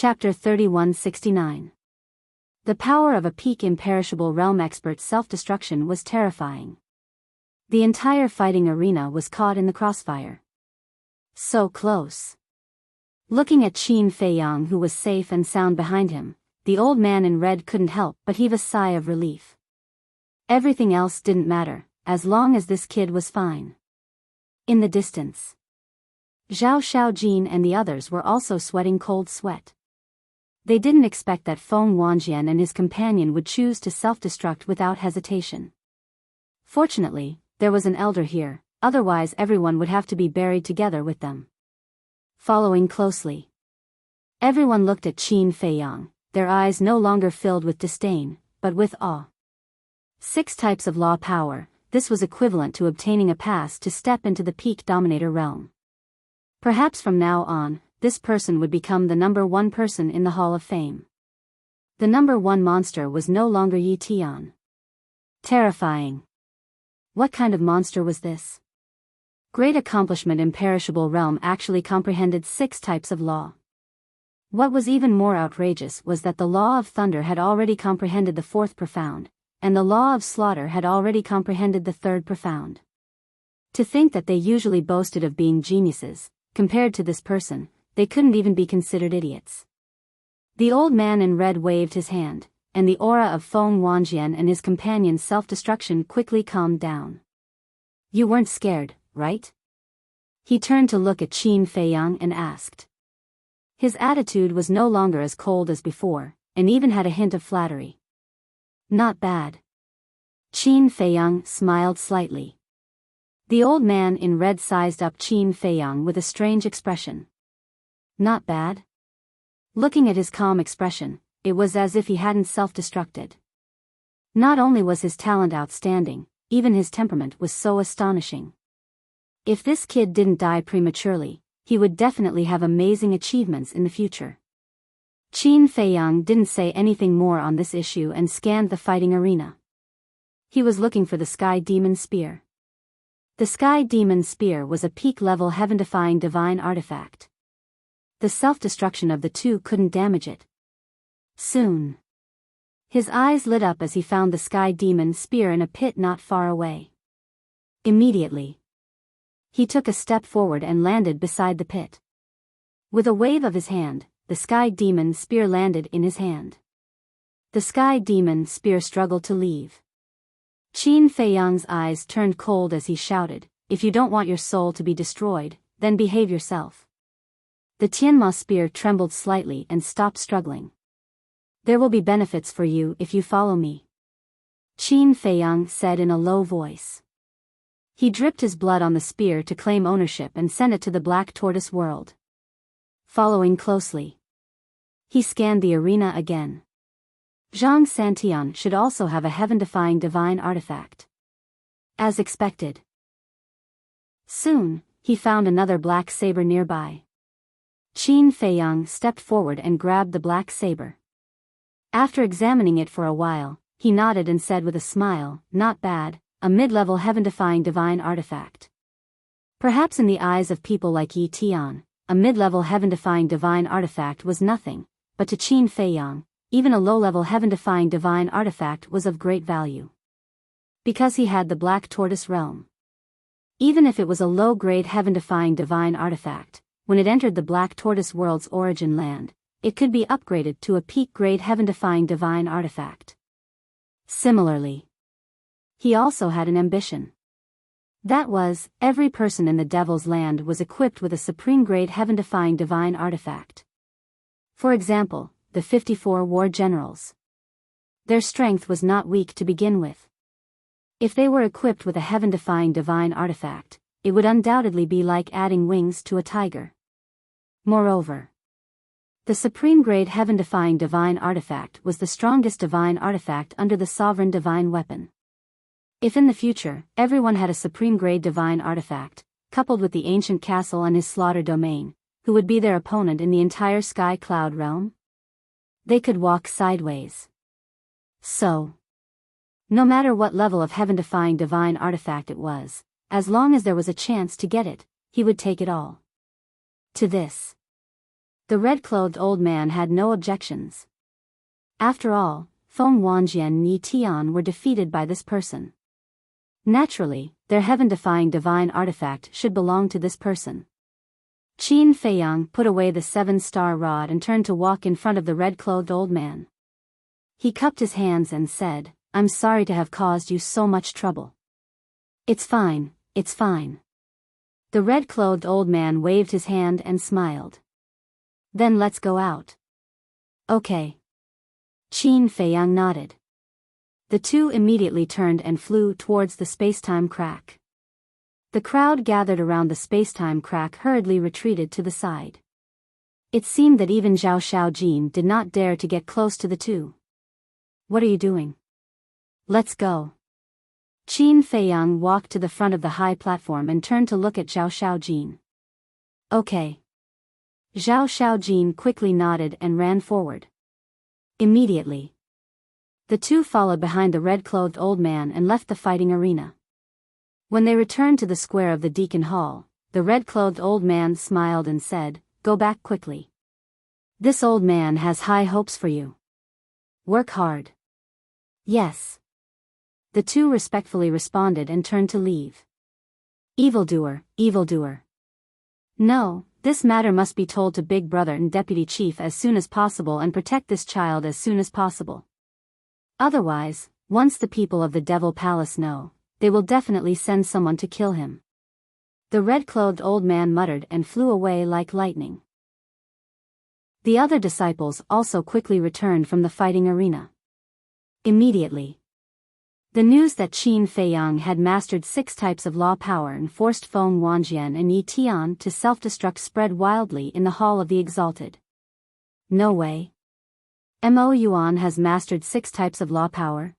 Chapter 3169. The power of a peak imperishable realm expert's self-destruction was terrifying. The entire fighting arena was caught in the crossfire. So close. Looking at Qin Feiyang, who was safe and sound behind him, the old man in red couldn't help but heave a sigh of relief. Everything else didn't matter, as long as this kid was fine. In the distance, Zhao Xiaojin and the others were also sweating cold sweat. They didn't expect that Feng Wanjian and his companion would choose to self-destruct without hesitation. Fortunately, there was an elder here, otherwise everyone would have to be buried together with them. Following closely, everyone looked at Qin Feiyang, their eyes no longer filled with disdain, but with awe. 6 types of law power, this was equivalent to obtaining a pass to step into the peak dominator realm. Perhaps from now on, this person would become the number 1 person in the Hall of Fame. The number 1 monster was no longer Yi Tian. Terrifying. What kind of monster was this? Great accomplishment. Imperishable realm actually comprehended 6 types of law. What was even more outrageous was that the law of thunder had already comprehended the 4th profound, and the law of slaughter had already comprehended the 3rd profound. To think that they usually boasted of being geniuses, compared to this person, they couldn't even be considered idiots. The old man in red waved his hand, and the aura of Feng Wanjian and his companion's self-destruction quickly calmed down. You weren't scared, right? He turned to look at Qin Feiyang and asked. His attitude was no longer as cold as before, and even had a hint of flattery. Not bad. Qin Feiyang smiled slightly. The old man in red sized up Qin Feiyang with a strange expression. Not bad? Looking at his calm expression, it was as if he hadn't self-destructed. Not only was his talent outstanding, even his temperament was so astonishing. If this kid didn't die prematurely, he would definitely have amazing achievements in the future. Qin Feiyang didn't say anything more on this issue and scanned the fighting arena. He was looking for the Sky Demon Spear. The Sky Demon Spear was a peak-level heaven-defying divine artifact. The self-destruction of the 2 couldn't damage it. Soon, his eyes lit up as he found the Sky Demon Spear in a pit not far away. Immediately, he took a step forward and landed beside the pit. With a wave of his hand, the Sky Demon Spear landed in his hand. The Sky Demon Spear struggled to leave. Qin Feiyang's eyes turned cold as he shouted, "If you don't want your soul to be destroyed, then behave yourself." The Tianma spear trembled slightly and stopped struggling. There will be benefits for you if you follow me, Qin Feiyang said in a low voice. He dripped his blood on the spear to claim ownership and sent it to the Black Tortoise world. Following closely, he scanned the arena again. Zhang Santian should also have a heaven-defying divine artifact. As expected. Soon, he found another black saber nearby. Qin Feiyang stepped forward and grabbed the black saber. After examining it for a while, he nodded and said with a smile, "Not bad, a mid-level heaven-defying divine artifact." Perhaps in the eyes of people like Yi Tian, a mid-level heaven-defying divine artifact was nothing, but to Qin Feiyang, even a low-level heaven-defying divine artifact was of great value. Because he had the Black Tortoise realm. Even if it was a low-grade heaven-defying divine artifact, when it entered the Black Tortoise world's origin land, it could be upgraded to a peak-grade heaven-defying divine artifact. Similarly, he also had an ambition. That was, every person in the Devil's Land was equipped with a supreme-grade heaven-defying divine artifact. For example, the 54 war generals. Their strength was not weak to begin with. If they were equipped with a heaven-defying divine artifact, it would undoubtedly be like adding wings to a tiger. Moreover, the supreme-grade heaven-defying divine artifact was the strongest divine artifact under the sovereign divine weapon. If in the future, everyone had a supreme-grade divine artifact, coupled with the ancient castle and his slaughter domain, who would be their opponent in the entire Sky Cloud realm? They could walk sideways. So, no matter what level of heaven-defying divine artifact it was, as long as there was a chance to get it, he would take it all. To this, The red-clothed old man had no objections. After all, Feng Wanjian and Yi Tian were defeated by this person. Naturally, their heaven-defying divine artifact should belong to this person. Qin Feiyang put away the seven-star rod and turned to walk in front of the red-clothed old man. He cupped his hands and said, "I'm sorry to have caused you so much trouble." It's fine, it's fine." The red-clothed old man waved his hand and smiled. "Then let's go out." "Okay." Qin Feiyang nodded. The two immediately turned and flew towards the space-time crack. The crowd gathered around the space-time crack hurriedly retreated to the side. It seemed that even Zhao Xiaojin did not dare to get close to the two. "What are you doing?" "Let's go." Qin Feiyang walked to the front of the high platform and turned to look at Zhao Xiaojin. "Okay." Zhao Xiaojin quickly nodded and ran forward. Immediately, the two followed behind the red-clothed old man and left the fighting arena. When they returned to the square of the Deacon Hall, the red-clothed old man smiled and said, "Go back quickly. This old man has high hopes for you. Work hard." "Yes." The two respectfully responded and turned to leave. "Evildoer, evildoer. No, this matter must be told to Big Brother and Deputy Chief as soon as possible and protect this child as soon as possible. Otherwise, once the people of the Devil Palace know, they will definitely send someone to kill him." The red-clothed old man muttered and flew away like lightning. The other disciples also quickly returned from the fighting arena. Immediately, the news that Qin Feiyang had mastered 6 types of law power and forced Feng Wanjian and Yi Tian to self-destruct spread wildly in the Hall of the Exalted. "No way. Mo Yuan has mastered 6 types of law power?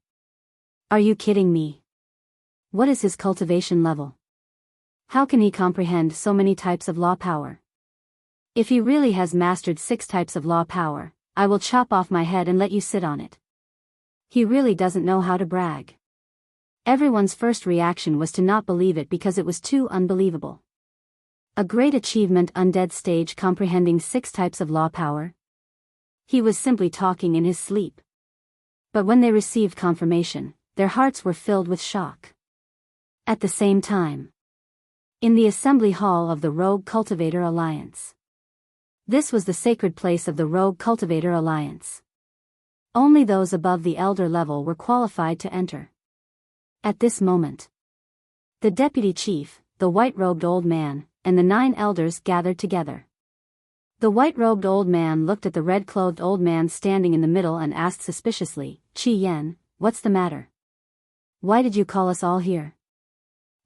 Are you kidding me? What is his cultivation level? How can he comprehend so many types of law power? If he really has mastered 6 types of law power, I will chop off my head and let you sit on it. He really doesn't know how to brag." Everyone's first reaction was to not believe it because it was too unbelievable. A great achievement, undead stage comprehending 6 types of law power? He was simply talking in his sleep. But when they received confirmation, their hearts were filled with shock. At the same time, in the assembly hall of the Rogue Cultivator Alliance. This was the sacred place of the Rogue Cultivator Alliance. Only those above the elder level were qualified to enter. At this moment, the deputy chief, the white-robed old man, and the 9 elders gathered together. The white-robed old man looked at the red-clothed old man standing in the middle and asked suspiciously, "Qi Yan, what's the matter? Why did you call us all here?"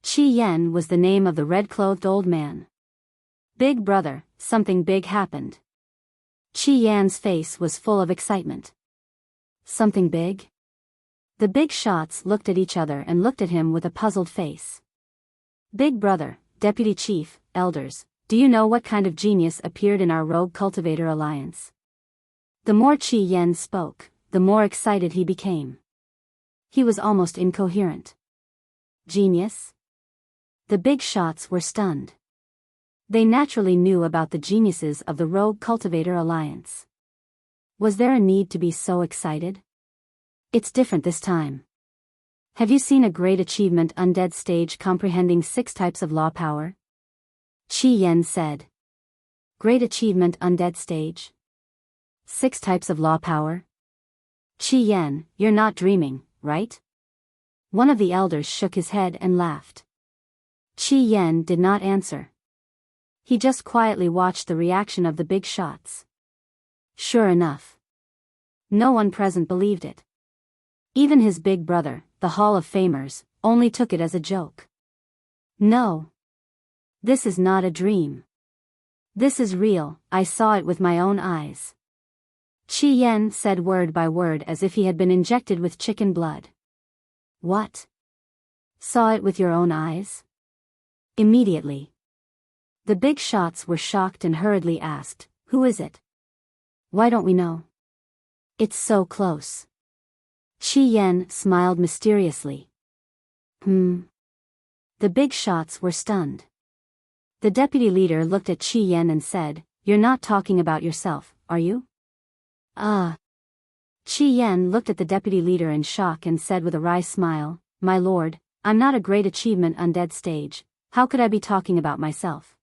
Qi Yan was the name of the red-clothed old man. "Big brother, something big happened." Qi Yan's face was full of excitement. "Something big?" The big shots looked at each other and looked at him with a puzzled face. "Big brother, deputy chief, elders, do you know what kind of genius appeared in our Rogue Cultivator Alliance?" The more Qi Yan spoke, the more excited he became. He was almost incoherent. Genius? The big shots were stunned. They naturally knew about the geniuses of the Rogue Cultivator Alliance. Was there a need to be so excited? It's different this time. Have you seen a great achievement undead stage comprehending 6 types of law power? Qi Yan said. Great achievement undead stage? 6 types of law power? Qi Yan, you're not dreaming, right? One of the elders shook his head and laughed. Qi Yan did not answer. He just quietly watched the reaction of the big shots. Sure enough, no one present believed it. Even his big brother, the Hall of Famers, only took it as a joke. No. This is not a dream. This is real, I saw it with my own eyes. Qi Yan said word by word as if he had been injected with chicken blood. What? Saw it with your own eyes? Immediately, the big shots were shocked and hurriedly asked, who is it? Why don't we know? It's so close. Qi Yan smiled mysteriously. The big shots were stunned. The deputy leader looked at Qi Yan and said, You're not talking about yourself, are you? Ah. Qi Yan looked at the deputy leader in shock and said with a wry smile, My lord, I'm not a great achievement undead stage, how could I be talking about myself?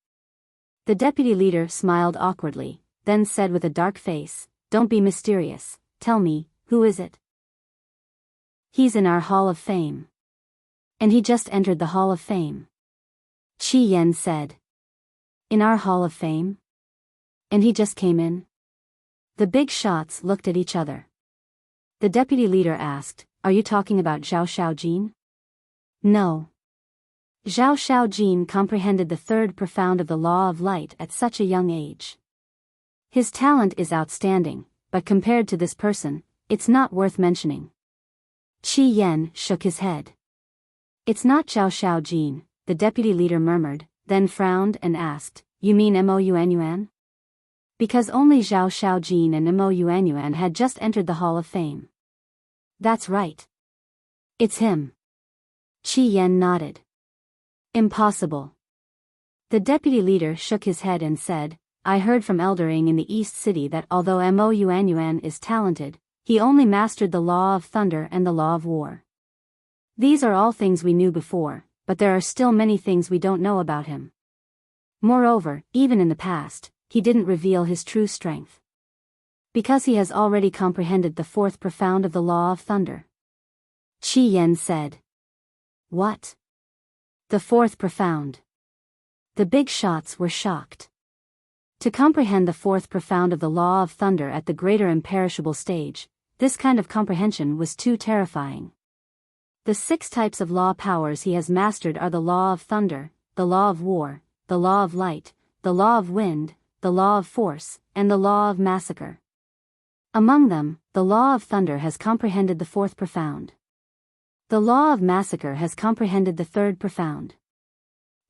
The deputy leader smiled awkwardly, then said with a dark face, Don't be mysterious, tell me, who is it? He's in our Hall of Fame. And he just entered the Hall of Fame. Qi Yan said. In our Hall of Fame? And he just came in? The big shots looked at each other. The deputy leader asked, Are you talking about Zhao Shaojin? No. Zhao Shaojin comprehended the third profound of the law of light at such a young age. His talent is outstanding, but compared to this person, it's not worth mentioning. Qi Yan shook his head. It's not Zhao Shaojin, the deputy leader murmured, then frowned and asked, You mean Mo Yuanyuan? Because only Zhao Shaojin and Mo Yuanyuan had just entered the Hall of Fame. That's right. It's him. Qi Yan nodded. Impossible. The deputy leader shook his head and said, I heard from Eldering in the East City that although Mo Yuanyuan is talented, he only mastered the law of thunder and the law of war. These are all things we knew before, but there are still many things we don't know about him. Moreover, even in the past, he didn't reveal his true strength. Because he has already comprehended the fourth profound of the law of thunder. Qi Yan said. What? The fourth profound. The big shots were shocked. To comprehend the fourth profound of the law of thunder at the greater imperishable stage, this kind of comprehension was too terrifying. The 6 types of law powers he has mastered are the law of thunder, the law of war, the law of light, the law of wind, the law of force, and the law of massacre. Among them, the law of thunder has comprehended the fourth profound. The law of massacre has comprehended the third profound.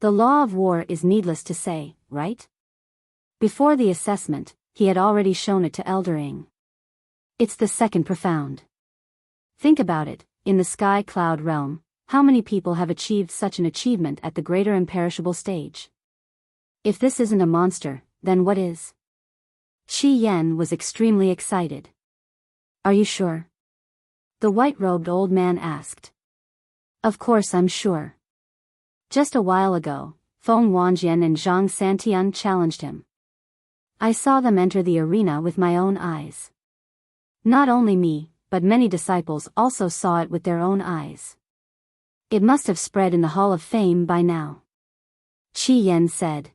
The law of war is needless to say, right? Before the assessment, he had already shown it to Eldering. It's the second profound. Think about it, in the sky cloud realm, how many people have achieved such an achievement at the greater imperishable stage? If this isn't a monster, then what is? Qi Yan was extremely excited. Are you sure? The white-robed old man asked. Of course I'm sure. Just a while ago, Feng Wanjian and Zhang Santian challenged him. I saw them enter the arena with my own eyes. Not only me, but many disciples also saw it with their own eyes. It must have spread in the Hall of Fame by now. Qi Yan said.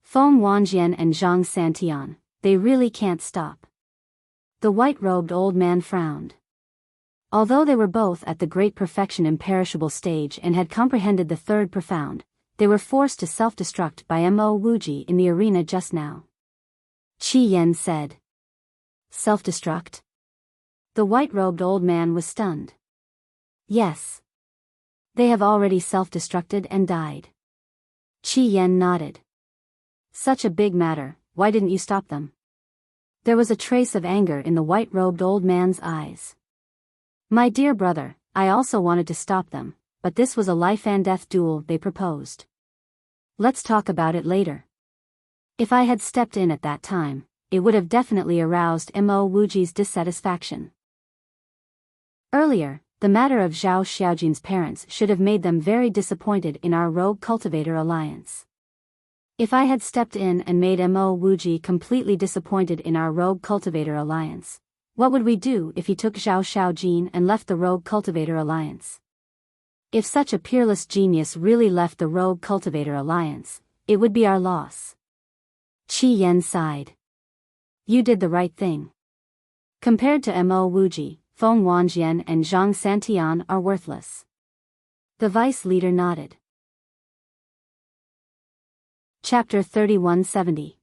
Feng Wanjian and Zhang Santian, they really can't stop. The white-robed old man frowned. Although they were both at the great perfection imperishable stage and had comprehended the third profound, they were forced to self-destruct by Mo Wuji in the arena just now. Qi Yan said. Self-destruct? The white-robed old man was stunned. Yes. They have already self-destructed and died. Qi Yan nodded. Such a big matter, why didn't you stop them? There was a trace of anger in the white-robed old man's eyes. My dear brother, I also wanted to stop them, but this was a life-and-death duel they proposed. Let's talk about it later. If I had stepped in at that time, it would have definitely aroused Mo Wuji's dissatisfaction. Earlier, the matter of Zhao Xiaojin's parents should have made them very disappointed in our rogue cultivator alliance. If I had stepped in and made Mo Wuji completely disappointed in our rogue cultivator alliance, what would we do if he took Zhao Shaojin and left the rogue cultivator alliance? If such a peerless genius really left the rogue cultivator alliance, it would be our loss. Qi Yan sighed. You did the right thing. Compared to Mo Wuji, Feng Wanjian and Zhang Santian are worthless. The vice leader nodded. Chapter 3170.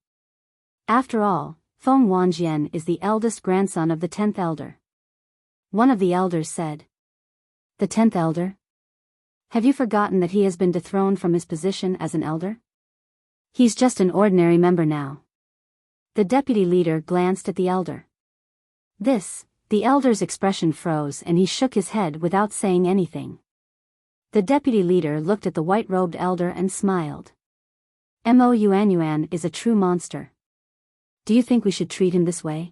After all, Feng Wanjian is the eldest grandson of the 10th elder. One of the elders said. The 10th elder? Have you forgotten that he has been dethroned from his position as an elder? He's just an ordinary member now. The deputy leader glanced at the elder. The elder's expression froze and he shook his head without saying anything. The deputy leader looked at the white-robed elder and smiled. Mo Yuanyuan is a true monster. Do you think we should treat him this way?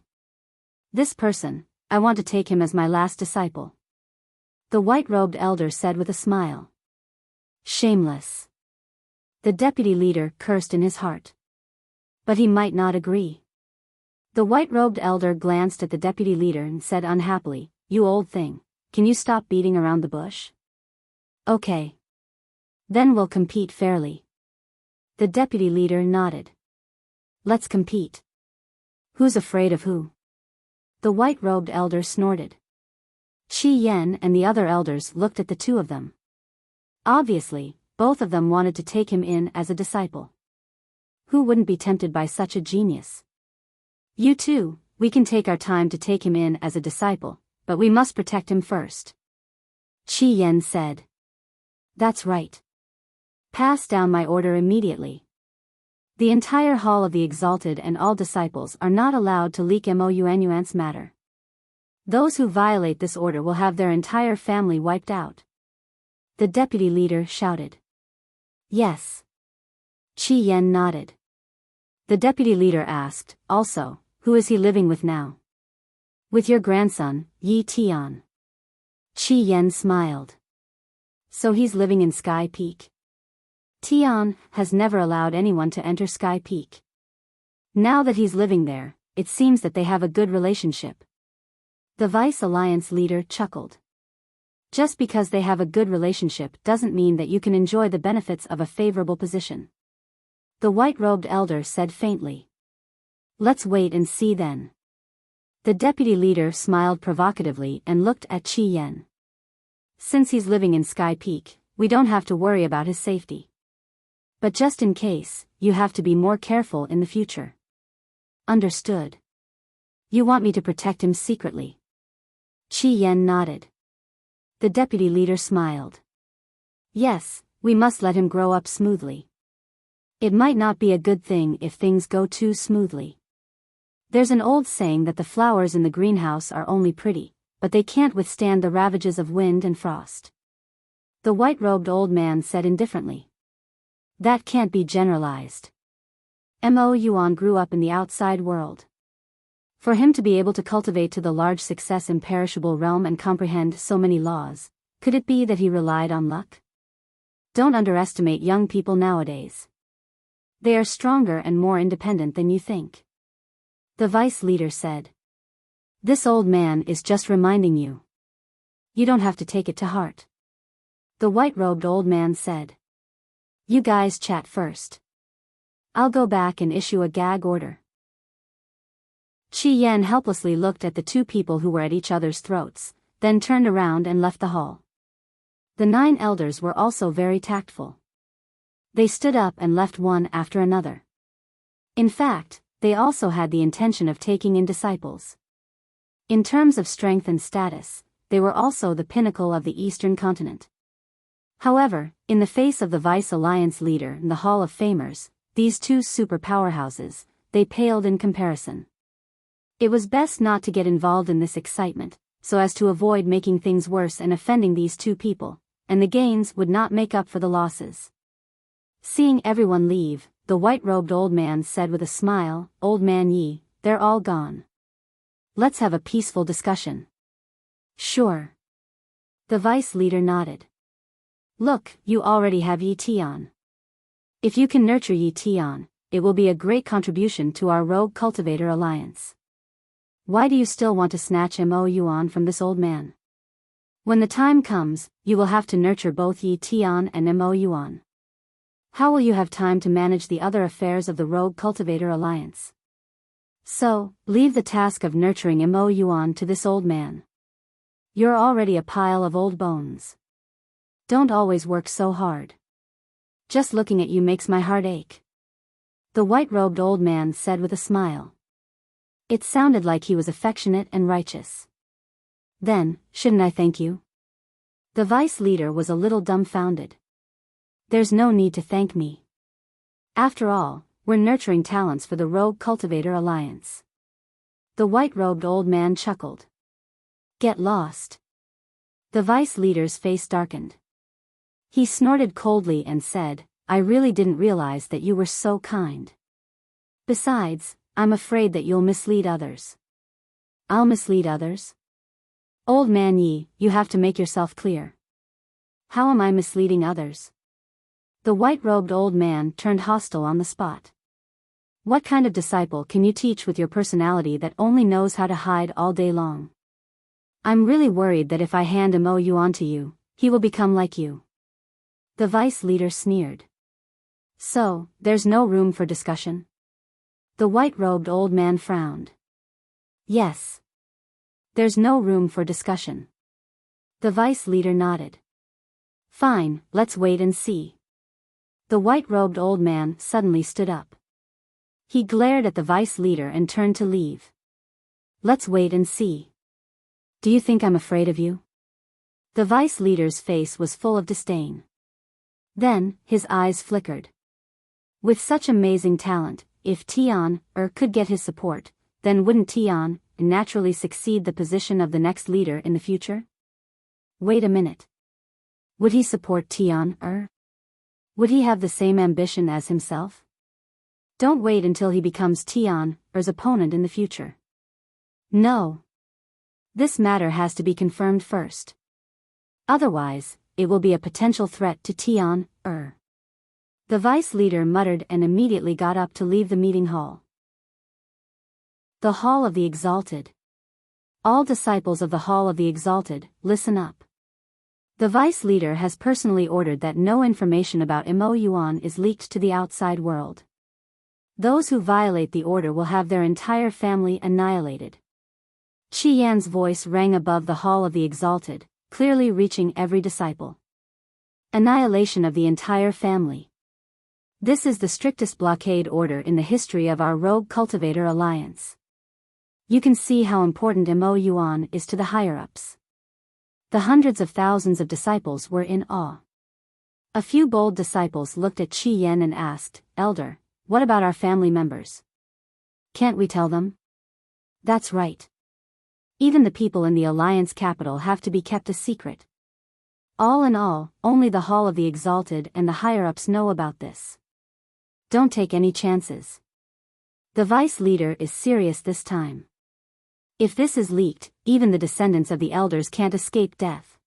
This person, I want to take him as my last disciple. The white-robed elder said with a smile. Shameless. The deputy leader cursed in his heart. But he might not agree. The white-robed elder glanced at the deputy leader and said unhappily, You old thing, can you stop beating around the bush? Okay. Then we'll compete fairly. The deputy leader nodded. Let's compete. Who's afraid of who? The white-robed elder snorted. Qi Yan and the other elders looked at the two of them. Obviously, both of them wanted to take him in as a disciple. Who wouldn't be tempted by such a genius? You too, we can take our time to take him in as a disciple, but we must protect him first. Qi Yan said. That's right. Pass down my order immediately. The entire hall of the exalted and all disciples are not allowed to leak Mo Yuan's matter. Those who violate this order will have their entire family wiped out. The deputy leader shouted. Yes. Qi Yan nodded. The deputy leader asked, also, who is he living with now? With your grandson, Yi Tian. Qi Yan smiled. So he's living in Sky Peak. Tian has never allowed anyone to enter Sky Peak. Now that he's living there, it seems that they have a good relationship. The Vice Alliance leader chuckled. Just because they have a good relationship doesn't mean that you can enjoy the benefits of a favorable position. The white-robed elder said faintly. Let's wait and see then. The deputy leader smiled provocatively and looked at Qi Yan. Since he's living in Sky Peak, we don't have to worry about his safety. But just in case, you have to be more careful in the future. Understood. You want me to protect him secretly? Qi Yan nodded. The deputy leader smiled. Yes, we must let him grow up smoothly. It might not be a good thing if things go too smoothly. There's an old saying that the flowers in the greenhouse are only pretty, but they can't withstand the ravages of wind and frost. The white-robed old man said indifferently. That can't be generalized. Mo Yuan grew up in the outside world. For him to be able to cultivate to the large success imperishable realm and comprehend so many laws, could it be that he relied on luck? Don't underestimate young people nowadays. They are stronger and more independent than you think. The vice leader said. This old man is just reminding you. You don't have to take it to heart. The white-robed old man said. You guys chat first. I'll go back and issue a gag order. Qi Yan helplessly looked at the two people who were at each other's throats, then turned around and left the hall. The 9 elders were also very tactful. They stood up and left one after another. In fact, they also had the intention of taking in disciples. In terms of strength and status, they were also the pinnacle of the Eastern continent. However, in the face of the Vice Alliance leader and the Hall of Famers, these two super powerhouses, they paled in comparison. It was best not to get involved in this excitement, so as to avoid making things worse and offending these two people, and the gains would not make up for the losses. Seeing everyone leave, the white-robed old man said with a smile, Old man Yi, they're all gone. Let's have a peaceful discussion. Sure. The vice leader nodded. Look, you already have Yi Tian. If you can nurture Yi Tian, it will be a great contribution to our Rogue Cultivator Alliance. Why do you still want to snatch Mo Yuan from this old man? When the time comes, you will have to nurture both Yi Tian and Mo Yuan. How will you have time to manage the other affairs of the Rogue Cultivator Alliance? So, leave the task of nurturing Mo Yuan to this old man. You're already a pile of old bones. Don't always work so hard. Just looking at you makes my heart ache. The white-robed old man said with a smile. It sounded like he was affectionate and righteous. Then, shouldn't I thank you? The vice leader was a little dumbfounded. There's no need to thank me. After all, we're nurturing talents for the Rogue Cultivator Alliance. The white-robed old man chuckled. Get lost. The vice leader's face darkened. He snorted coldly and said, I really didn't realize that you were so kind. Besides, I'm afraid that you'll mislead others. I'll mislead others? Old man Yi, you have to make yourself clear. How am I misleading others? The white-robed old man turned hostile on the spot. What kind of disciple can you teach with your personality that only knows how to hide all day long? I'm really worried that if I hand Mo Yuan to you, he will become like you. The vice leader sneered. So, there's no room for discussion? The white-robed old man frowned. Yes. There's no room for discussion. The vice leader nodded. Fine, let's wait and see. The white-robed old man suddenly stood up. He glared at the vice leader and turned to leave. Let's wait and see. Do you think I'm afraid of you? The vice leader's face was full of disdain. Then, his eyes flickered. With such amazing talent, if Tian-er could get his support, then wouldn't Tian naturally succeed the position of the next leader in the future? Wait a minute. Would he support Tian-er? Would he have the same ambition as himself? Don't wait until he becomes Tian-er's opponent in the future. No. This matter has to be confirmed first. Otherwise, it will be a potential threat to Tian-er. The vice leader muttered and immediately got up to leave the meeting hall. The Hall of the Exalted. All disciples of the Hall of the Exalted, listen up. The vice leader has personally ordered that no information about Mo Yuan is leaked to the outside world. Those who violate the order will have their entire family annihilated. Qi Yan's voice rang above the Hall of the Exalted, clearly reaching every disciple. Annihilation of the entire family. This is the strictest blockade order in the history of our Rogue Cultivator Alliance. You can see how important Mo Yuan is to the higher-ups. The hundreds of thousands of disciples were in awe. A few bold disciples looked at Qi Yan and asked, Elder, what about our family members? Can't we tell them? That's right. Even the people in the Alliance capital have to be kept a secret. All in all, only the Hall of the Exalted and the higher-ups know about this. Don't take any chances. The vice leader is serious this time. If this is leaked, even the descendants of the elders can't escape death.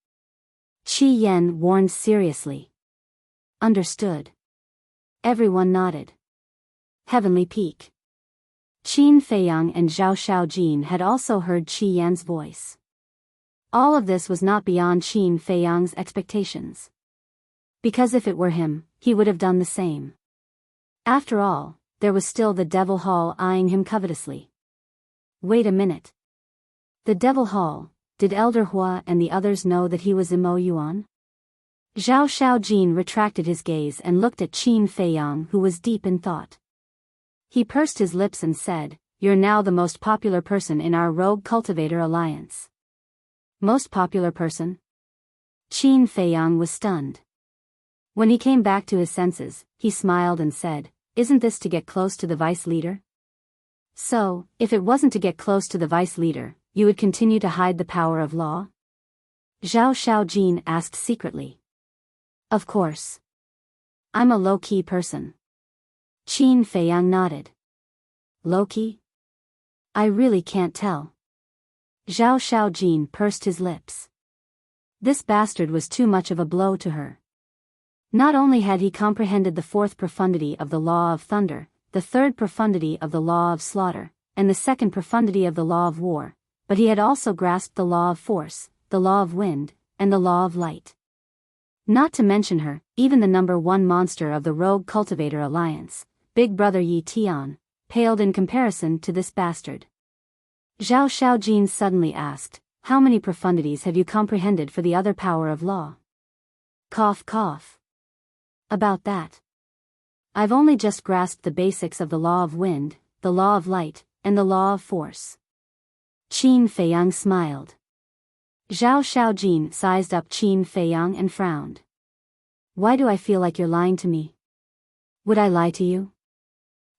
Qi Yan warned seriously. Understood. Everyone nodded. Heavenly Peak. Qin Feiyang and Zhao Shaojin had also heard Qi Yan's voice. All of this was not beyond Qin Feiyang's expectations. Because if it were him, he would have done the same. After all, there was still the Devil Hall eyeing him covetously. Wait a minute. The Devil Hall, did Elder Hua and the others know that he was Mo Yuan? Zhao Shaojin retracted his gaze and looked at Qin Feiyang, who was deep in thought. He pursed his lips and said, You're now the most popular person in our Rogue Cultivator Alliance. Most popular person? Qin Feiyang was stunned. When he came back to his senses, he smiled and said, Isn't this to get close to the vice leader? So, if it wasn't to get close to the vice leader, you would continue to hide the power of law? Zhao Shaojin asked secretly. Of course. I'm a low-key person. Qin Feiyang nodded. Low-key? I really can't tell. Zhao Shaojin pursed his lips. This bastard was too much of a blow to her. Not only had he comprehended the fourth profundity of the law of thunder, the third profundity of the law of slaughter, and the second profundity of the law of war, but he had also grasped the law of force, the law of wind, and the law of light. Not to mention her, even the number one monster of the Rogue Cultivator Alliance, Big Brother Yi Tian, paled in comparison to this bastard. Zhao Shaojin suddenly asked, How many profundities have you comprehended for the other power of law? Cough cough. About that. I've only just grasped the basics of the law of wind, the law of light, and the law of force. Qin Feiyang smiled. Zhao Shaojin sized up Qin Feiyang and frowned. Why do I feel like you're lying to me? Would I lie to you?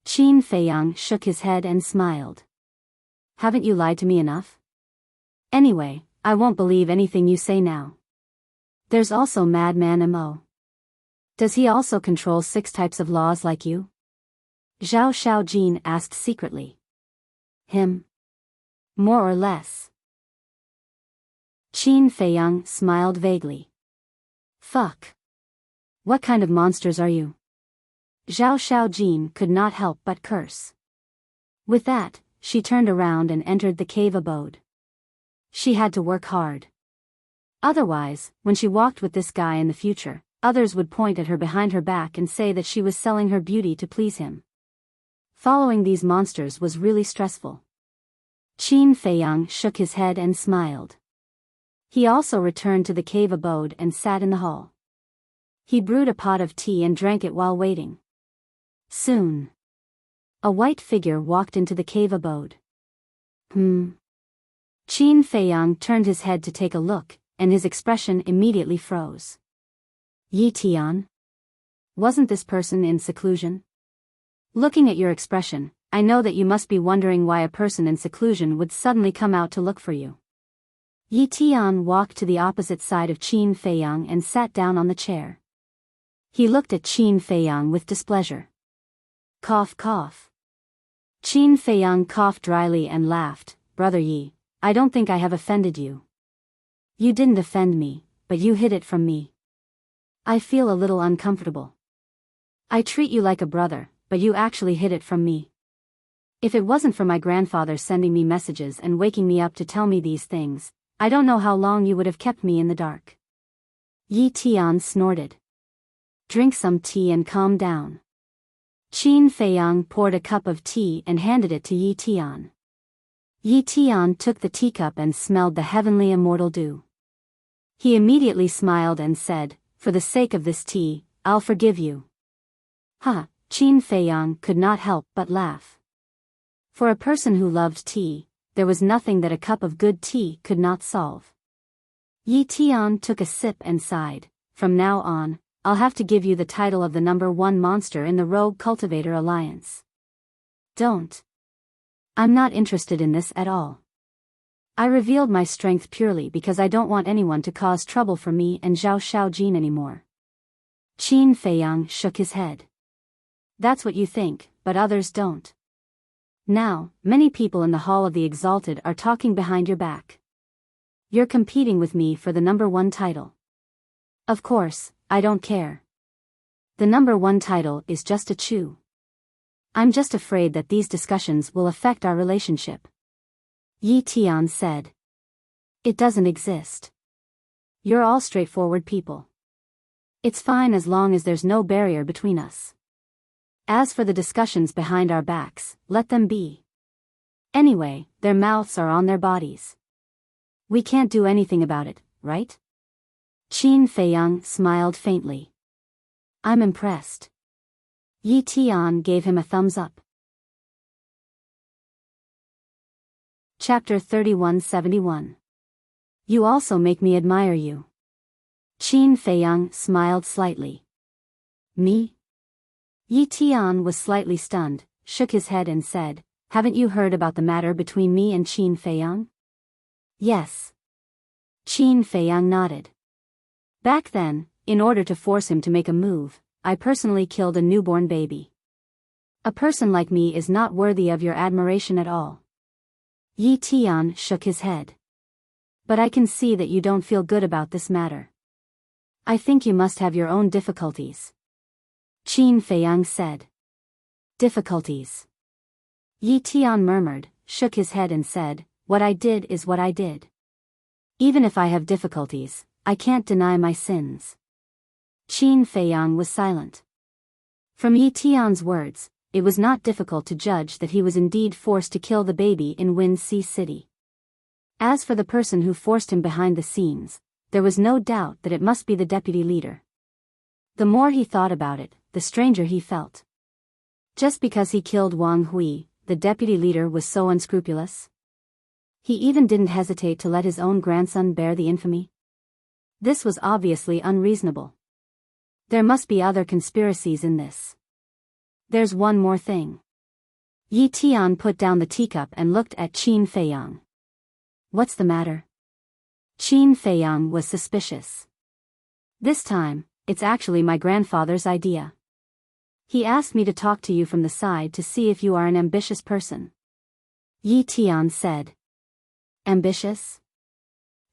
Qin Feiyang shook his head and smiled. Haven't you lied to me enough? Anyway, I won't believe anything you say now. There's also Madman Mo. Does he also control 6 types of laws like you? Zhao Shaojin asked secretly. Him? More or less. Qin Feiyang smiled vaguely. Fuck. What kind of monsters are you? Zhao Xiaojin could not help but curse. With that, she turned around and entered the cave abode. She had to work hard. Otherwise, when she walked with this guy in the future, others would point at her behind her back and say that she was selling her beauty to please him. Following these monsters was really stressful. Qin Feiyang shook his head and smiled. He also returned to the cave abode and sat in the hall. He brewed a pot of tea and drank it while waiting. Soon, a white figure walked into the cave abode. Qin Feiyang turned his head to take a look, and his expression immediately froze. Yi Tian? Wasn't this person in seclusion? Looking at your expression, I know that you must be wondering why a person in seclusion would suddenly come out to look for you. Yi Tian walked to the opposite side of Qin Feiyang and sat down on the chair. He looked at Qin Feiyang with displeasure. Cough cough. Qin Feiyang coughed dryly and laughed. Brother Yi, I don't think I have offended you. You didn't offend me, but you hid it from me. I feel a little uncomfortable. I treat you like a brother, but you actually hid it from me. If it wasn't for my grandfather sending me messages and waking me up to tell me these things, I don't know how long you would have kept me in the dark. Yi Tian snorted. Drink some tea and calm down. Qin Feiyang poured a cup of tea and handed it to Yi Tian. Yi Tian took the teacup and smelled the heavenly immortal dew. He immediately smiled and said, For the sake of this tea, I'll forgive you. Ha! Qin Feiyang could not help but laugh. For a person who loved tea, there was nothing that a cup of good tea could not solve. Yi Tian took a sip and sighed. From now on, I'll have to give you the title of the #1 monster in the Rogue Cultivator Alliance. Don't. I'm not interested in this at all. I revealed my strength purely because I don't want anyone to cause trouble for me and Zhao Xiaojin anymore. Qin Feiyang shook his head. That's what you think, but others don't. Now, many people in the Hall of the Exalted are talking behind your back. You're competing with me for the #1 title. Of course, I don't care. The #1 title is just a chew. I'm just afraid that these discussions will affect our relationship. Yi Tian said. It doesn't exist. You're all straightforward people. It's fine as long as there's no barrier between us. As for the discussions behind our backs, let them be. Anyway, their mouths are on their bodies. We can't do anything about it, right? Qin Feiyang smiled faintly. I'm impressed. Yi Tian gave him a thumbs up. Chapter 3171. You also make me admire you. Qin Feiyang smiled slightly. Me? Yi Tian was slightly stunned, shook his head and said, Haven't you heard about the matter between me and Qin Feiyang? Yes. Qin Feiyang nodded. Back then, in order to force him to make a move, I personally killed a newborn baby. A person like me is not worthy of your admiration at all. Yi Tian shook his head. But I can see that you don't feel good about this matter. I think you must have your own difficulties. Qin Feiyang said. Difficulties. Yi Tian murmured, shook his head and said, What I did is what I did. Even if I have difficulties, I can't deny my sins. Qin Feiyang was silent. From Yi Tian's words, it was not difficult to judge that he was indeed forced to kill the baby in Wind Sea City. As for the person who forced him behind the scenes, there was no doubt that it must be the deputy leader. The more he thought about it, the stranger he felt. Just because he killed Wang Hui, the deputy leader was so unscrupulous? He even didn't hesitate to let his own grandson bear the infamy? This was obviously unreasonable. There must be other conspiracies in this. There's one more thing. Yi Tian put down the teacup and looked at Qin Feiyang. What's the matter? Qin Feiyang was suspicious. This time, it's actually my grandfather's idea. He asked me to talk to you from the side to see if you are an ambitious person. Yi Tian said. Ambitious?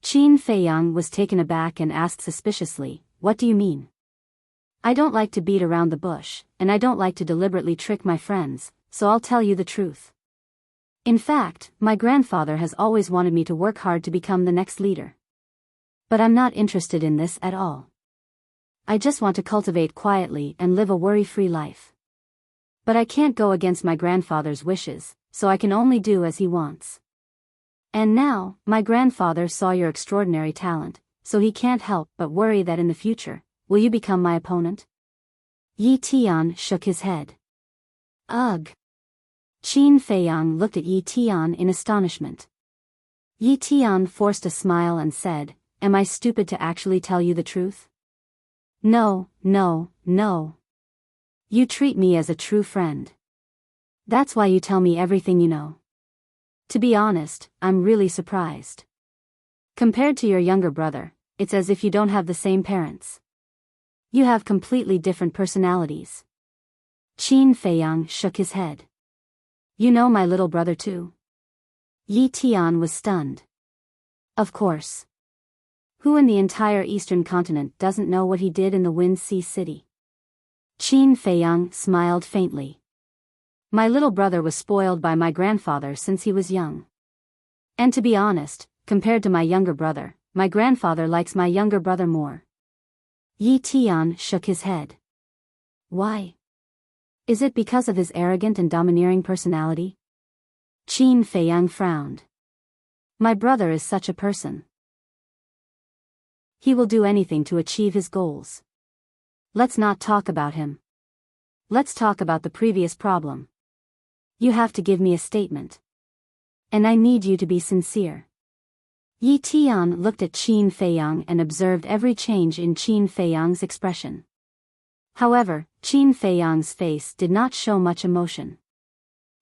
Qin Feiyang was taken aback and asked suspiciously, what do you mean? I don't like to beat around the bush, and I don't like to deliberately trick my friends, so I'll tell you the truth. In fact, my grandfather has always wanted me to work hard to become the next leader. But I'm not interested in this at all. I just want to cultivate quietly and live a worry-free life. But I can't go against my grandfather's wishes, so I can only do as he wants. And now, my grandfather saw your extraordinary talent, so he can't help but worry that in the future, will you become my opponent? Yi Tian shook his head. Ugh. Qin Feiyang looked at Yi Tian in astonishment. Yi Tian forced a smile and said, am I stupid to actually tell you the truth? No, no, no. You treat me as a true friend. That's why you tell me everything you know. To be honest, I'm really surprised. Compared to your younger brother, it's as if you don't have the same parents. You have completely different personalities. Qin Feiyang shook his head. You know my little brother too? Yi Tian was stunned. Of course. Who in the entire eastern continent doesn't know what he did in the Wind Sea City? Qin Feiyang smiled faintly. My little brother was spoiled by my grandfather since he was young. And to be honest, compared to my younger brother, my grandfather likes my younger brother more. Yi Tian shook his head. Why? Is it because of his arrogant and domineering personality? Qin Feiyang frowned. My brother is such a person. He will do anything to achieve his goals. Let's not talk about him. Let's talk about the previous problem. You have to give me a statement. And I need you to be sincere. Yi Tian looked at Qin Feiyang and observed every change in Qin Feiyang's expression. However, Qin Feiyang's face did not show much emotion.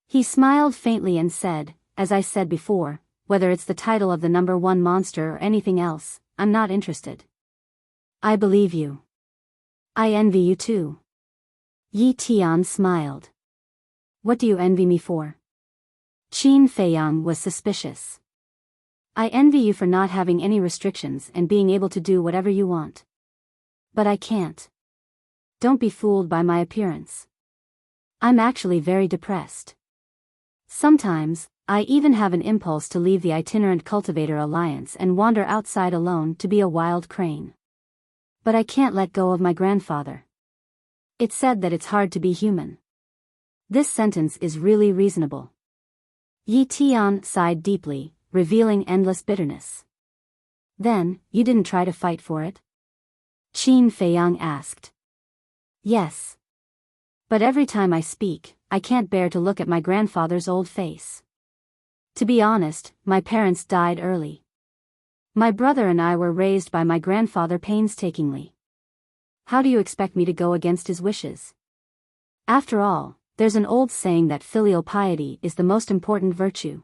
He smiled faintly and said, as I said before, whether it's the title of the number one monster or anything else, I'm not interested. I believe you. I envy you too. Yi Tian smiled. What do you envy me for? Qin Feiyang was suspicious. I envy you for not having any restrictions and being able to do whatever you want. But I can't. Don't be fooled by my appearance. I'm actually very depressed. Sometimes, I even have an impulse to leave the itinerant cultivator alliance and wander outside alone to be a wild crane. But I can't let go of my grandfather. It's said that it's hard to be human. This sentence is really reasonable. Yi Tian sighed deeply, revealing endless bitterness. Then, you didn't try to fight for it? Qin Feiyang asked. Yes. But every time I speak, I can't bear to look at my grandfather's old face. To be honest, my parents died early. My brother and I were raised by my grandfather painstakingly. How do you expect me to go against his wishes? After all, there's an old saying that filial piety is the most important virtue.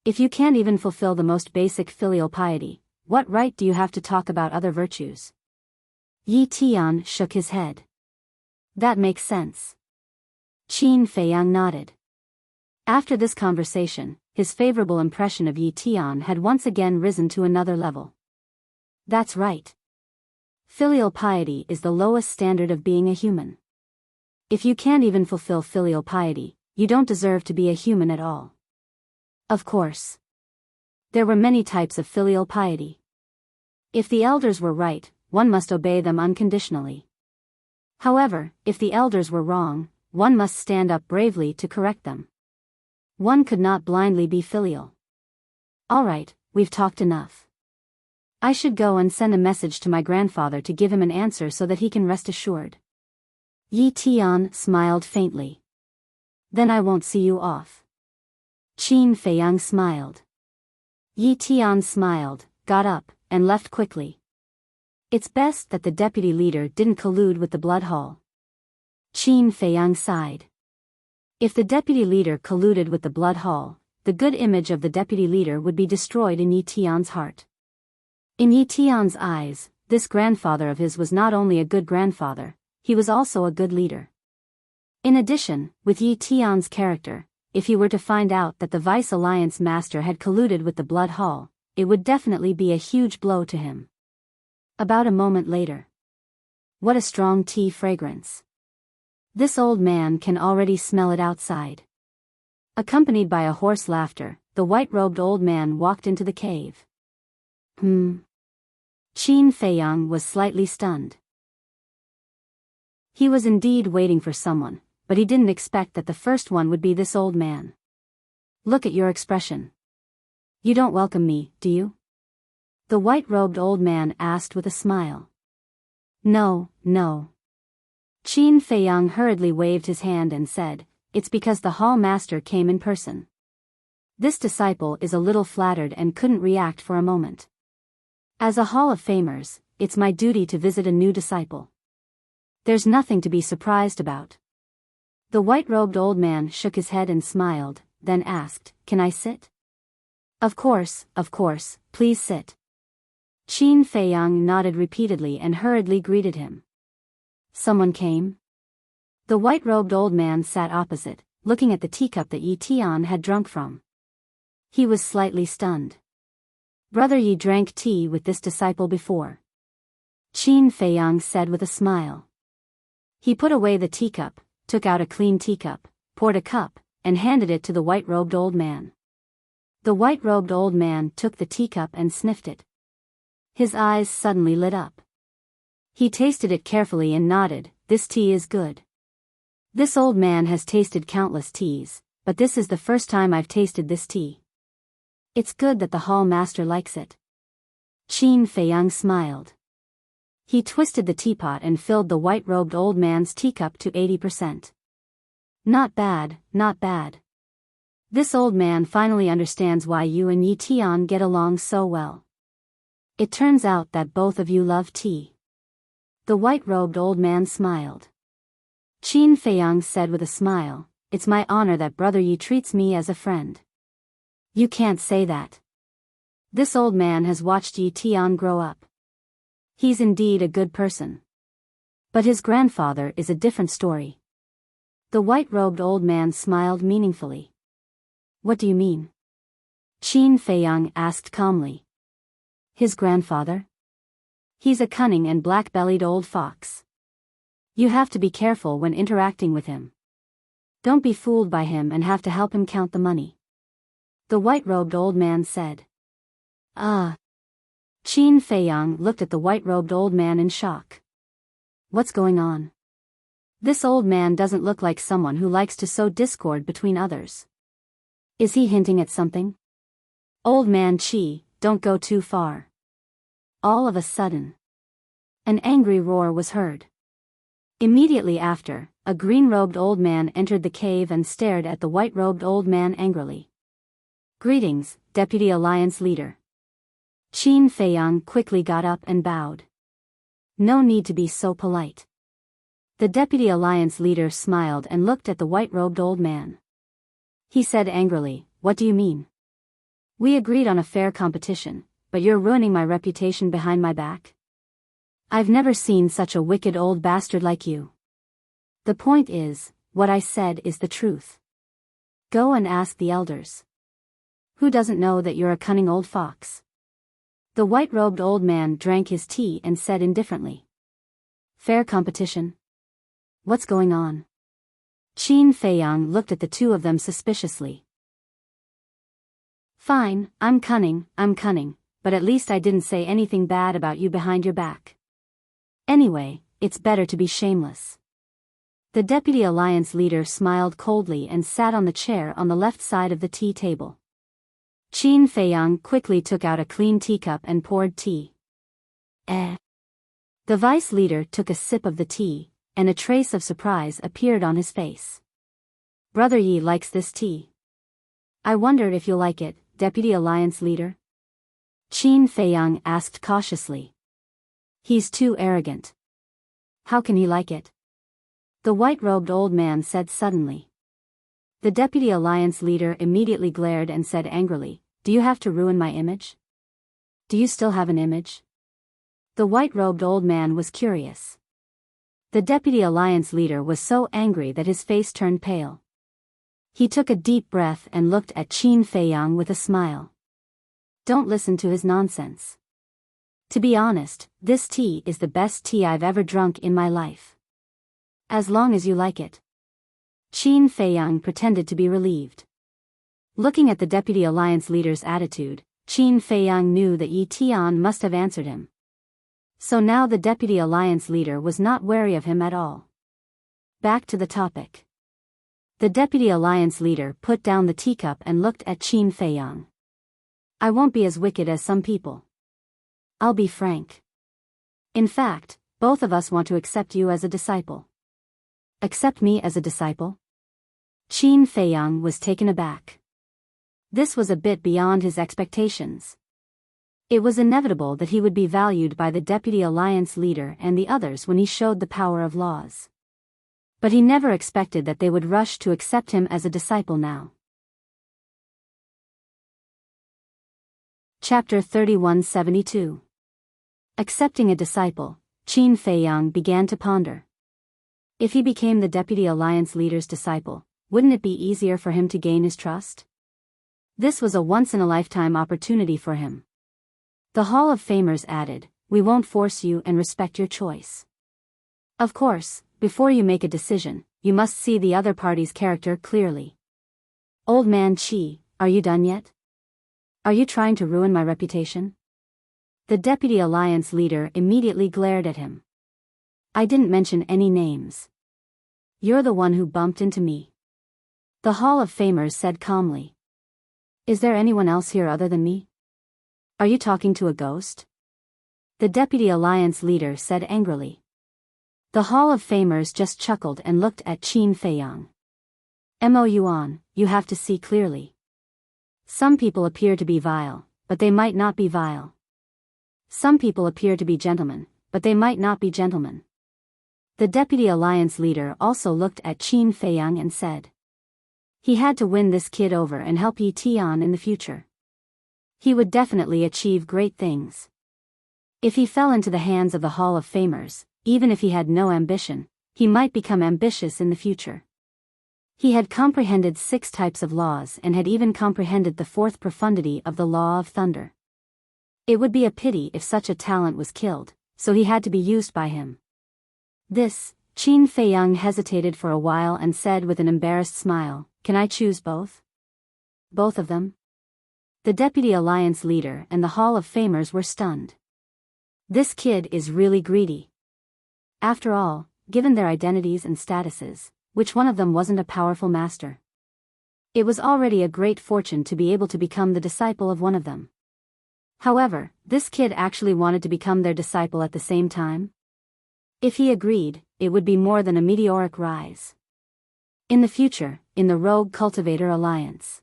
If you can't even fulfill the most basic filial piety, what right do you have to talk about other virtues? Yi Tian shook his head. That makes sense. Qin Feiyang nodded. After this conversation, his favorable impression of Yi Tian had once again risen to another level. That's right. Filial piety is the lowest standard of being a human. If you can't even fulfill filial piety, you don't deserve to be a human at all. Of course. There were many types of filial piety. If the elders were right, one must obey them unconditionally. However, if the elders were wrong, one must stand up bravely to correct them. One could not blindly be filial. All right, we've talked enough. I should go and send a message to my grandfather to give him an answer so that he can rest assured. Yi Tian smiled faintly. Then I won't see you off. Qin Feiyang smiled. Yi Tian smiled, got up, and left quickly. It's best that the deputy leader didn't collude with the blood hall. Qin Feiyang sighed. If the deputy leader colluded with the blood hall, the good image of the deputy leader would be destroyed in Yi Tian's heart. In Yi Tian's eyes, this grandfather of his was not only a good grandfather, he was also a good leader. In addition, with Yi Tian's character, if he were to find out that the Vice Alliance master had colluded with the Blood Hall, it would definitely be a huge blow to him. About a moment later. What a strong tea fragrance. This old man can already smell it outside. Accompanied by a hoarse laughter, the white-robed old man walked into the cave. Qin Feiyang was slightly stunned. He was indeed waiting for someone, but he didn't expect that the first one would be this old man. Look at your expression. You don't welcome me, do you? The white-robed old man asked with a smile. No, no. Qin Feiyang hurriedly waved his hand and said, it's because the hall master came in person. This disciple is a little flattered and couldn't react for a moment. As a Hall of Famers, it's my duty to visit a new disciple. There's nothing to be surprised about. The white-robed old man shook his head and smiled, then asked, can I sit? Of course, please sit. Qin Feiyang nodded repeatedly and hurriedly greeted him. Someone came? The white-robed old man sat opposite, looking at the teacup that Yi Tian had drunk from. He was slightly stunned. Brother Yi drank tea with this disciple before. Qin Feiyang said with a smile. He put away the teacup, took out a clean teacup, poured a cup, and handed it to the white-robed old man. The white-robed old man took the teacup and sniffed it. His eyes suddenly lit up. He tasted it carefully and nodded, this tea is good. This old man has tasted countless teas, but this is the first time I've tasted this tea. It's good that the hall master likes it. Qin Feiyang smiled. He twisted the teapot and filled the white-robed old man's teacup to 80%. Not bad, not bad. This old man finally understands why you and Yi Tian get along so well. It turns out that both of you love tea. The white-robed old man smiled. Qin Feiyang said with a smile, it's my honor that Brother Yi treats me as a friend. You can't say that. This old man has watched Yi Tian grow up. He's indeed a good person. But his grandfather is a different story. The white-robed old man smiled meaningfully. What do you mean? Qin Feiyang asked calmly. His grandfather? He's a cunning and black-bellied old fox. You have to be careful when interacting with him. Don't be fooled by him and have to help him count the money. The white-robed old man said. Ah. Qin Feiyang looked at the white-robed old man in shock. What's going on? This old man doesn't look like someone who likes to sow discord between others. Is he hinting at something? Old man Qi, don't go too far. All of a sudden, an angry roar was heard. Immediately after, a green-robed old man entered the cave and stared at the white-robed old man angrily. Greetings, Deputy Alliance Leader. Qin Feiyang quickly got up and bowed. No need to be so polite. The Deputy Alliance Leader smiled and looked at the white-robed old man. He said angrily, what do you mean? We agreed on a fair competition, but you're ruining my reputation behind my back? I've never seen such a wicked old bastard like you. The point is, what I said is the truth. Go and ask the elders. Who doesn't know that you're a cunning old fox? The white-robed old man drank his tea and said indifferently. Fair competition? What's going on? Qin Feiyang looked at the two of them suspiciously. Fine, I'm cunning, but at least I didn't say anything bad about you behind your back. Anyway, it's better to be shameless. The Deputy Alliance Leader smiled coldly and sat on the chair on the left side of the tea table. Qin Feiyang quickly took out a clean teacup and poured tea. The Vice Leader took a sip of the tea, and a trace of surprise appeared on his face. Brother Yi likes this tea. I wonder if you'll like it, Deputy Alliance Leader? Qin Feiyang asked cautiously. He's too arrogant. How can he like it? The white-robed old man said suddenly. The Deputy Alliance Leader immediately glared and said angrily, do you have to ruin my image? Do you still have an image? The white-robed old man was curious. The Deputy Alliance Leader was so angry that his face turned pale. He took a deep breath and looked at Qin Feiyang with a smile. Don't listen to his nonsense. To be honest, this tea is the best tea I've ever drunk in my life. As long as you like it. Qin Feiyang pretended to be relieved. Looking at the Deputy Alliance leader's attitude, Qin Feiyang knew that Yi Tian must have answered him. So now the Deputy Alliance leader was not wary of him at all. Back to the topic. The Deputy Alliance leader put down the teacup and looked at Qin Feiyang. I won't be as wicked as some people. I'll be frank. In fact, both of us want to accept you as a disciple. Accept me as a disciple? Qin Feiyang was taken aback. This was a bit beyond his expectations. It was inevitable that he would be valued by the Deputy Alliance leader and the others when he showed the power of laws. But he never expected that they would rush to accept him as a disciple now. Chapter 3172. Accepting a disciple, Qin Feiyang began to ponder. If he became the Deputy Alliance leader's disciple, wouldn't it be easier for him to gain his trust? This was a once-in-a-lifetime opportunity for him. The Hall of Famers added, we won't force you and respect your choice. Of course, before you make a decision, you must see the other party's character clearly. Old man Qi, are you done yet? Are you trying to ruin my reputation? The Deputy Alliance leader immediately glared at him. I didn't mention any names. You're the one who bumped into me. The Hall of Famers said calmly. Is there anyone else here other than me? Are you talking to a ghost? The Deputy Alliance leader said angrily. The Hall of Famers just chuckled and looked at Qin Feiyang. Mo Yuan, you have to see clearly. Some people appear to be vile, but they might not be vile. Some people appear to be gentlemen, but they might not be gentlemen. The Deputy Alliance leader also looked at Qin Feiyang and said. He had to win this kid over and help Yi Tian in the future. He would definitely achieve great things. If he fell into the hands of the Hall of Famers, even if he had no ambition, he might become ambitious in the future. He had comprehended 6 types of laws and had even comprehended the 4th profundity of the Law of Thunder. It would be a pity if such a talent was killed, so he had to be used by him. Qin Feiyang hesitated for a while and said with an embarrassed smile, can I choose both? Both of them? The Deputy Alliance leader and the Hall of Famers were stunned. This kid is really greedy. After all, given their identities and statuses, which one of them wasn't a powerful master? It was already a great fortune to be able to become the disciple of one of them. However, this kid actually wanted to become their disciple at the same time. If he agreed, it would be more than a meteoric rise. In the future, in the Rogue Cultivator Alliance.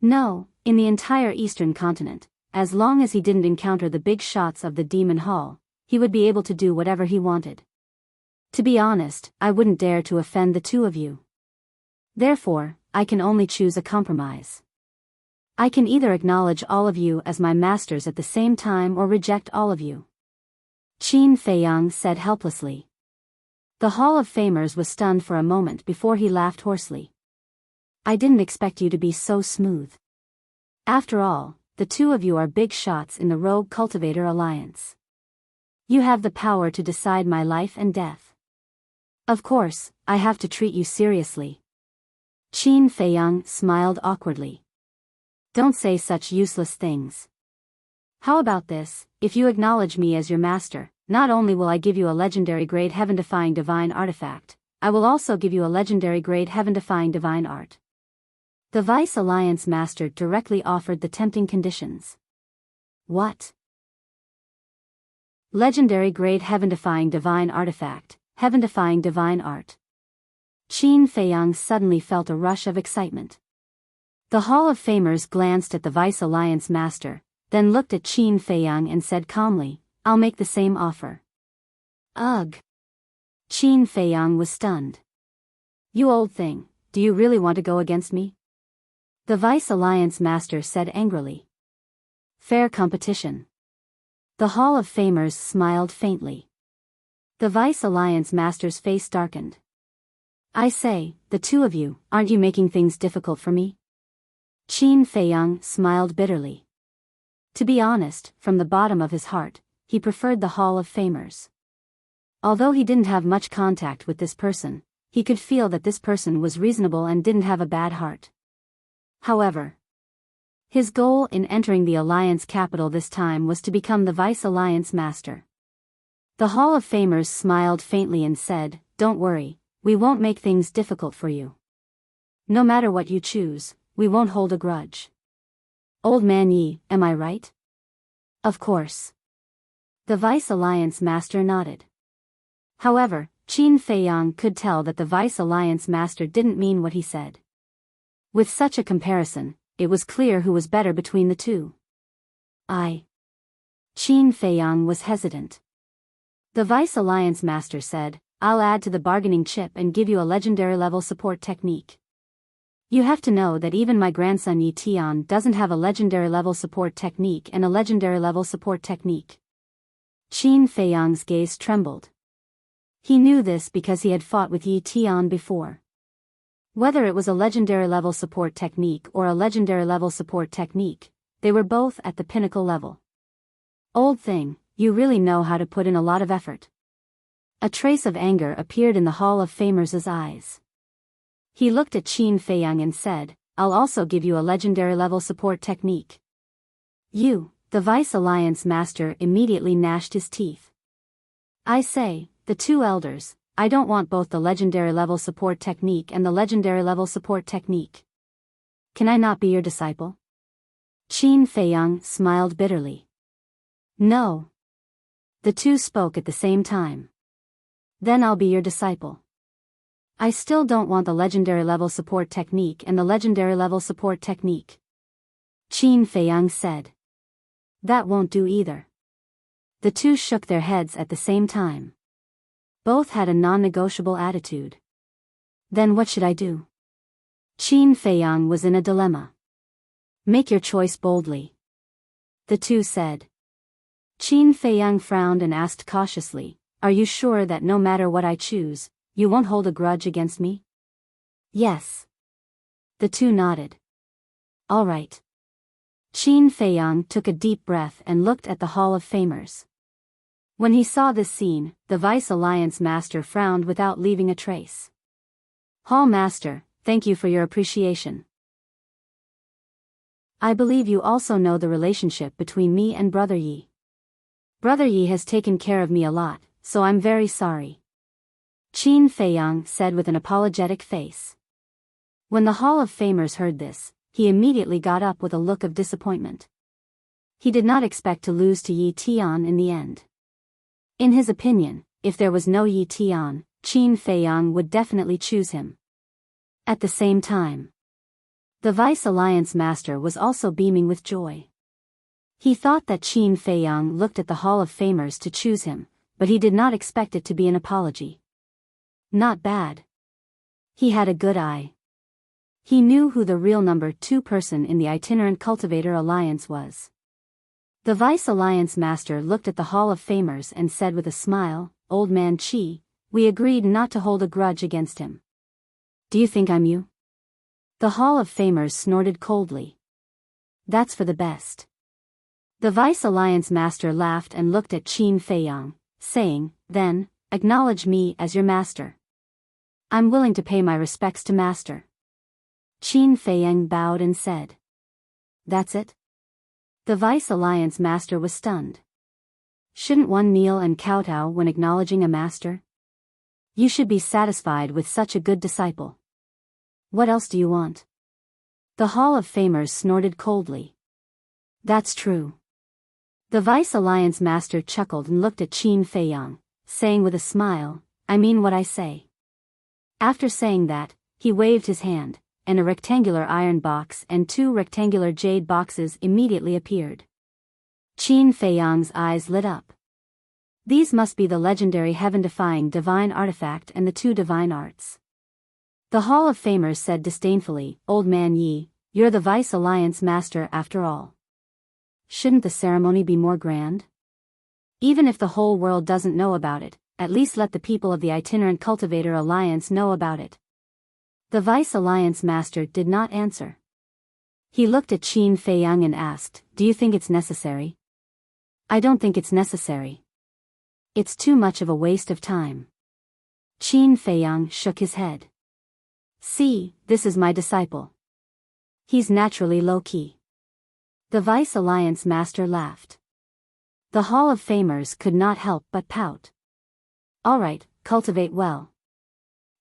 No, in the entire Eastern continent, as long as he didn't encounter the big shots of the Demon Hall, he would be able to do whatever he wanted. To be honest, I wouldn't dare to offend the two of you. Therefore, I can only choose a compromise. I can either acknowledge all of you as my masters at the same time or reject all of you. Qin Feiyang said helplessly. The Hall of Famers was stunned for a moment before he laughed hoarsely. I didn't expect you to be so smooth. After all, the two of you are big shots in the Rogue Cultivator Alliance. You have the power to decide my life and death. Of course, I have to treat you seriously. Qin Feiyang smiled awkwardly. Don't say such useless things. How about this, if you acknowledge me as your master, not only will I give you a legendary grade heaven-defying divine artifact, I will also give you a legendary grade heaven-defying divine art. The Vice Alliance master directly offered the tempting conditions. What? Legendary grade heaven-defying divine artifact, heaven-defying divine art. Qin Feiyang suddenly felt a rush of excitement. The Hall of Famers glanced at the Vice Alliance master, then looked at Qin Feiyang and said calmly, I'll make the same offer. Ugh. Qin Feiyang was stunned. You old thing, do you really want to go against me? The Vice Alliance master said angrily. Fair competition. The Hall of Famers smiled faintly. The Vice Alliance master's face darkened. I say, the two of you, aren't you making things difficult for me? Qin Feiyang smiled bitterly. To be honest, from the bottom of his heart, he preferred the Hall of Famers. Although he didn't have much contact with this person, he could feel that this person was reasonable and didn't have a bad heart. However, his goal in entering the Alliance capital this time was to become the Vice Alliance Master. The Hall of Famers smiled faintly and said, "Don't worry, we won't make things difficult for you. No matter what you choose, we won't hold a grudge. Old Man Yi, am I right?" "Of course." The Vice Alliance Master nodded. However, Qin Feiyang could tell that the Vice Alliance Master didn't mean what he said. With such a comparison, it was clear who was better between the two. Qin Feiyang was hesitant. The Vice Alliance Master said, "I'll add to the bargaining chip and give you a legendary level support technique. You have to know that even my grandson Yi Tian doesn't have a legendary level support technique and a legendary level support technique." Qin Feiyang's gaze trembled. He knew this because he had fought with Yi Tian before. Whether it was a legendary level support technique or a legendary level support technique, they were both at the pinnacle level. "Old thing, you really know how to put in a lot of effort." A trace of anger appeared in the Hall of Famers' eyes. He looked at Qin Feiyang and said, "I'll also give you a legendary level support technique." "You," the Vice Alliance Master immediately gnashed his teeth. "I say, the two elders, I don't want both the legendary level support technique and the legendary level support technique. Can I not be your disciple?" Qin Feiyang smiled bitterly. "No." The two spoke at the same time. "Then I'll be your disciple. I still don't want the legendary level support technique and the legendary level support technique." Qin Feiyang said. "That won't do either." The two shook their heads at the same time. Both had a non-negotiable attitude. "Then what should I do?" Qin Feiyang was in a dilemma. "Make your choice boldly," the two said. Qin Feiyang frowned and asked cautiously, "Are you sure that no matter what I choose, you won't hold a grudge against me?" "Yes." The two nodded. "All right." Qin Feiyang took a deep breath and looked at the Hall of Famers. When he saw this scene, the Vice Alliance Master frowned without leaving a trace. "Hall Master, thank you for your appreciation. I believe you also know the relationship between me and Brother Yi. Brother Yi has taken care of me a lot, so I'm very sorry." Qin Feiyang said with an apologetic face. When the Hall of Famers heard this, he immediately got up with a look of disappointment. He did not expect to lose to Yi Tian in the end. In his opinion, if there was no Yi Tian, Qin Feiyang would definitely choose him. At the same time, the Vice Alliance Master was also beaming with joy. He thought that Qin Feiyang looked at the Hall of Famers to choose him, but he did not expect it to be an apology. Not bad. He had a good eye. He knew who the real number 2 person in the Itinerant Cultivator Alliance was. The Vice Alliance Master looked at the Hall of Famers and said with a smile, "Old Man Qi, we agreed not to hold a grudge against him. Do you think I'm you?" The Hall of Famers snorted coldly. "That's for the best." The Vice Alliance Master laughed and looked at Qin Feiyang, saying, "Then, acknowledge me as your master." "I'm willing to pay my respects to Master." Qin Feiyang bowed and said, "That's it?" The Vice Alliance Master was stunned. Shouldn't one kneel and kowtow when acknowledging a master? You should be satisfied with such a good disciple. What else do you want? The Hall of Famers snorted coldly. "That's true." The Vice Alliance Master chuckled and looked at Qin Feiyang, saying with a smile, "I mean what I say." After saying that, he waved his hand, and a rectangular iron box and 2 rectangular jade boxes immediately appeared. Qin Feiyang's eyes lit up. These must be the legendary heaven-defying divine artifact and the 2 divine arts. The Hall of Famers said disdainfully, "Old Man Yi, you're the Vice Alliance Master after all. Shouldn't the ceremony be more grand? Even if the whole world doesn't know about it, at least let the people of the Itinerant Cultivator Alliance know about it. The Vice Alliance Master did not answer. He looked at Qin Feiyang and asked, "Do you think it's necessary?" "I don't think it's necessary. It's too much of a waste of time." Qin Feiyang shook his head. "See, this is my disciple. He's naturally low-key." The Vice Alliance Master laughed. The Hall of Famers could not help but pout. "All right, cultivate well.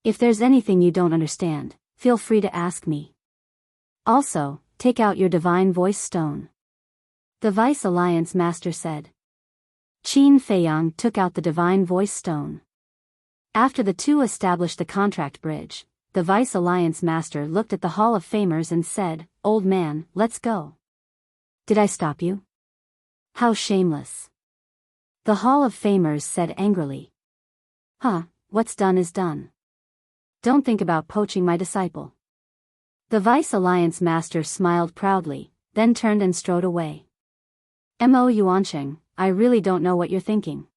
If there's anything you don't understand, feel free to ask me. Also, take out your Divine Voice Stone," the Vice Alliance Master said. Qin Feiyang took out the Divine Voice Stone. After the two established the contract bridge, the Vice Alliance Master looked at the Hall of Famers and said, "Old man, let's go." "Did I stop you?" "How shameless." The Hall of Famers said angrily. "Huh, what's done is done. Don't think about poaching my disciple." The Vice Alliance Master smiled proudly, then turned and strode away. "Mo Yuancheng, I really don't know what you're thinking."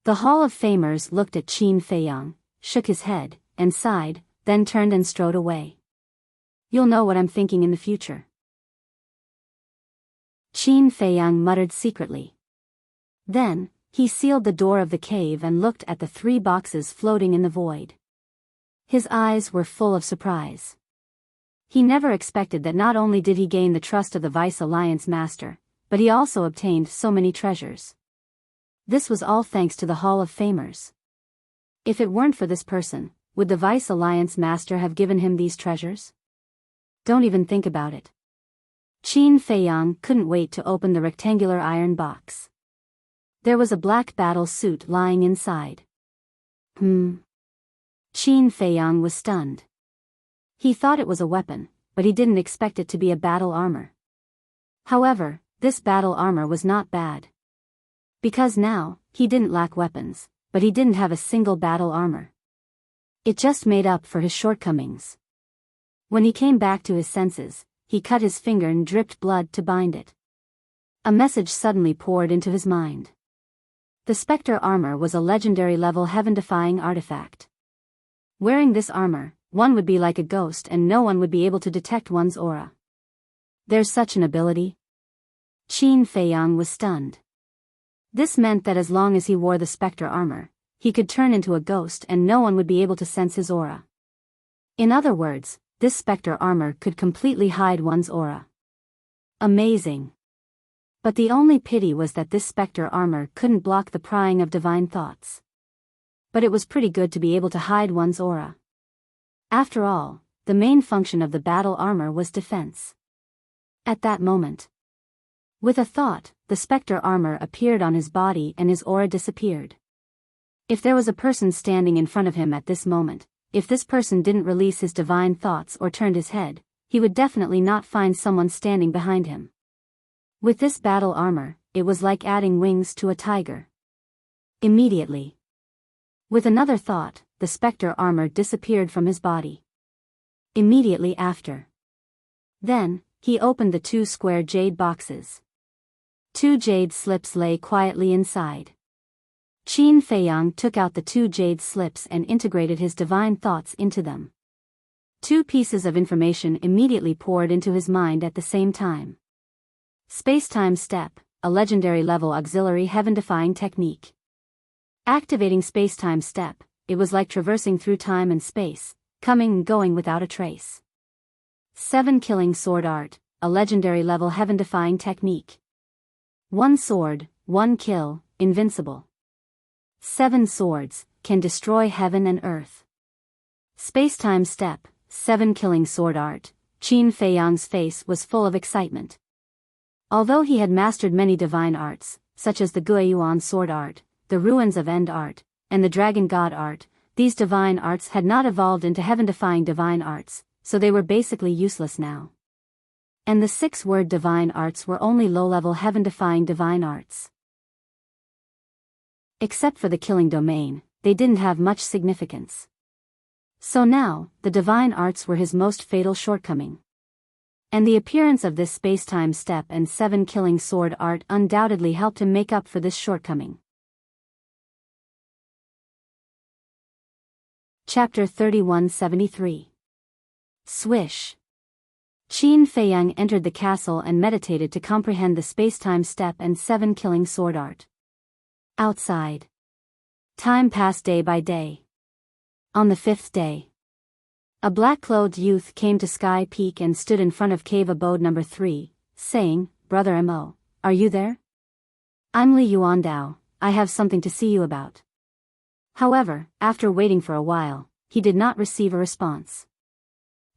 The Hall of Famers looked at Qin Feiyang, shook his head, and sighed, then turned and strode away. "You'll know what I'm thinking in the future." Qin Feiyang muttered secretly. Then, he sealed the door of the cave and looked at the 3 boxes floating in the void. His eyes were full of surprise. He never expected that not only did he gain the trust of the Vice Alliance Master, but he also obtained so many treasures. This was all thanks to the Hall of Famers. If it weren't for this person, would the Vice Alliance Master have given him these treasures? Don't even think about it. Qin Feiyang couldn't wait to open the rectangular iron box. There was a black battle suit lying inside. Qin Feiyang was stunned. He thought it was a weapon, but he didn't expect it to be a battle armor. However, this battle armor was not bad. Because now, he didn't lack weapons, but he didn't have a single battle armor. It just made up for his shortcomings. When he came back to his senses, he cut his finger and dripped blood to bind it. A message suddenly poured into his mind. The Spectre armor was a legendary level heaven-defying artifact. Wearing this armor, one would be like a ghost and no one would be able to detect one's aura. There's such an ability? Qin Feiyang was stunned. This meant that as long as he wore the Spectre armor, he could turn into a ghost and no one would be able to sense his aura. In other words, this Spectre armor could completely hide one's aura. Amazing. But the only pity was that this Spectre armor couldn't block the prying of divine thoughts. But it was pretty good to be able to hide one's aura. After all, the main function of the battle armor was defense. At that moment, with a thought, the Spectre armor appeared on his body and his aura disappeared. If there was a person standing in front of him at this moment, if this person didn't release his divine thoughts or turned his head, he would definitely not find someone standing behind him. With this battle armor, it was like adding wings to a tiger. Immediately, with another thought, the Spectre armor disappeared from his body. Immediately after. Then, he opened the 2 square jade boxes. 2 jade slips lay quietly inside. Qin Feiyang took out the 2 jade slips and integrated his divine thoughts into them. 2 pieces of information immediately poured into his mind at the same time. Space-time step, a legendary level auxiliary heaven-defying technique. Activating space-time step, it was like traversing through time and space, coming and going without a trace. 7 killing sword art, a legendary level heaven-defying technique. 1 sword, 1 kill, invincible. 7 swords, can destroy heaven and earth. Space-time step, 7 killing sword art. Qin Feiyang's face was full of excitement. Although he had mastered many divine arts, such as the Guiyuan sword art, the Ruins of End art, and the Dragon God art, these divine arts had not evolved into heaven-defying divine arts, so they were basically useless now. And the 6-word divine arts were only low-level heaven-defying divine arts. Except for the killing domain, they didn't have much significance. So now, the divine arts were his most fatal shortcoming. And the appearance of this space-time step and 7 killing sword art undoubtedly helped him make up for this shortcoming. Chapter 3173. Swish. Qin Feiyang entered the castle and meditated to comprehend the spacetime step and 7 killing sword art. Outside. Time passed day by day. On the 5th day, a black-clothed youth came to Sky Peak and stood in front of cave abode number 3, saying, "Brother Mo, are you there? I'm Li Yuandao, I have something to see you about." However, after waiting for a while, he did not receive a response.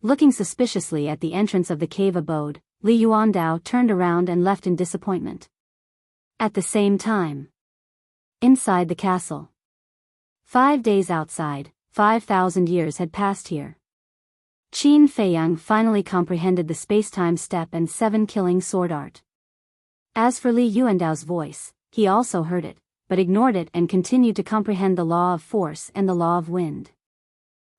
Looking suspiciously at the entrance of the cave abode, Li Yuandao turned around and left in disappointment. At the same time, inside the castle, 5 days outside, 5,000 years had passed here. Qin Feiyang finally comprehended the spacetime step and 7 killing sword art. As for Li Yuandao's voice, he also heard it, but ignored it and continued to comprehend the law of force and the law of wind.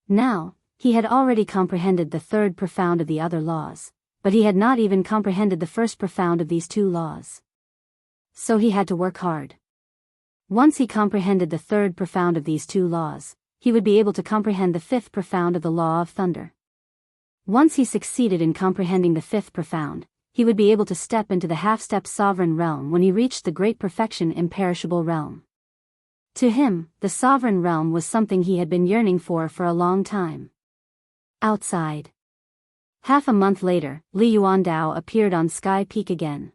Now, he had already comprehended the third profound of the other laws, but he had not even comprehended the first profound of these 2 laws. So he had to work hard. Once he comprehended the third profound of these 2 laws, he would be able to comprehend the 5th profound of the law of thunder. Once he succeeded in comprehending the 5th profound, he would be able to step into the half-step sovereign realm when he reached the great perfection imperishable realm. To him, the sovereign realm was something he had been yearning for a long time. Outside. Half a month later, Li Yuandao appeared on Sky Peak again.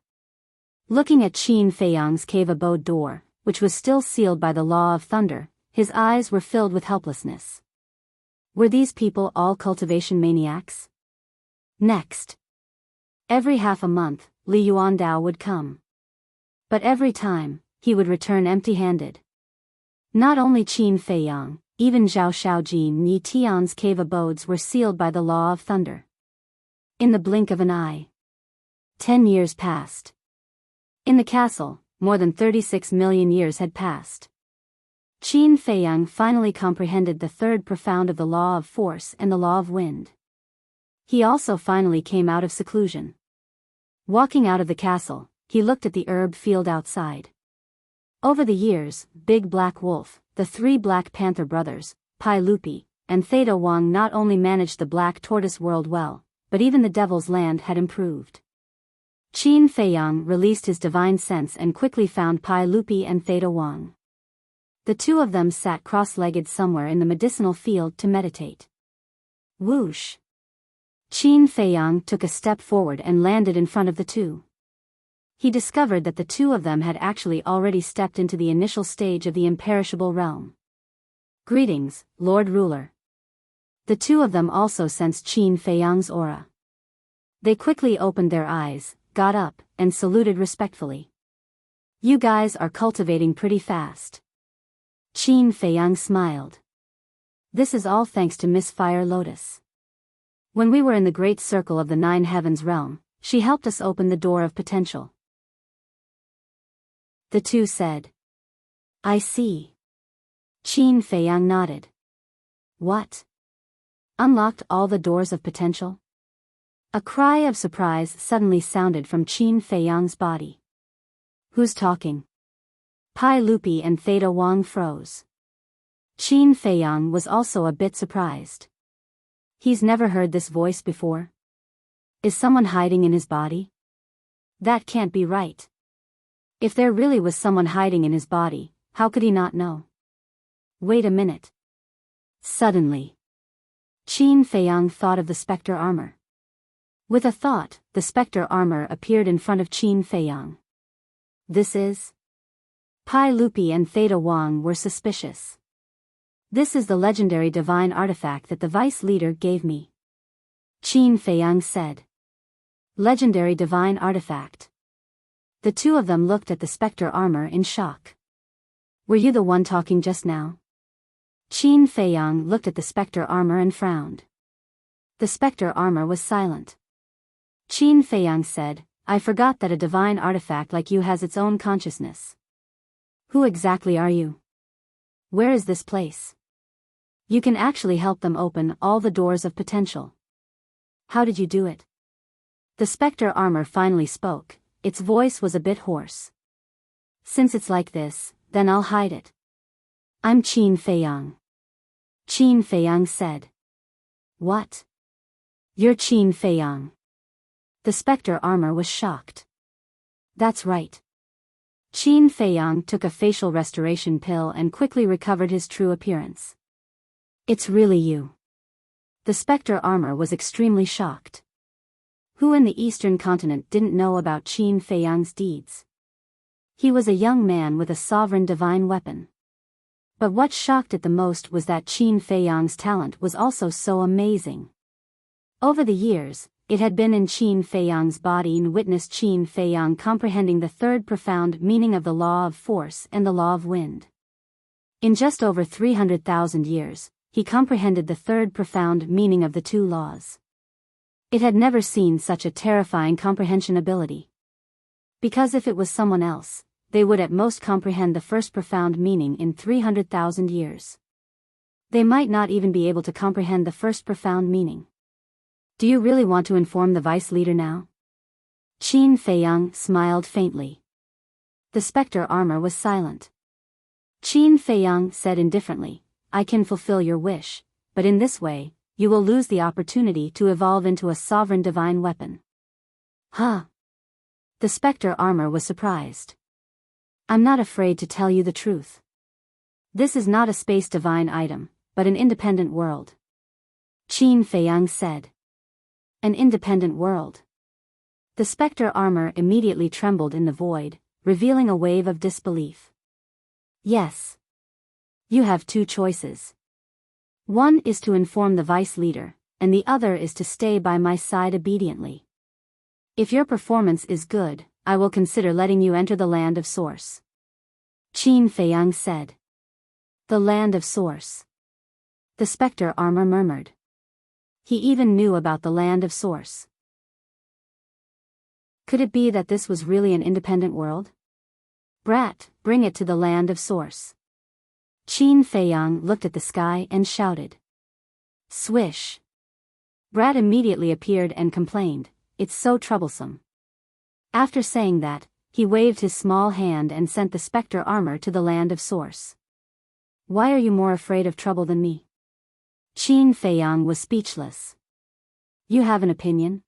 Looking at Qin Feiyang's cave abode door, which was still sealed by the law of thunder, his eyes were filled with helplessness. Were these people all cultivation maniacs? Next. Every half a month, Li Yuandao would come. But every time, he would return empty-handed. Not only Qin Feiyang, even Zhao Shaojin and Yi Tian's cave abodes were sealed by the law of thunder. In the blink of an eye, 10 years passed. In the castle, more than 36 million years had passed. Qin Feiyang finally comprehended the third profound of the law of force and the law of wind. He also finally came out of seclusion. Walking out of the castle, he looked at the herb field outside. Over the years, Big Black Wolf, the 3 Black Panther brothers, Pai Lupi, and Theta Wang not only managed the Black Tortoise world well, but even the Devil's Land had improved. Qin Feiyang released his divine sense and quickly found Pai Lupi and Theta Wang. The 2 of them sat cross-legged somewhere in the medicinal field to meditate. Whoosh! Qin Feiyang took a step forward and landed in front of the 2. He discovered that the 2 of them had actually already stepped into the initial stage of the imperishable realm. "Greetings, Lord Ruler." The 2 of them also sensed Qin Feiyang's aura. They quickly opened their eyes, got up, and saluted respectfully. "You guys are cultivating pretty fast." Qin Feiyang smiled. "This is all thanks to Miss Fire Lotus. When we were in the great circle of the 9 heavens realm, she helped us open the door of potential." The 2 said. "I see." Qin Feiyang nodded. "What? Unlocked all the doors of potential?" A cry of surprise suddenly sounded from Qin Feiyang's body. "Who's talking?" Pai Lupi and Theta Wang froze. Qin Feiyang was also a bit surprised. He's never heard this voice before. Is someone hiding in his body? That can't be right. If there really was someone hiding in his body, how could he not know? Wait a minute. Suddenly, Qin Feiyang thought of the specter armor. With a thought, the specter armor appeared in front of Qin Feiyang. "This is?" Pai Lupi and Theta Wang were suspicious. "This is the legendary divine artifact that the vice leader gave me," Qin Feiyang said. "Legendary divine artifact." The 2 of them looked at the specter armor in shock. "Were you the one talking just now?" Qin Feiyang looked at the specter armor and frowned. The specter armor was silent. Qin Feiyang said, "I forgot that a divine artifact like you has its own consciousness. Who exactly are you? Where is this place? You can actually help them open all the doors of potential. How did you do it?" The specter armor finally spoke. Its voice was a bit hoarse. "Since it's like this, then I'll hide it. I'm Qin Feiyang. Qin Feiyang said. What? You're Qin Feiyang. The specter armor was shocked. That's right. Qin Feiyang took a facial restoration pill and quickly recovered his true appearance. It's really you. The specter armor was extremely shocked. Who in the eastern continent didn't know about Qin Feiyang's deeds? He was a young man with a sovereign divine weapon. But what shocked it the most was that Qin Feiyang's talent was also so amazing. Over the years, it had been in Qin Feiyang's body and witnessed Qin Feiyang comprehending the third profound meaning of the law of force and the law of wind. In just over 300,000 years, he comprehended the third profound meaning of the two laws. It had never seen such a terrifying comprehension ability. Because if it was someone else, they would at most comprehend the first profound meaning in 300,000 years. They might not even be able to comprehend the first profound meaning. Do you really want to inform the vice leader now? Qin Feiyang smiled faintly. The specter armor was silent. Qin Feiyang said indifferently, I can fulfill your wish, but in this way, you will lose the opportunity to evolve into a sovereign divine weapon. Huh? The specter armor was surprised. I'm not afraid to tell you the truth. This is not a space divine item, but an independent world. Qin Feiyang said. An independent world. The specter armor immediately trembled in the void, revealing a wave of disbelief. Yes. You have two choices. One is to inform the vice leader, and the other is to stay by my side obediently. If your performance is good, I will consider letting you enter the land of source. Qin Feiyang said. The land of source. The specter armor murmured. He even knew about the land of source. Could it be that this was really an independent world? Brat, bring it to the land of source. Qin Feiyang looked at the sky and shouted. Swish. Brat immediately appeared and complained, it's so troublesome. After saying that, he waved his small hand and sent the specter armor to the land of source. Why are you more afraid of trouble than me? Qin Feiyang was speechless. You have an opinion?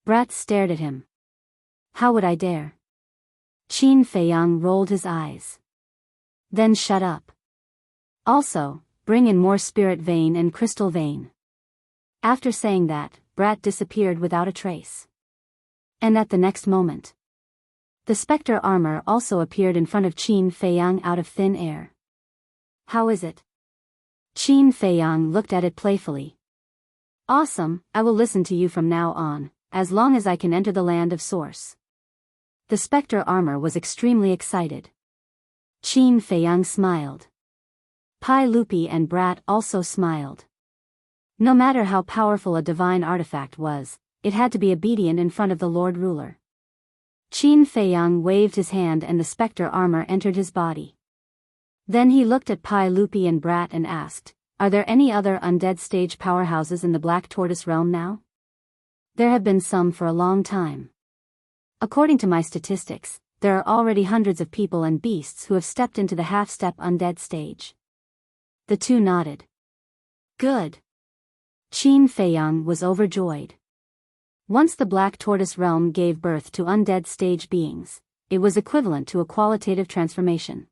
Brat stared at him. How would I dare? Qin Feiyang rolled his eyes. Then shut up. Also, bring in more spirit vein and crystal vein. After saying that, Brat disappeared without a trace. And at the next moment, the specter armor also appeared in front of Qin Feiyang out of thin air. How is it? Qin Feiyang looked at it playfully. Awesome, I will listen to you from now on, as long as I can enter the land of source. The specter armor was extremely excited. Qin Feiyang smiled. Pai Lupi and Brat also smiled. No matter how powerful a divine artifact was, it had to be obedient in front of the Lord Ruler. Qin Feiyang waved his hand and the specter armor entered his body. Then he looked at Pai Lupi and Brat and asked, are there any other undead stage powerhouses in the Black Tortoise realm now? There have been some for a long time. According to my statistics, there are already hundreds of people and beasts who have stepped into the half-step undead stage. The two nodded. Good. Qin Feiyang was overjoyed. Once the Black Tortoise realm gave birth to undead stage beings, it was equivalent to a qualitative transformation.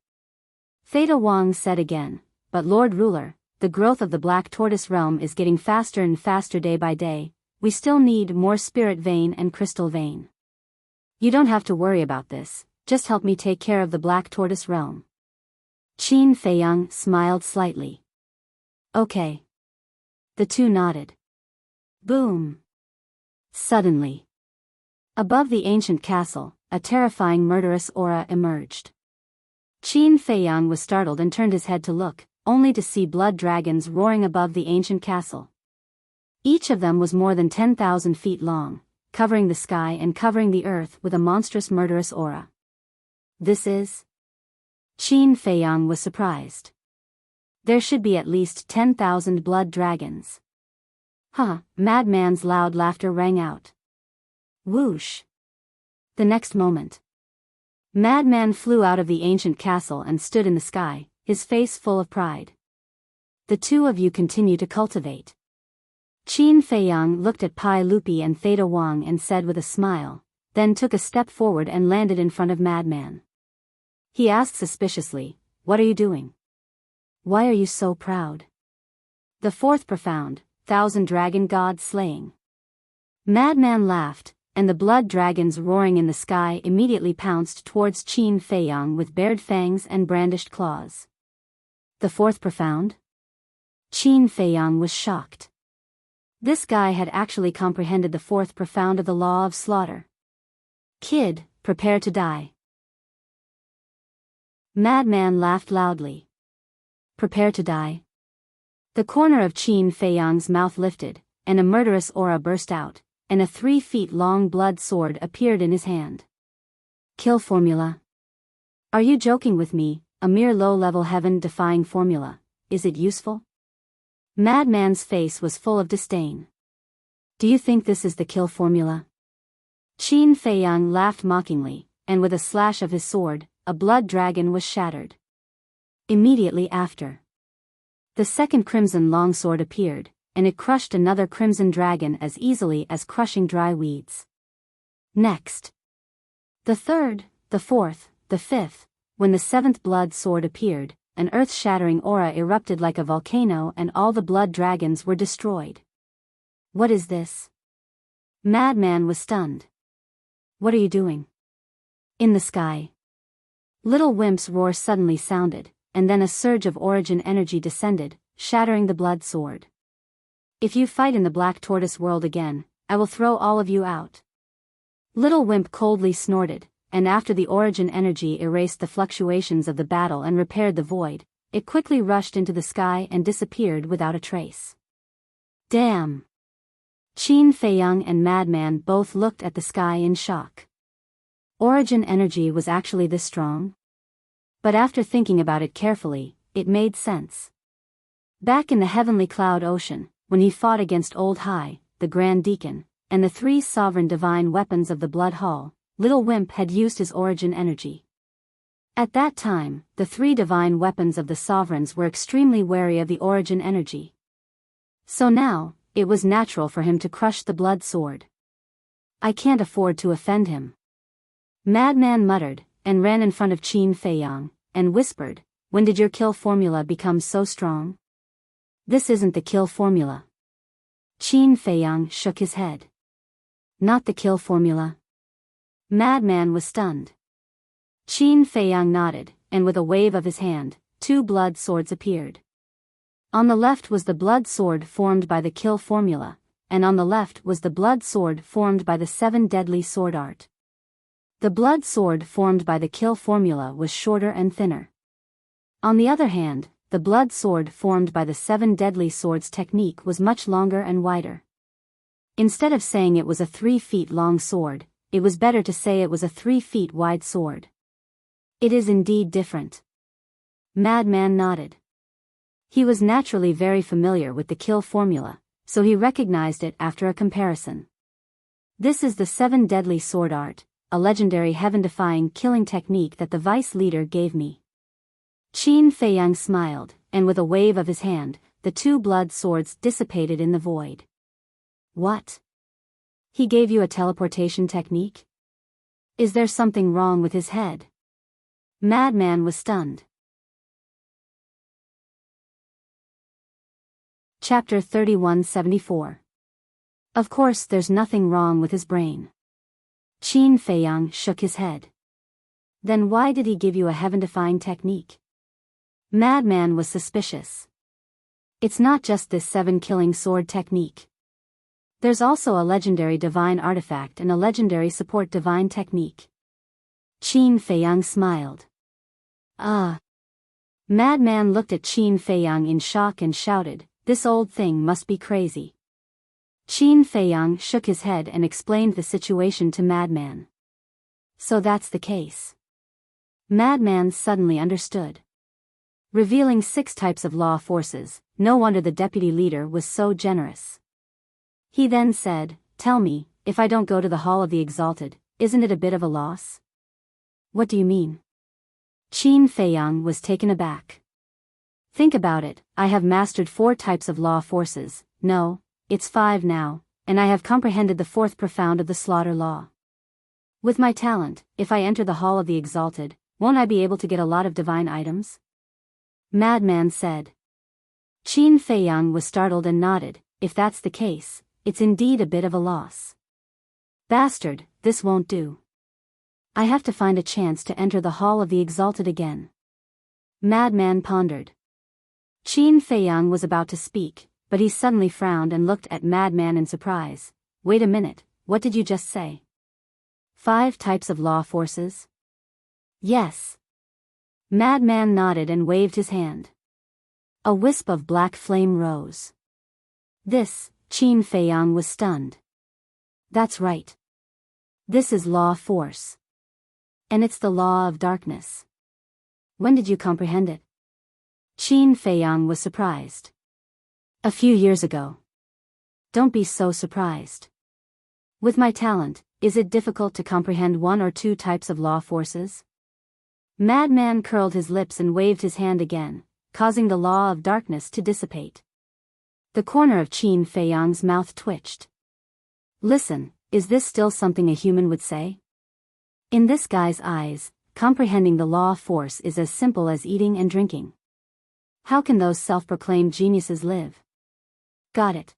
Theta Wang said again, but Lord Ruler, the growth of the Black Tortoise realm is getting faster and faster day by day, we still need more spirit vein and crystal vein. You don't have to worry about this, just help me take care of the Black Tortoise realm. Qin Feiyang smiled slightly. Okay. The two nodded. Boom. Suddenly, above the ancient castle, a terrifying murderous aura emerged. Qin Feiyang was startled and turned his head to look, only to see blood dragons roaring above the ancient castle. Each of them was more than 10,000 feet long, covering the sky and covering the earth with a monstrous murderous aura. This is? Qin Feiyang was surprised. There should be at least 10,000 blood dragons. Huh, Madman's loud laughter rang out. Whoosh. The next moment, Madman flew out of the ancient castle and stood in the sky, his face full of pride. The two of you continue to cultivate. Qin Feiyang looked at Pai Lupi and Theta Wang and said with a smile, then took a step forward and landed in front of Madman. He asked suspiciously, "What are you doing? Why are you so proud?" The fourth profound, 1,000 dragon god slaying. Madman laughed, and the blood dragons roaring in the sky immediately pounced towards Qin Feiyang with bared fangs and brandished claws. The fourth profound? Qin Feiyang was shocked. This guy had actually comprehended the fourth profound of the law of slaughter. Kid, prepare to die. Madman laughed loudly. Prepare to die? The corner of Qin Feiyang's mouth lifted, and a murderous aura burst out, and a 3 feet long blood sword appeared in his hand. Kill formula. Are you joking with me, a mere low-level heaven-defying formula? Is it useful? Madman's face was full of disdain. Do you think this is the kill formula? Qin Feiyang laughed mockingly, and with a slash of his sword, a blood dragon was shattered. Immediately after, the second crimson longsword appeared, and it crushed another crimson dragon as easily as crushing dry weeds. Next, the third, the fourth, the fifth, when the seventh blood sword appeared, an earth-shattering aura erupted like a volcano and all the blood dragons were destroyed. What is this? Madman was stunned. What are you doing? In the sky. Little Wimp's roar suddenly sounded, and then a surge of origin energy descended, shattering the blood sword. If you fight in the Black Tortoise world again, I will throw all of you out. Little Wimp coldly snorted, and after the origin energy erased the fluctuations of the battle and repaired the void, it quickly rushed into the sky and disappeared without a trace. Damn! Qin Feiyang and Madman both looked at the sky in shock. Origin energy was actually this strong? But after thinking about it carefully, it made sense. Back in the heavenly cloud ocean, when he fought against Old High, the Grand Deacon, and the 3 sovereign divine weapons of the Blood Hall, Little Wimp had used his origin energy. At that time, the 3 divine weapons of the sovereigns were extremely wary of the origin energy. So now, it was natural for him to crush the blood sword. I can't afford to offend him. Madman muttered, and ran in front of Qin Feiyang, and whispered, "When did your kill formula become so strong?" This isn't the kill formula. Qin Feiyang shook his head. Not the kill formula. Madman was stunned. Qin Feiyang nodded, and with a wave of his hand, 2 blood swords appeared. On the left was the blood sword formed by the kill formula, and on the left was the blood sword formed by the 7 deadly sword art. The blood sword formed by the kill formula was shorter and thinner. On the other hand, the blood sword formed by the 7 deadly swords technique was much longer and wider. Instead of saying it was a 3 feet long sword, it was better to say it was a 3 feet wide sword. It is indeed different. Madman nodded. He was naturally very familiar with the kill formula, so he recognized it after a comparison. This is the 7 deadly sword art, a legendary heaven-defying killing technique that the vice leader gave me. Qin Feiyang smiled, and with a wave of his hand, the 2 blood swords dissipated in the void. What? He gave you a teleportation technique? Is there something wrong with his head? Madman was stunned. Chapter 3174. Of course there's nothing wrong with his brain. Qin Feiyang shook his head. Then why did he give you a heaven-defying technique? Madman was suspicious. It's not just this 7-killing sword technique. There's also a legendary divine artifact and a legendary support divine technique. Qin Feiyang smiled. Ah. Madman looked at Qin Feiyang in shock and shouted, "This old thing must be crazy." Qin Feiyang shook his head and explained the situation to Madman. So that's the case. Madman suddenly understood. Revealing 6 types of law forces, no wonder the deputy leader was so generous. He then said, "Tell me, if I don't go to the Hall of the Exalted, isn't it a bit of a loss?" What do you mean? Qin Feiyang was taken aback. Think about it, I have mastered 4 types of law forces, no, it's 5 now, and I have comprehended the 4th profound of the slaughter law. With my talent, if I enter the Hall of the Exalted, won't I be able to get a lot of divine items? Madman said. Qin Feiyang was startled and nodded. If that's the case, it's indeed a bit of a loss. Bastard, this won't do. I have to find a chance to enter the Hall of the Exalted again. Madman pondered. Qin Feiyang was about to speak, but he suddenly frowned and looked at Madman in surprise. Wait a minute, what did you just say? 5 types of law forces? Yes. Madman nodded and waved his hand. A wisp of black flame rose. This, Qin Feiyang was stunned. That's right. This is law force. And it's the law of darkness. When did you comprehend it? Qin Feiyang was surprised. A few years ago. Don't be so surprised. With my talent, is it difficult to comprehend 1 or 2 types of law forces? Madman curled his lips and waved his hand again, causing the law of darkness to dissipate. The corner of Qin Feiyang's mouth twitched. Listen, is this still something a human would say? In this guy's eyes, comprehending the law force is as simple as eating and drinking. How can those self-proclaimed geniuses live? Got it.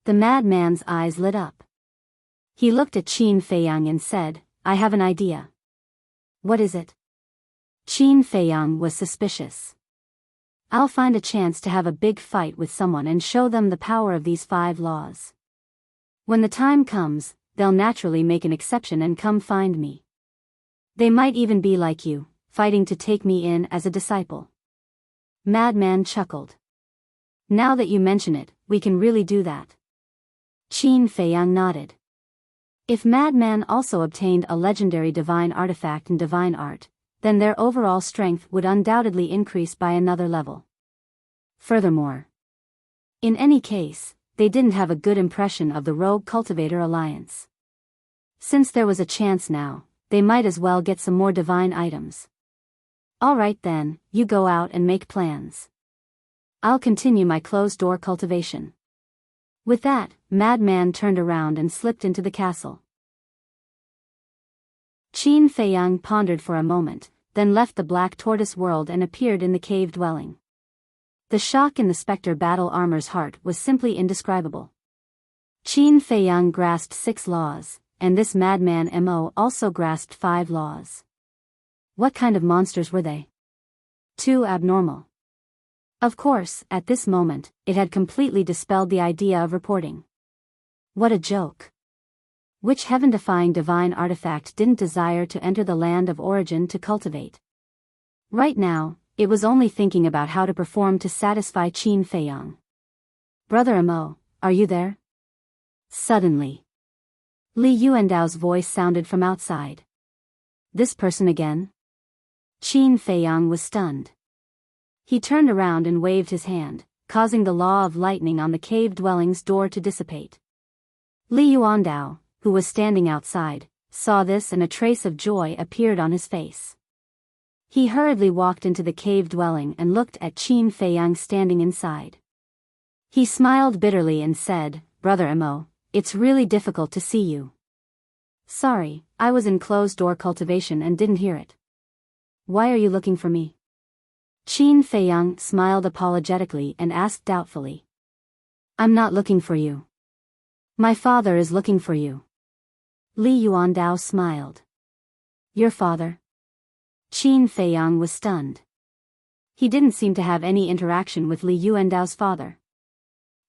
The madman's eyes lit up. He looked at Qin Feiyang and said, I have an idea. What is it? Qin Feiyang was suspicious. I'll find a chance to have a big fight with someone and show them the power of these 5 laws. When the time comes, they'll naturally make an exception and come find me. They might even be like you, fighting to take me in as a disciple. Madman chuckled. Now that you mention it, we can really do that. Qin Feiyang nodded. If Madman also obtained a legendary divine artifact in divine art, then their overall strength would undoubtedly increase by another level. Furthermore, in any case, they didn't have a good impression of the Rogue Cultivator Alliance. Since there was a chance now, they might as well get some more divine items. Alright then, you go out and make plans. I'll continue my closed-door cultivation. With that, Madman turned around and slipped into the castle. Qin Feiyang pondered for a moment, then left the black tortoise world and appeared in the cave dwelling. The shock in the specter battle armor's heart was simply indescribable. Qin Feiyang grasped 6 laws, and this madman Mo also grasped 5 laws. What kind of monsters were they? Too abnormal. Of course, at this moment, it had completely dispelled the idea of reporting. What a joke. Which heaven-defying divine artifact didn't desire to enter the land of origin to cultivate? Right now, it was only thinking about how to perform to satisfy Qin Feiyang. Brother Mo, are you there? Suddenly, Li Yuandao's voice sounded from outside. This person again? Qin Feiyang was stunned. He turned around and waved his hand, causing the law of lightning on the cave dwelling's door to dissipate. Li Yuandao, who was standing outside, saw this and a trace of joy appeared on his face. He hurriedly walked into the cave dwelling and looked at Qin Feiyang standing inside. He smiled bitterly and said, Brother Mo, it's really difficult to see you. Sorry, I was in closed-door cultivation and didn't hear it. Why are you looking for me? Qin Feiyang smiled apologetically and asked doubtfully. I'm not looking for you. My father is looking for you. Li Yuandao smiled. Your father? Qin Feiyang was stunned. He didn't seem to have any interaction with Li Yuandao's father.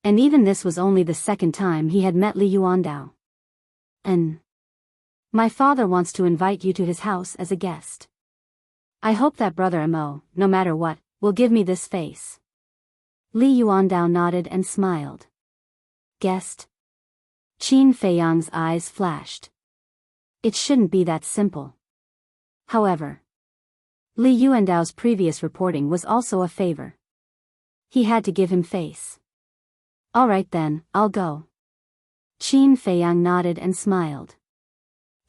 And even this was only the second time he had met Li Yuandao. My father wants to invite you to his house as a guest. I hope that Brother Mo, no matter what, will give me this face. Li Yuandao nodded and smiled. Guest? Qin Feiyang's eyes flashed. It shouldn't be that simple. However, Li Yuandao's previous reporting was also a favor. He had to give him face. Alright then, I'll go. Qin Feiyang nodded and smiled.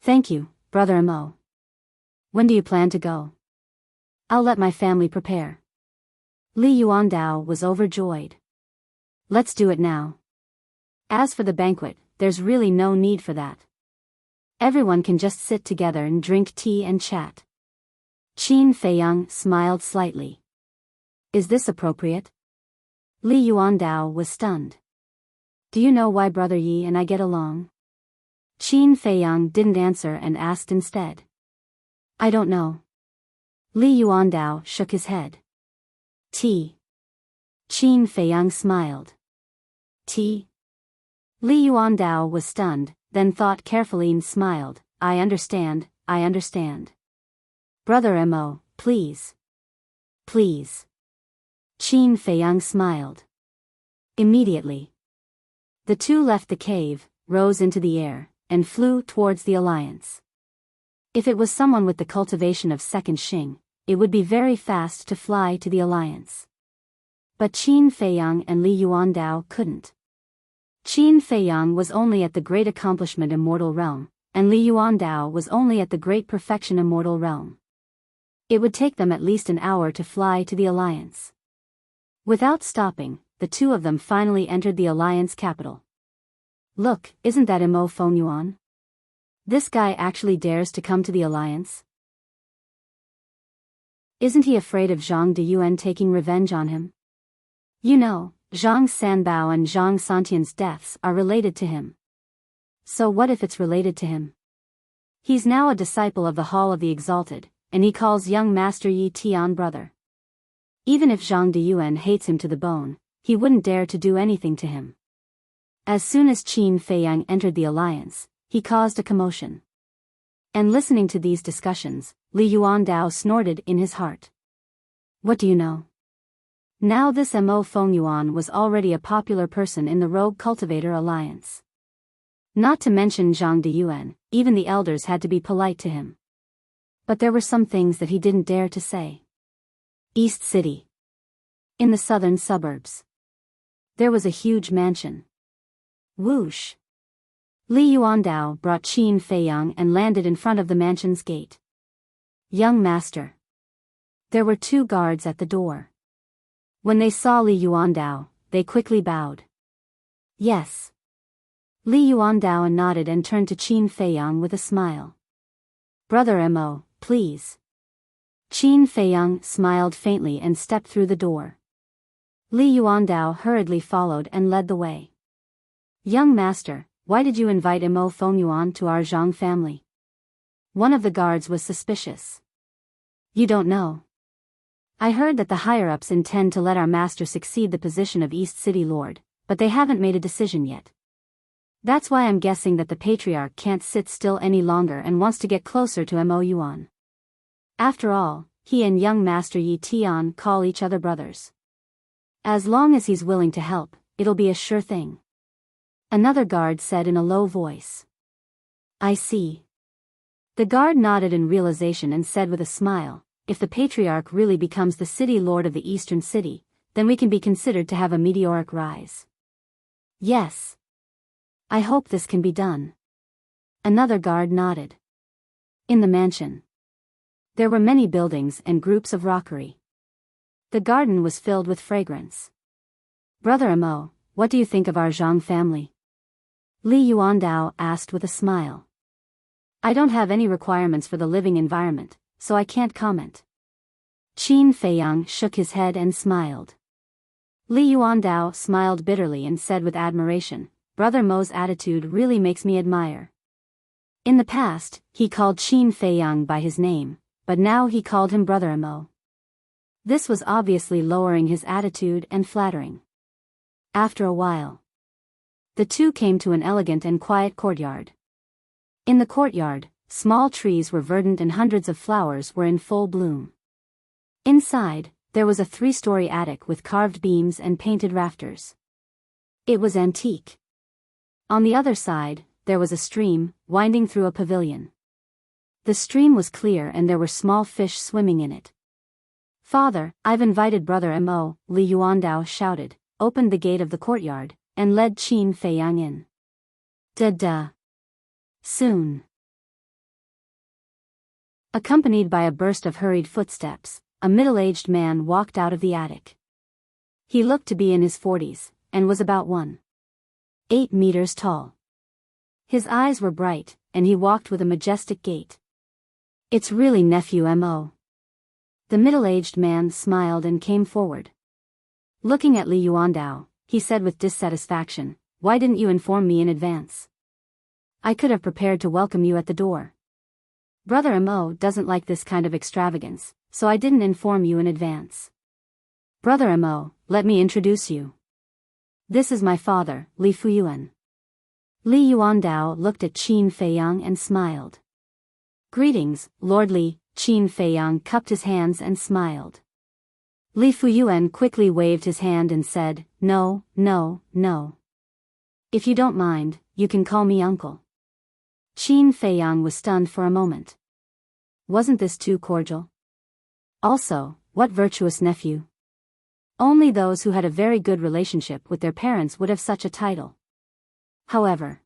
Thank you, Brother Mo. When do you plan to go? I'll let my family prepare. Li Yuandao was overjoyed. Let's do it now. As for the banquet, there's really no need for that. Everyone can just sit together and drink tea and chat. Qin Feiyang smiled slightly. Is this appropriate? Li Yuandao was stunned. Do you know why Brother Yi and I get along? Qin Feiyang didn't answer and asked instead. I don't know. Li Yuandao shook his head. Tea. Qin Feiyang smiled. Tea? Li Yuandao was stunned, then thought carefully and smiled. I understand. Brother Mo, please. Please. Qin Feiyang smiled. Immediately. The two left the cave, rose into the air, and flew towards the alliance. If it was someone with the cultivation of second Xing, it would be very fast to fly to the alliance. But Qin Feiyang and Li Yuandao couldn't. Qin Feiyang was only at the great accomplishment immortal realm, and Li Yuandao was only at the great perfection immortal realm. It would take them at least an hour to fly to the alliance. Without stopping, the two of them finally entered the alliance capital. Look, isn't that Mo Fengyuan? This guy actually dares to come to the alliance? Isn't he afraid of Zhang Deyuan taking revenge on him? You know, Zhang Sanbao and Zhang Santian's deaths are related to him. So what if it's related to him? He's now a disciple of the Hall of the Exalted, and he calls young Master Yi Tian brother. Even if Zhang Deyuan hates him to the bone, he wouldn't dare to do anything to him. As soon as Qin Feiyang entered the alliance, he caused a commotion. And listening to these discussions, Li Yuandao snorted in his heart. What do you know? Now this Mo Fengyuan was already a popular person in the Rogue Cultivator Alliance. Not to mention Zhang Deyuan, even the elders had to be polite to him. But there were some things that he didn't dare to say. East City. In the southern suburbs. There was a huge mansion. Whoosh. Li Yuandao brought Qin Feiyang and landed in front of the mansion's gate. Young master. There were 2 guards at the door. When they saw Li Yuandao, they quickly bowed. Yes. Li Yuandao nodded and turned to Qin Feiyang with a smile. Brother Mo, please. Qin Feiyang smiled faintly and stepped through the door. Li Yuandao hurriedly followed and led the way. Young master, why did you invite Mo Fengyuan to our Zhang family? One of the guards was suspicious. You don't know. I heard that the higher-ups intend to let our master succeed the position of East City Lord, but they haven't made a decision yet. That's why I'm guessing that the patriarch can't sit still any longer and wants to get closer to Mo Yuan. After all, he and young Master Yi Tian call each other brothers. As long as he's willing to help, it'll be a sure thing. Another guard said in a low voice. I see. The guard nodded in realization and said with a smile, if the patriarch really becomes the city lord of the eastern city, then we can be considered to have a meteoric rise. Yes. I hope this can be done. Another guard nodded. In the mansion. There were many buildings and groups of rockery. The garden was filled with fragrance. Brother Mo, what do you think of our Zhang family? Li Yuandao asked with a smile. I don't have any requirements for the living environment, so I can't comment. Qin Feiyang shook his head and smiled. Li Yuandao smiled bitterly and said with admiration, Brother Mo's attitude really makes me admire. In the past, he called Qin Feiyang by his name, but now he called him Brother Mo. This was obviously lowering his attitude and flattering. After a while, the two came to an elegant and quiet courtyard. In the courtyard, small trees were verdant and hundreds of flowers were in full bloom. Inside, there was a 3-story attic with carved beams and painted rafters. It was antique. On the other side, there was a stream, winding through a pavilion. The stream was clear and there were small fish swimming in it. Father, I've invited Brother Mo, Li Yuandao shouted, opened the gate of the courtyard, and led Qin Feiyang in. Da-da. Soon. Accompanied by a burst of hurried footsteps, a middle-aged man walked out of the attic. He looked to be in his 40s, and was about 1.8 meters tall. His eyes were bright, and he walked with a majestic gait. It's really nephew Mo. The middle-aged man smiled and came forward. Looking at Li Yuandao, he said with dissatisfaction, "Why didn't you inform me in advance? I could have prepared to welcome you at the door. Brother Mo doesn't like this kind of extravagance, so I didn't inform you in advance. Brother Mo, let me introduce you. This is my father, Li Fuyuan." Li Yuandao looked at Qin Feiyang and smiled. "Greetings, Lord Li." Qin Feiyang cupped his hands and smiled. Li Fuyuan quickly waved his hand and said, "No, no, no. If you don't mind, you can call me uncle." Qin Feiyang was stunned for a moment. Wasn't this too cordial? Also, what virtuous nephew? Only those who had a very good relationship with their parents would have such a title. However,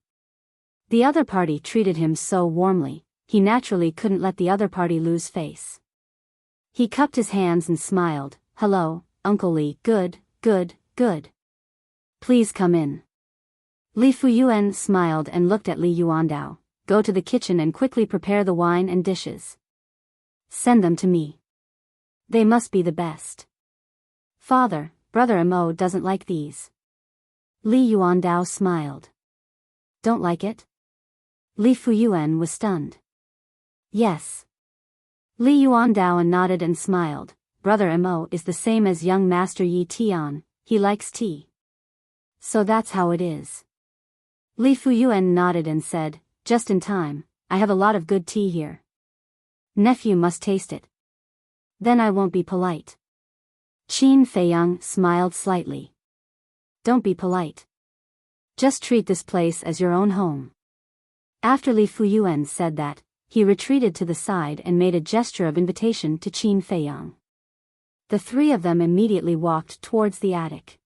the other party treated him so warmly, he naturally couldn't let the other party lose face. He cupped his hands and smiled. "Hello, Uncle Li. Good, good, good. Please come in." Li Fuyuan smiled and looked at Li Yuandao. "Go to the kitchen and quickly prepare the wine and dishes. Send them to me. They must be the best. Father, Brother Mo doesn't like these." Li Yuandao smiled. "Don't like it?" Li Fuyuan was stunned. "Yes." Li Yuandao nodded and smiled. "Brother Mo is the same as young Master Yi Tian, he likes tea. So that's how it is." Li Fuyuan nodded and said, "Just in time, I have a lot of good tea here. Nephew must taste it. Then I won't be polite." Qin Feiyang smiled slightly. "Don't be polite. Just treat this place as your own home." After Li Fuyuan said that, he retreated to the side and made a gesture of invitation to Qin Feiyang. The three of them immediately walked towards the attic.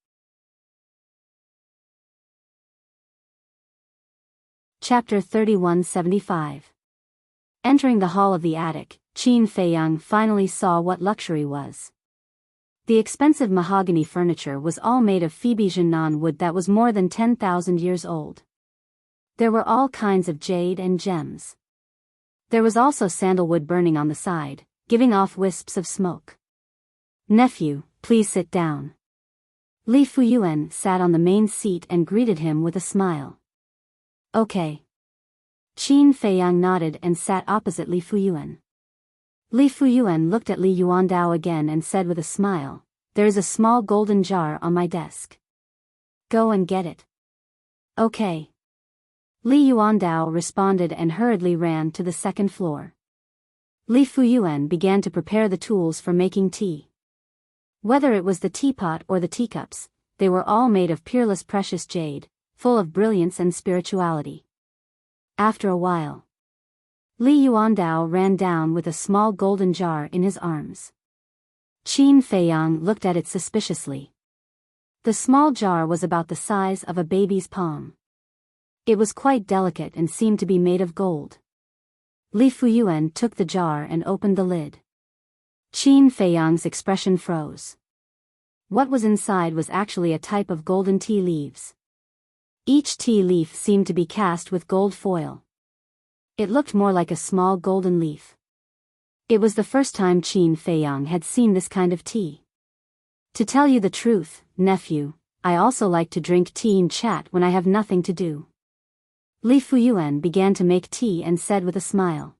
Chapter 3175. Entering the hall of the attic, Qin Feiyang finally saw what luxury was. The expensive mahogany furniture was all made of Phoebe Jinan wood that was more than 10,000 years old. There were all kinds of jade and gems. There was also sandalwood burning on the side, giving off wisps of smoke. "Nephew, please sit down." Li Fuyuan sat on the main seat and greeted him with a smile. "Okay." Qin Feiyang nodded and sat opposite Li Fuyuan. Li Fuyuan looked at Li Yuandao again and said with a smile, "There is a small golden jar on my desk. Go and get it." "Okay." Li Yuandao responded and hurriedly ran to the second floor. Li Fuyuan began to prepare the tools for making tea. Whether it was the teapot or the teacups, they were all made of peerless precious jade, full of brilliance and spirituality. After a while, Li Yuandao ran down with a small golden jar in his arms. Qin Feiyang looked at it suspiciously. The small jar was about the size of a baby's palm. It was quite delicate and seemed to be made of gold. Li Fuyuan took the jar and opened the lid. Qin Feiyang's expression froze. What was inside was actually a type of golden tea leaves. Each tea leaf seemed to be cast with gold foil. It looked more like a small golden leaf. It was the first time Qin Feiyang had seen this kind of tea. "To tell you the truth, nephew, I also like to drink tea and chat when I have nothing to do." Li Fuyuan began to make tea and said with a smile.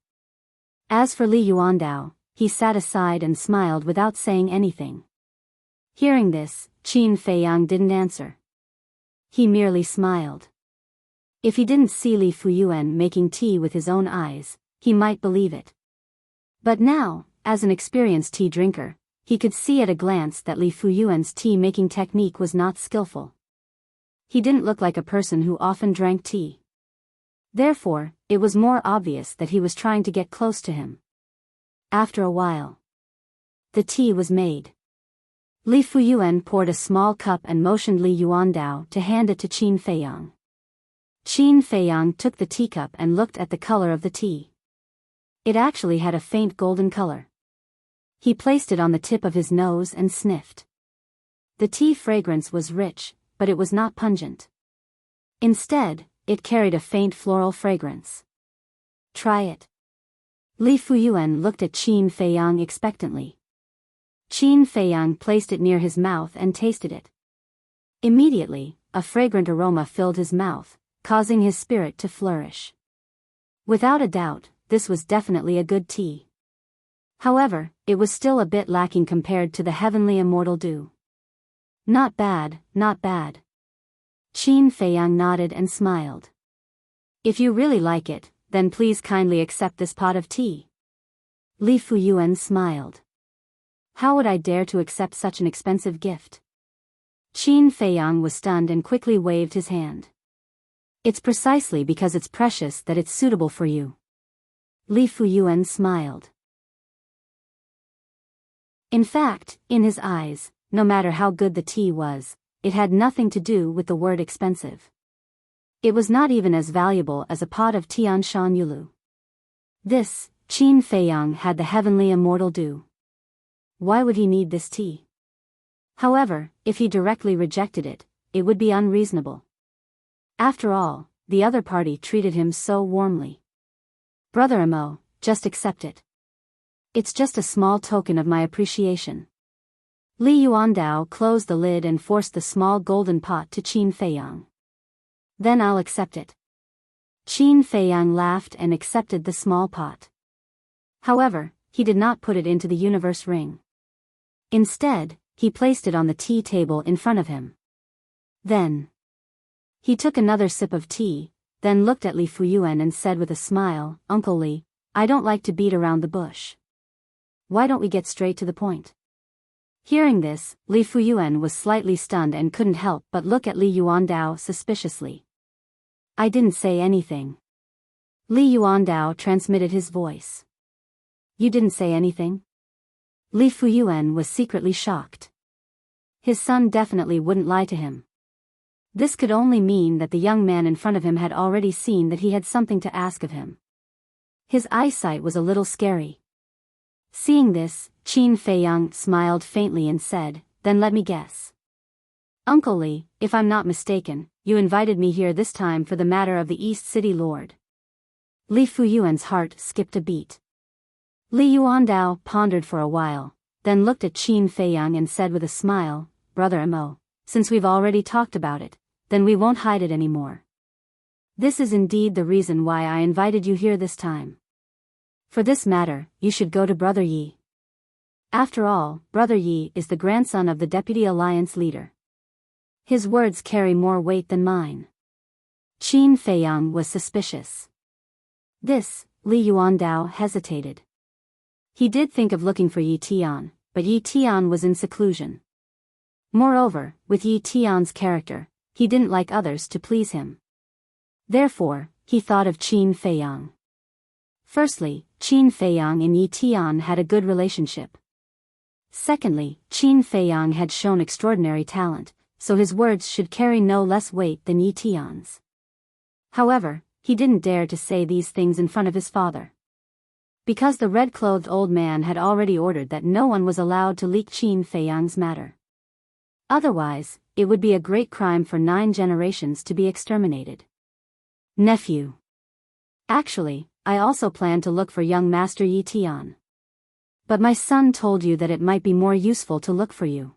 As for Li Yuandao, he sat aside and smiled without saying anything. Hearing this, Qin Feiyang didn't answer. He merely smiled. If he didn't see Li Fuyuan making tea with his own eyes, he might believe it. But now, as an experienced tea drinker, he could see at a glance that Li Fuyuan's tea-making technique was not skillful. He didn't look like a person who often drank tea. Therefore, it was more obvious that he was trying to get close to him. After a while, the tea was made. Li Fuyuan poured a small cup and motioned Li Yuandao to hand it to Qin Feiyang. Qin Feiyang took the teacup and looked at the color of the tea. It actually had a faint golden color. He placed it on the tip of his nose and sniffed. The tea fragrance was rich, but it was not pungent. Instead, it carried a faint floral fragrance. Try it. Li Fuyuan looked at Qin Feiyang expectantly. Qin Feiyang placed it near his mouth and tasted it. Immediately, a fragrant aroma filled his mouth, causing his spirit to flourish. Without a doubt, this was definitely a good tea. However, it was still a bit lacking compared to the heavenly immortal dew. Not bad, not bad. Qin Feiyang nodded and smiled. If you really like it, then please kindly accept this pot of tea. Li Fuyuan smiled. How would I dare to accept such an expensive gift? Qin Feiyang was stunned and quickly waved his hand. It's precisely because it's precious that it's suitable for you. Li Fuyuan smiled. In fact, in his eyes, no matter how good the tea was, it had nothing to do with the word expensive. It was not even as valuable as a pot of Tianshan Yulu. This, Qin Feiyang had the heavenly immortal dew. Why would he need this tea? However, if he directly rejected it, it would be unreasonable. After all, the other party treated him so warmly. Brother Amo, just accept it. It's just a small token of my appreciation. Li Yuandao closed the lid and forced the small golden pot to Qin Feiyang. Then I'll accept it. Qin Feiyang laughed and accepted the small pot. However, he did not put it into the universe ring. Instead, he placed it on the tea table in front of him. Then, he took another sip of tea, then looked at Li Fuyuan and said with a smile, Uncle Li, I don't like to beat around the bush. Why don't we get straight to the point? Hearing this, Li Fuyuan was slightly stunned and couldn't help but look at Li Yuandao suspiciously. I didn't say anything. Li Yuandao transmitted his voice. You didn't say anything? Li Fuyuan was secretly shocked. His son definitely wouldn't lie to him. This could only mean that the young man in front of him had already seen that he had something to ask of him. His eyesight was a little scary. Seeing this, Qin Feiyang smiled faintly and said, Then let me guess. Uncle Li, if I'm not mistaken, you invited me here this time for the matter of the East City Lord. Li Fuyuan's heart skipped a beat. Li Yuandao pondered for a while, then looked at Qin Feiyang and said with a smile, Brother Amo, since we've already talked about it, then we won't hide it anymore. This is indeed the reason why I invited you here this time. For this matter, you should go to Brother Yi. After all, Brother Yi is the grandson of the Deputy Alliance leader. His words carry more weight than mine. Qin Feiyang was suspicious. This, Li Yuandao hesitated. He did think of looking for Yi Tian, but Yi Tian was in seclusion. Moreover, with Yi Tian's character, he didn't like others to please him. Therefore, he thought of Qin Feiyang. Firstly, Qin Feiyang and Yi Tian had a good relationship. Secondly, Qin Feiyang had shown extraordinary talent, so his words should carry no less weight than Yi Tian's. However, he didn't dare to say these things in front of his father. Because the red-clothed old man had already ordered that no one was allowed to leak Qin Feiyang's matter. Otherwise, it would be a great crime for 9 generations to be exterminated. Nephew. Actually, I also plan to look for young Master Yi Tian. But my son told you that it might be more useful to look for you.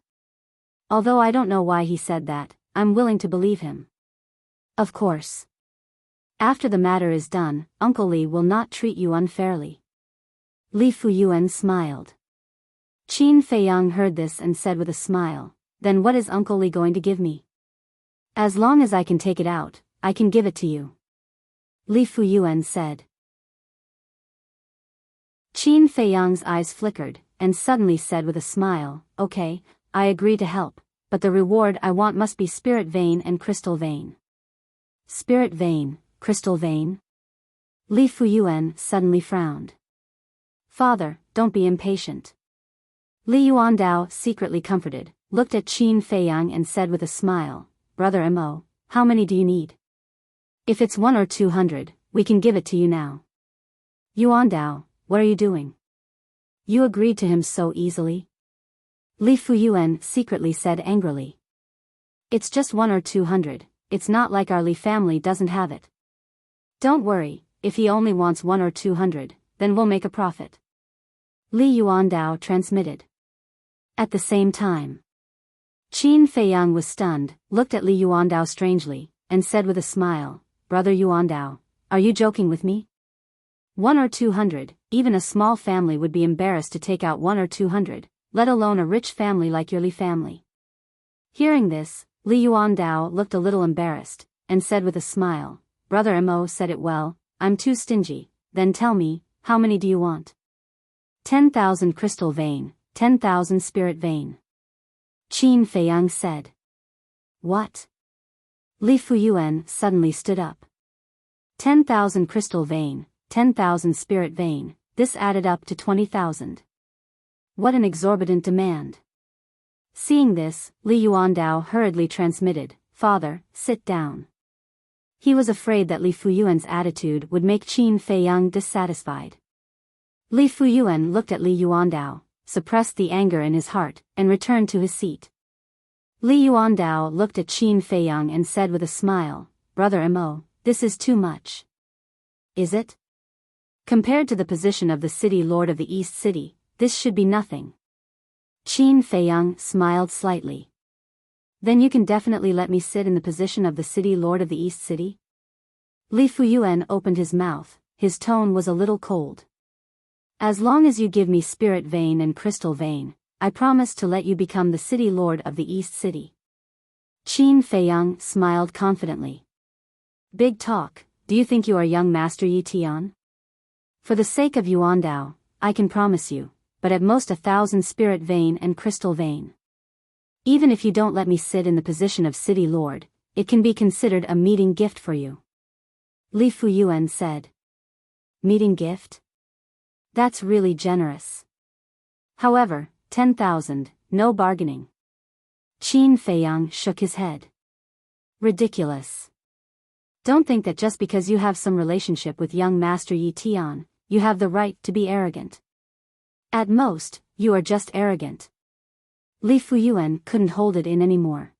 Although I don't know why he said that, I'm willing to believe him. Of course. After the matter is done, Uncle Li will not treat you unfairly. Li Fuyuan smiled. Qin Feiyang heard this and said with a smile, Then what is Uncle Li going to give me? As long as I can take it out, I can give it to you. Li Fuyuan said. Qin Feiyang's eyes flickered, and suddenly said with a smile, Okay, I agree to help, but the reward I want must be spirit vein and crystal vein. Spirit vein, crystal vein? Li Fuyuan suddenly frowned. Father, don't be impatient. Li Yuandao, secretly comforted, looked at Qin Feiyang and said with a smile, Brother Amo, how many do you need? If it's 100 or 200, we can give it to you now. Yuandao, what are you doing? You agreed to him so easily? Li Fuyuan secretly said angrily. It's just 1 or 200, it's not like our Li family doesn't have it. Don't worry, if he only wants 1 or 200, then we'll make a profit. Li Yuandao transmitted. At the same time, Qin Feiyang was stunned, looked at Li Yuandao strangely, and said with a smile, Brother Yuandao, are you joking with me? 1 or 200, even a small family would be embarrassed to take out 1 or 200, let alone a rich family like your Li family. Hearing this, Li Yuandao looked a little embarrassed, and said with a smile, Brother Mo said it well, I'm too stingy, then tell me, how many do you want? 10,000 crystal vein, 10,000 spirit vein. Qin Feiyang said. What? Li Fuyuan suddenly stood up. 10,000 crystal vein, 10,000 spirit vein, this added up to 20,000. What an exorbitant demand. Seeing this, Li Yuandao hurriedly transmitted, Father, sit down. He was afraid that Li Fuyuan's attitude would make Qin Feiyang dissatisfied. Li Fuyuan looked at Li Yuandao, suppressed the anger in his heart, and returned to his seat. Li Yuandao looked at Qin Feiyang and said with a smile, Brother Mo, this is too much. Is it? Compared to the position of the city lord of the East City, this should be nothing. Qin Feiyang smiled slightly. Then you can definitely let me sit in the position of the city lord of the East City? Li Fuyuan opened his mouth, his tone was a little cold. As long as you give me spirit vein and crystal vein, I promise to let you become the city lord of the East City. Qin Feiyang smiled confidently. Big talk, do you think you are young Master Yi Tian? For the sake of Yuandao, I can promise you, but at most 1,000 spirit vein and crystal vein. Even if you don't let me sit in the position of city lord, it can be considered a meeting gift for you. Li Fuyuan said. Meeting gift? That's really generous. However, 10,000, no bargaining. Qin Feiyang shook his head. Ridiculous. Don't think that just because you have some relationship with young Master Yi Tian, you have the right to be arrogant. At most, you are just arrogant. Li Fuyuan couldn't hold it in anymore.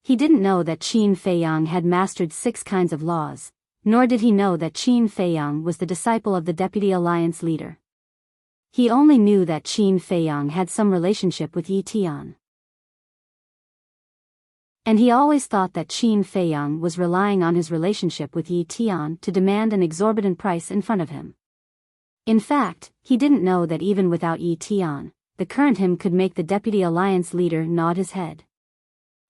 He didn't know that Qin Feiyang had mastered 6 kinds of laws, nor did he know that Qin Feiyang was the disciple of the Deputy Alliance leader. He only knew that Qin Feiyang had some relationship with Yi Tian. And he always thought that Qin Feiyang was relying on his relationship with Yi Tian to demand an exorbitant price in front of him. In fact, he didn't know that even without Yi Tian, the current him could make the Deputy Alliance leader nod his head.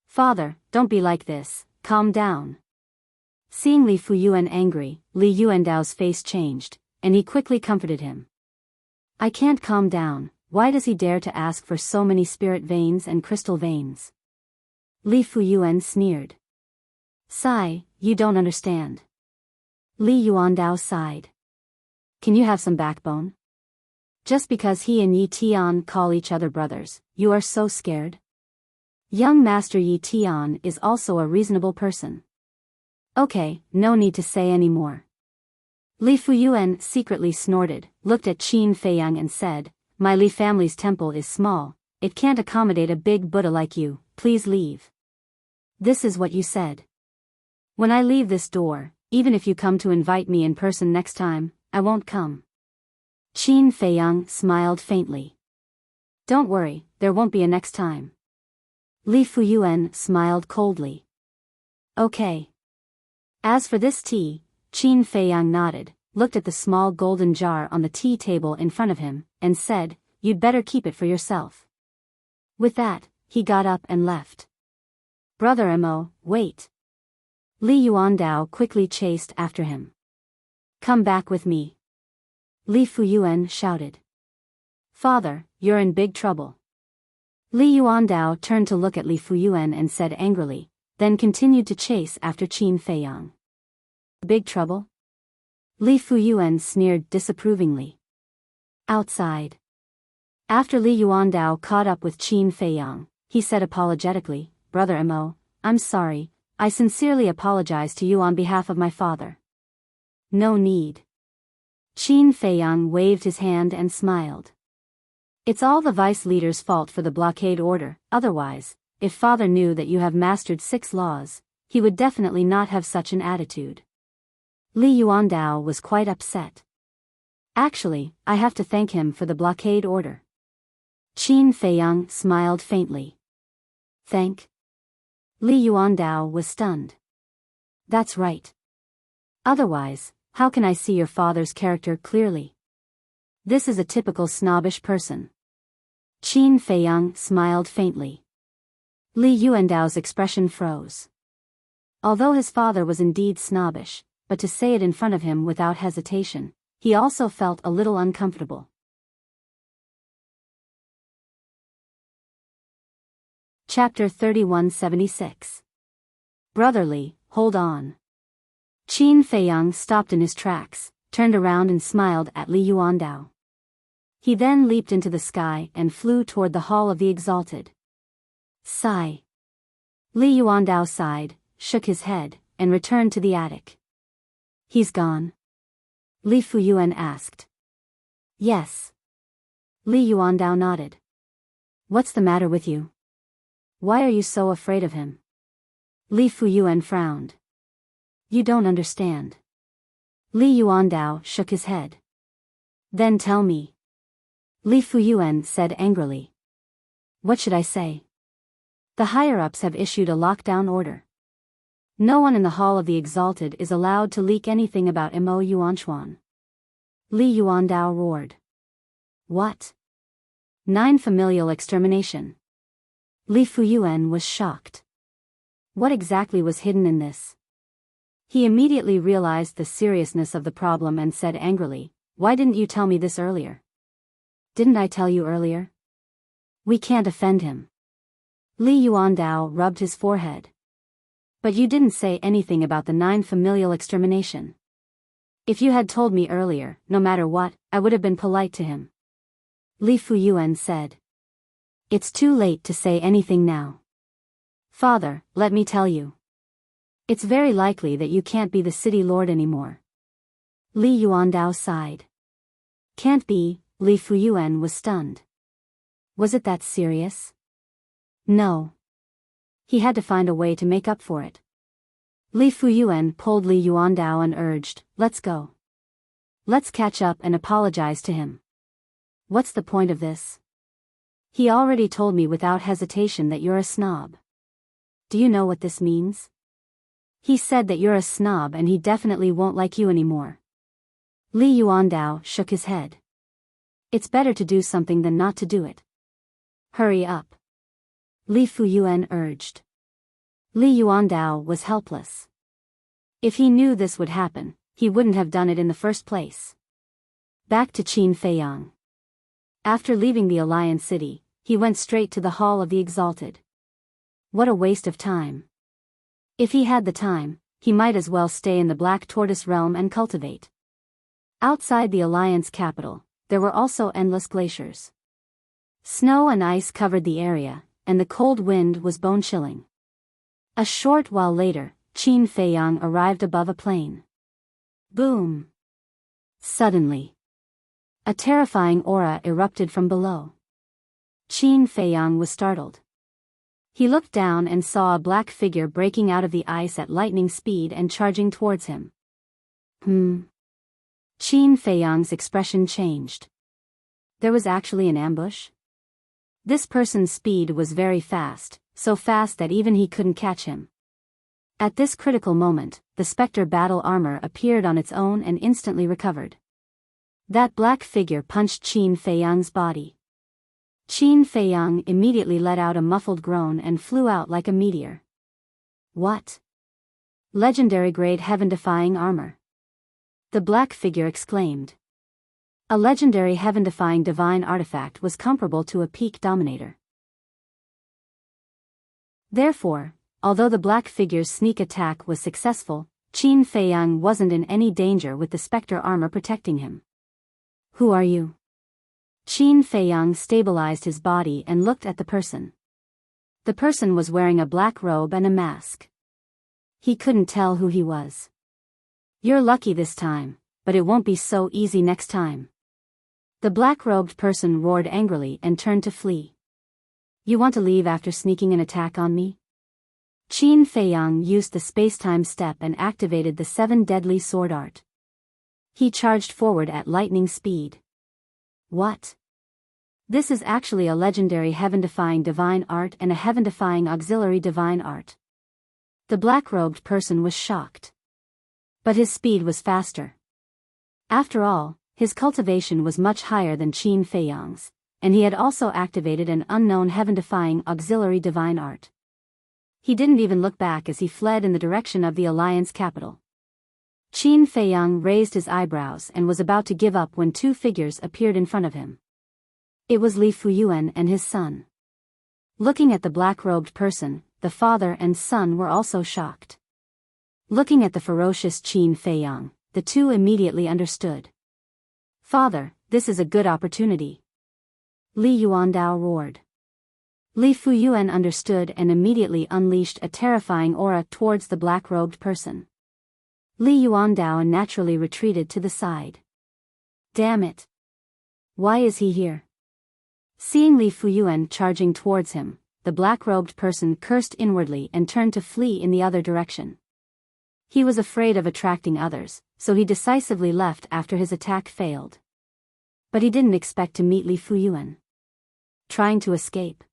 Father, don't be like this, calm down. Seeing Li Fuyuan angry, Li Yuandao's face changed, and he quickly comforted him. I can't calm down, why does he dare to ask for so many spirit veins and crystal veins? Li Fuyuan sneered. Sigh, you don't understand. Li Yuandao sighed. Can you have some backbone? Just because he and Yi Tian call each other brothers, you are so scared? Young Master Yi Tian is also a reasonable person. Okay, no need to say any more. Li Fuyuan secretly snorted, looked at Qin Feiyang and said, My Li family's temple is small, it can't accommodate a big Buddha like you, please leave. This is what you said. When I leave this door, even if you come to invite me in person next time, I won't come. Qin Feiyang smiled faintly. Don't worry, there won't be a next time. Li Fuyuan smiled coldly. Okay. As for this tea, Qin Feiyang nodded, looked at the small golden jar on the tea table in front of him, and said, You'd better keep it for yourself. With that, he got up and left. Brother Mo, wait. Li Yuandao quickly chased after him. Come back with me. Li Fuyuan shouted. Father, you're in big trouble. Li Yuandao turned to look at Li Fuyuan and said angrily, then continued to chase after Qin Feiyang. Big trouble? Li Fuyuan sneered disapprovingly. Outside. After Li Yuandao caught up with Qin Feiyang, he said apologetically, Brother Mo, I'm sorry, I sincerely apologize to you on behalf of my father. No need. Qin Feiyang waved his hand and smiled. It's all the vice leader's fault for the blockade order. Otherwise, if father knew that you have mastered 6 laws, he would definitely not have such an attitude. Li Yuandao was quite upset. Actually, I have to thank him for the blockade order. Qin Feiyang smiled faintly. Thank? Li Yuandao was stunned. That's right. Otherwise, how can I see your father's character clearly? This is a typical snobbish person. Qin Feiyang smiled faintly. Li Yuandao's expression froze. Although his father was indeed snobbish, but to say it in front of him without hesitation, he also felt a little uncomfortable. Chapter 3176. Brotherly, hold on. Qin Feiyang stopped in his tracks, turned around and smiled at Li Yuandao. He then leaped into the sky and flew toward the Hall of the Exalted. Sigh. Li Yuandao sighed, shook his head, and returned to the attic. He's gone? Li Fuyuan asked. Yes. Li Yuandao nodded. What's the matter with you? Why are you so afraid of him? Li Fuyuan frowned. You don't understand. Li Yuandao shook his head. Then tell me. Li Fuyuan said angrily. What should I say? The higher-ups have issued a lockdown order. No one in the Hall of the Exalted is allowed to leak anything about Mo Yuanchuan. Li Yuandao roared. What? 9 familial extermination. Li Fuyuan was shocked. What exactly was hidden in this? He immediately realized the seriousness of the problem and said angrily, Why didn't you tell me this earlier? Didn't I tell you earlier? We can't offend him. Li Yuandao rubbed his forehead. But you didn't say anything about the 9 familial extermination. If you had told me earlier, no matter what, I would have been polite to him. Li Fuyuan said. It's too late to say anything now. Father, let me tell you. It's very likely that you can't be the city lord anymore. Li Yuandao sighed. Can't be, Li Fuyuan was stunned. Was it that serious? No. He had to find a way to make up for it. Li Fuyuan pulled Li Yuandao and urged, Let's go. Let's catch up and apologize to him. What's the point of this? He already told me without hesitation that you're a snob. Do you know what this means? He said that you're a snob and he definitely won't like you anymore. Li Yuandao shook his head. It's better to do something than not to do it. Hurry up. Li Fuyuan urged. Li Yuandao was helpless. If he knew this would happen, he wouldn't have done it in the first place. Back to Qin Feiyang. After leaving the Alliance City, he went straight to the Hall of the Exalted. What a waste of time. If he had the time, he might as well stay in the Black Tortoise realm and cultivate. Outside the Alliance capital, there were also endless glaciers. Snow and ice covered the area, and the cold wind was bone-chilling. A short while later, Qin Feiyang arrived above a plain. Boom! Suddenly, a terrifying aura erupted from below. Qin Feiyang was startled. He looked down and saw a black figure breaking out of the ice at lightning speed and charging towards him. Qin Feiyang's expression changed. There was actually an ambush? This person's speed was very fast, so fast that even he couldn't catch him. At this critical moment, the Spectre battle armor appeared on its own and instantly recovered. That black figure punched Qin Feiyang's body. Qin Feiyang immediately let out a muffled groan and flew out like a meteor. What? Legendary grade heaven-defying armor. The black figure exclaimed. A legendary heaven-defying divine artifact was comparable to a peak dominator. Therefore, although the black figure's sneak attack was successful, Qin Feiyang wasn't in any danger with the Spectre armor protecting him. Who are you? Qin Feiyang stabilized his body and looked at the person. The person was wearing a black robe and a mask. He couldn't tell who he was. You're lucky this time, but it won't be so easy next time. The black-robed person roared angrily and turned to flee. You want to leave after sneaking an attack on me? Qin Feiyang used the space-time step and activated the 7 deadly sword art. He charged forward at lightning speed. What? This is actually a legendary heaven-defying divine art and a heaven-defying auxiliary divine art. The black-robed person was shocked. But his speed was faster. After all, his cultivation was much higher than Qin Feiyang's, and he had also activated an unknown heaven-defying auxiliary divine art. He didn't even look back as he fled in the direction of the Alliance capital. Qin Feiyang raised his eyebrows and was about to give up when 2 figures appeared in front of him. It was Li Fuyuan and his son. Looking at the black-robed person, the father and son were also shocked. Looking at the ferocious Qin Feiyang, the 2 immediately understood. Father, this is a good opportunity. Li Yuandao roared. Li Fuyuan understood and immediately unleashed a terrifying aura towards the black-robed person. Li Yuandao naturally retreated to the side. Damn it! Why is he here? Seeing Li Fuyuan charging towards him, the black-robed person cursed inwardly and turned to flee in the other direction. He was afraid of attracting others, so he decisively left after his attack failed. But he didn't expect to meet Li Fuyuan. Trying to escape.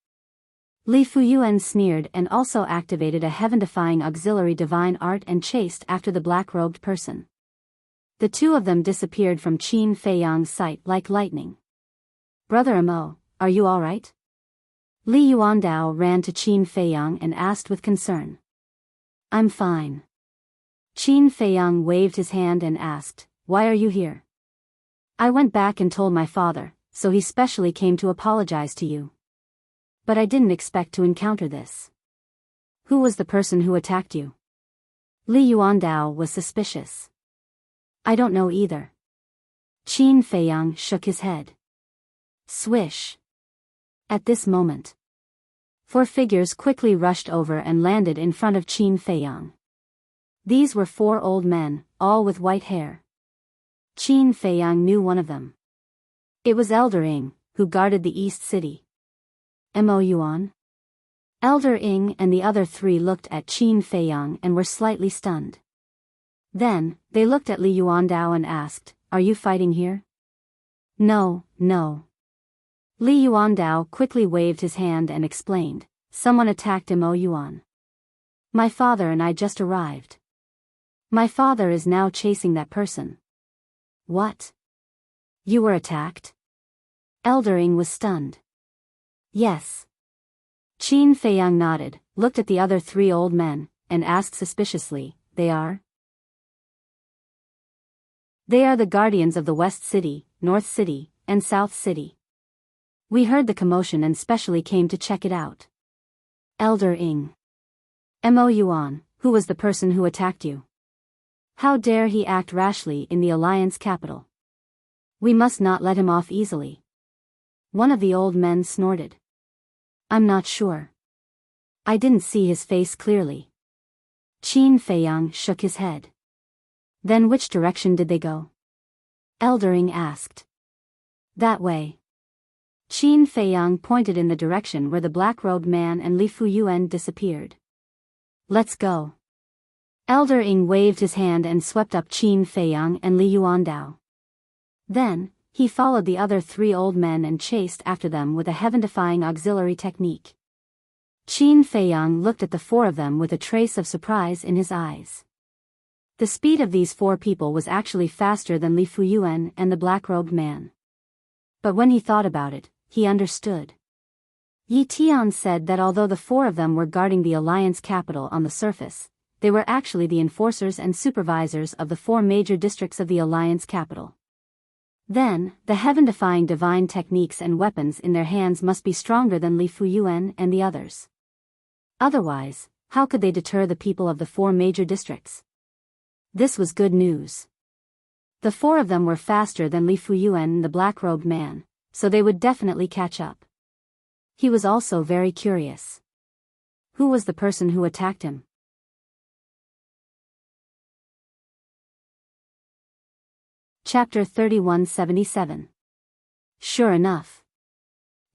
Li Fuyuan sneered and also activated a heaven-defying auxiliary divine art and chased after the black-robed person. The 2 of them disappeared from Qin Feiyang's sight like lightning. Brother Amo, are you alright? Li Yuandao ran to Qin Feiyang and asked with concern. I'm fine. Qin Feiyang waved his hand and asked, why are you here? I went back and told my father, so he specially came to apologize to you. But I didn't expect to encounter this. Who was the person who attacked you? Li Yuandao was suspicious. I don't know either. Qin Feiyang shook his head. Swish. At this moment, 4 figures quickly rushed over and landed in front of Qin Feiyang. These were 4 old men, all with white hair. Qin Feiyang knew one of them. It was Elder Ing, who guarded the East City. Mo Yuan? Elder Ing and the other 3 looked at Qin Feiyang and were slightly stunned. Then, they looked at Li Yuandao and asked, are you fighting here? No, no. Li Yuandao quickly waved his hand and explained, someone attacked Mo Yuan. My father and I just arrived. My father is now chasing that person. What? You were attacked? Elder Ing was stunned. Yes. Qin Feiyang nodded, looked at the other 3 old men, and asked suspiciously, they are? They are the guardians of the West City, North City, and South City. We heard the commotion and specially came to check it out. Elder Ing. Mo Yuan, who was the person who attacked you? How dare he act rashly in the Alliance capital? We must not let him off easily. One of the old men snorted. I'm not sure. I didn't see his face clearly. Qin Feiyang shook his head. Then which direction did they go? Elder Ing asked. That way. Qin Feiyang pointed in the direction where the black-robed man and Li Fuyuan disappeared. Let's go. Elder Ing waved his hand and swept up Qin Feiyang and Li Yuandao. Then, he followed the other 3 old men and chased after them with a heaven-defying auxiliary technique. Qin Feiyang looked at the 4 of them with a trace of surprise in his eyes. The speed of these 4 people was actually faster than Li Fuyuan and the black-robed man. But when he thought about it, he understood. Yi Tian said that although the 4 of them were guarding the Alliance capital on the surface, they were actually the enforcers and supervisors of the 4 major districts of the Alliance capital. Then, the heaven-defying divine techniques and weapons in their hands must be stronger than Li Fuyuan and the others. Otherwise, how could they deter the people of the 4 major districts? This was good news. The 4 of them were faster than Li Fuyuan and the black-robed man, so they would definitely catch up. He was also very curious. Who was the person who attacked him? Chapter 3177. Sure enough.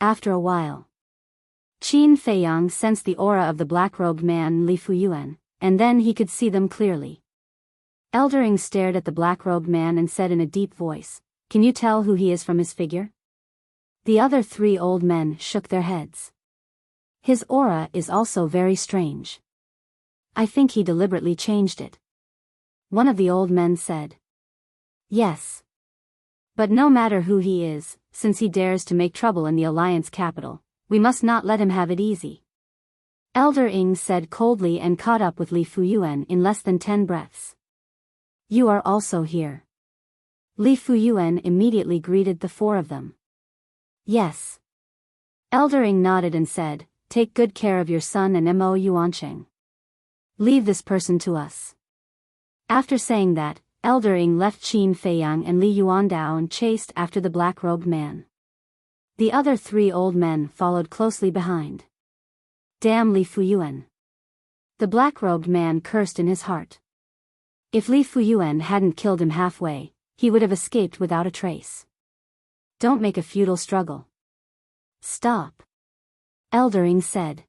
After a while, Qin Feiyang sensed the aura of the black-robed man Li Fuyuan, and then he could see them clearly. Eldering stared at the black-robed man and said in a deep voice, "Can you tell who he is from his figure?" The other three old men shook their heads. "His aura is also very strange. I think he deliberately changed it." One of the old men said. "Yes. But no matter who he is, since he dares to make trouble in the Alliance capital, we must not let him have it easy." Elder Ing said coldly and caught up with Li Fuyuan in less than 10 breaths. "You are also here." Li Fuyuan immediately greeted the four of them. "Yes." Elder Ing nodded and said, "Take good care of your son and Mo Yuancheng. Leave this person to us." After saying that, Elder Ing left Qin Feiyang and Li Yuandao and chased after the black-robed man. The other three old men followed closely behind. "Damn Li Fuyuan." The black-robed man cursed in his heart. If Li Fuyuan hadn't killed him halfway, he would have escaped without a trace. "Don't make a futile struggle. Stop," Elder Ing said.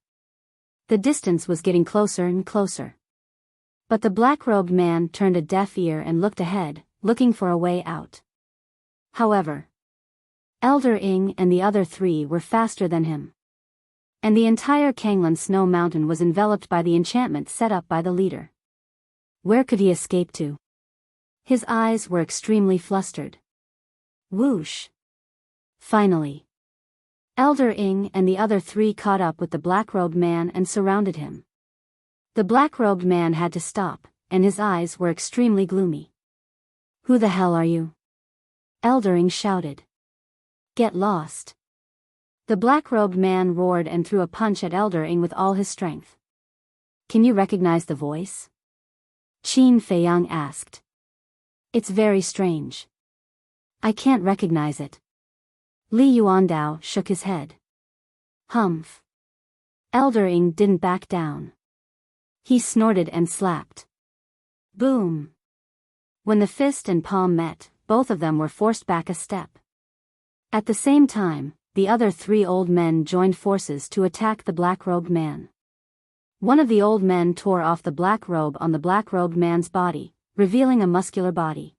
The distance was getting closer and closer. But the black-robed man turned a deaf ear and looked ahead, looking for a way out. However, Elder Ing and the other three were faster than him. And the entire Kanglan Snow Mountain was enveloped by the enchantment set up by the leader. Where could he escape to? His eyes were extremely flustered. Whoosh! Finally, Elder Ing and the other three caught up with the black-robed man and surrounded him. The black-robed man had to stop, and his eyes were extremely gloomy. "Who the hell are you?" Elder Ing shouted. "Get lost." The black-robed man roared and threw a punch at Elder Ing with all his strength. "Can you recognize the voice?" Qin Feiyang asked. "It's very strange. I can't recognize it." Li Yuandao shook his head. "Humph." Elder Ing didn't back down. He snorted and slapped. Boom! When the fist and palm met, both of them were forced back a step. At the same time, the other three old men joined forces to attack the black-robed man. One of the old men tore off the black robe on the black-robed man's body, revealing a muscular body.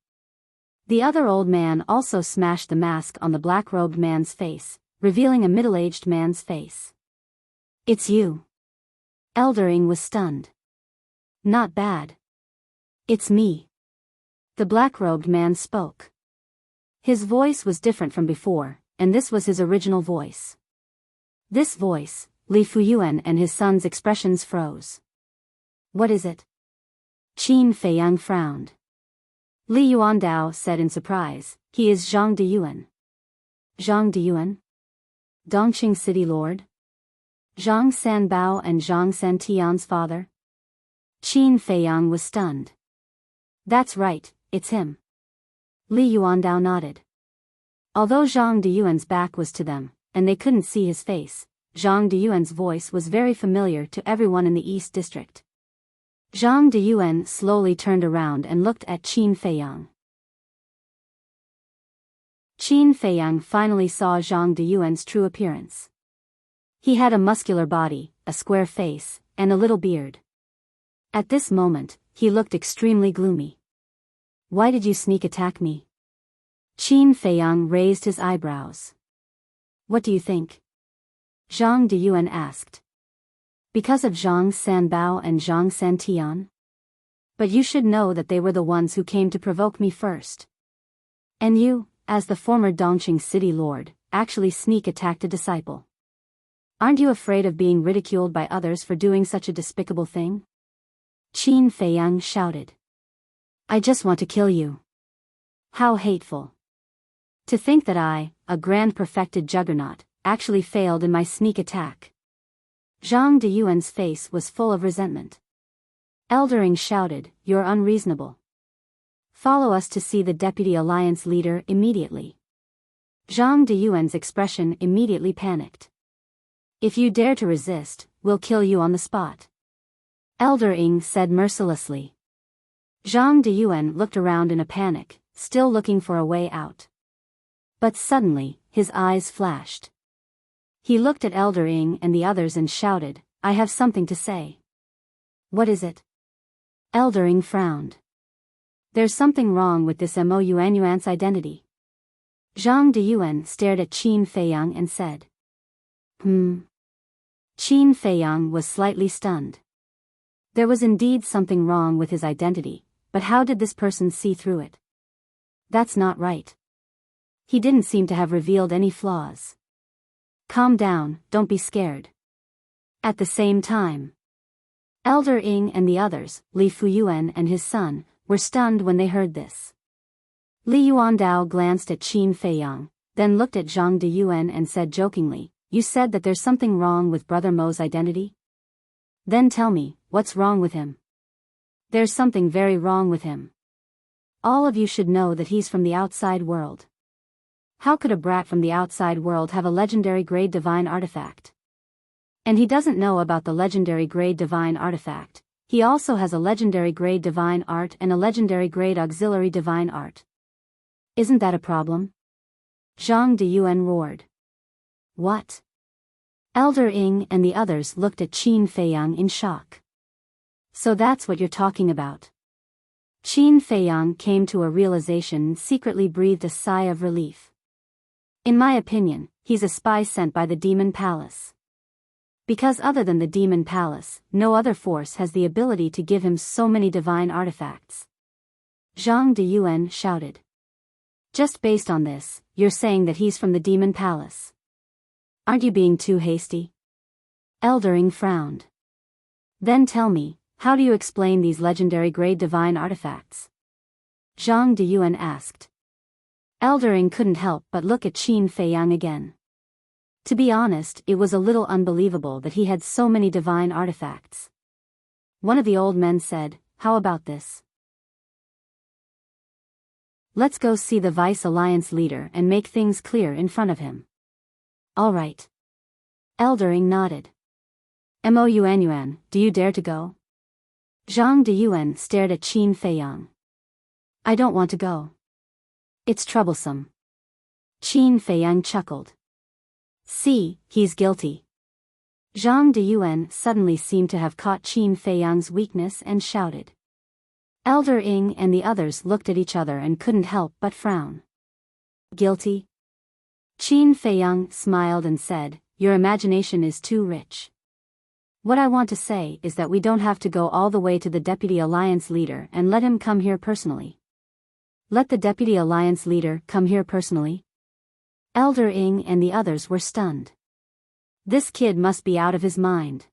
The other old man also smashed the mask on the black-robed man's face, revealing a middle-aged man's face. "It's you." Elder Ing was stunned. "Not bad. It's me." The black-robed man spoke. His voice was different from before, and this was his original voice. This voice, Li Fuyuan and his son's expressions froze. "What is it?" Qin Feiyang frowned. Li Yuandao said in surprise, "He is Zhang Deyuan." "Zhang Deyuan? Dongqing City Lord? Zhang Sanbao and Zhang Santian's father?" Qin Feiyang was stunned. "That's right, it's him." Li Yuandao nodded. Although Zhang Deyuan's back was to them, and they couldn't see his face, Zhang Deyuan's voice was very familiar to everyone in the East District. Zhang Deyuan slowly turned around and looked at Qin Feiyang. Qin Feiyang finally saw Zhang Deyuan's true appearance. He had a muscular body, a square face, and a little beard. At this moment, he looked extremely gloomy. "Why did you sneak attack me?" Qin Feiyang raised his eyebrows. "What do you think?" Zhang Deyuan asked. "Because of Zhang Sanbao and Zhang Santian? But you should know that they were the ones who came to provoke me first. And you, as the former Dongqing City Lord, actually sneak attacked a disciple. Aren't you afraid of being ridiculed by others for doing such a despicable thing?" Qin Feiyang shouted. "I just want to kill you. How hateful. To think that I, a grand perfected juggernaut, actually failed in my sneak attack." Zhang Deyuan's face was full of resentment. Elder Ing shouted, "You're unreasonable. Follow us to see the Deputy Alliance leader immediately." Zhang Deyuan's expression immediately panicked. "If you dare to resist, we'll kill you on the spot," Elder Ing said mercilessly. Zhang Deyuan looked around in a panic, still looking for a way out. But suddenly, his eyes flashed. He looked at Elder Ing and the others and shouted, "I have something to say." "What is it?" Elder Ing frowned. "There's something wrong with this Mo Yuan's identity." Zhang Deyuan stared at Qin Feiyang and said, Qin Feiyang was slightly stunned. There was indeed something wrong with his identity, but how did this person see through it? That's not right. He didn't seem to have revealed any flaws. Calm down, don't be scared. At the same time, Elder Ing and the others, Li Fuyuan and his son, were stunned when they heard this. Li Yuandao glanced at Qin Feiyang, then looked at Zhang Deyuan and said jokingly, "You said that there's something wrong with Brother Mo's identity? Then tell me, what's wrong with him?" "There's something very wrong with him. All of you should know that he's from the outside world. How could a brat from the outside world have a legendary grade divine artifact? And he doesn't know about the legendary grade divine artifact. He also has a legendary grade divine art and a legendary grade auxiliary divine art. Isn't that a problem?" Zhang Deyuan roared. "What?" Elder Ing and the others looked at Qin Feiyang in shock. "So that's what you're talking about." Qin Feiyang came to a realization and secretly breathed a sigh of relief. "In my opinion, he's a spy sent by the Demon Palace. Because other than the Demon Palace, no other force has the ability to give him so many divine artifacts." Zhang Deyuan shouted. "Just based on this, you're saying that he's from the Demon Palace? Aren't you being too hasty?" Elder Ing frowned. "Then tell me, how do you explain these legendary grade divine artifacts?" Zhang Deyuan asked. Elder Ing couldn't help but look at Qin Feiyang again. To be honest, it was a little unbelievable that he had so many divine artifacts. One of the old men said, "How about this? Let's go see the Vice Alliance leader and make things clear in front of him." "All right." Elder Ing nodded. "Mo Yuan, do you dare to go?" Zhang Deyuan stared at Qin Feiyang. "I don't want to go. It's troublesome." Qin Feiyang chuckled. "See, he's guilty." Zhang Deyuan suddenly seemed to have caught Qin Feiyang's weakness and shouted. Elder Ing and the others looked at each other and couldn't help but frown. "Guilty?" Qin Feiyang smiled and said, "Your imagination is too rich. What I want to say is that we don't have to go all the way to the Deputy Alliance leader and let him come here personally." "Let the Deputy Alliance leader come here personally?" Elder Ing and the others were stunned. This kid must be out of his mind.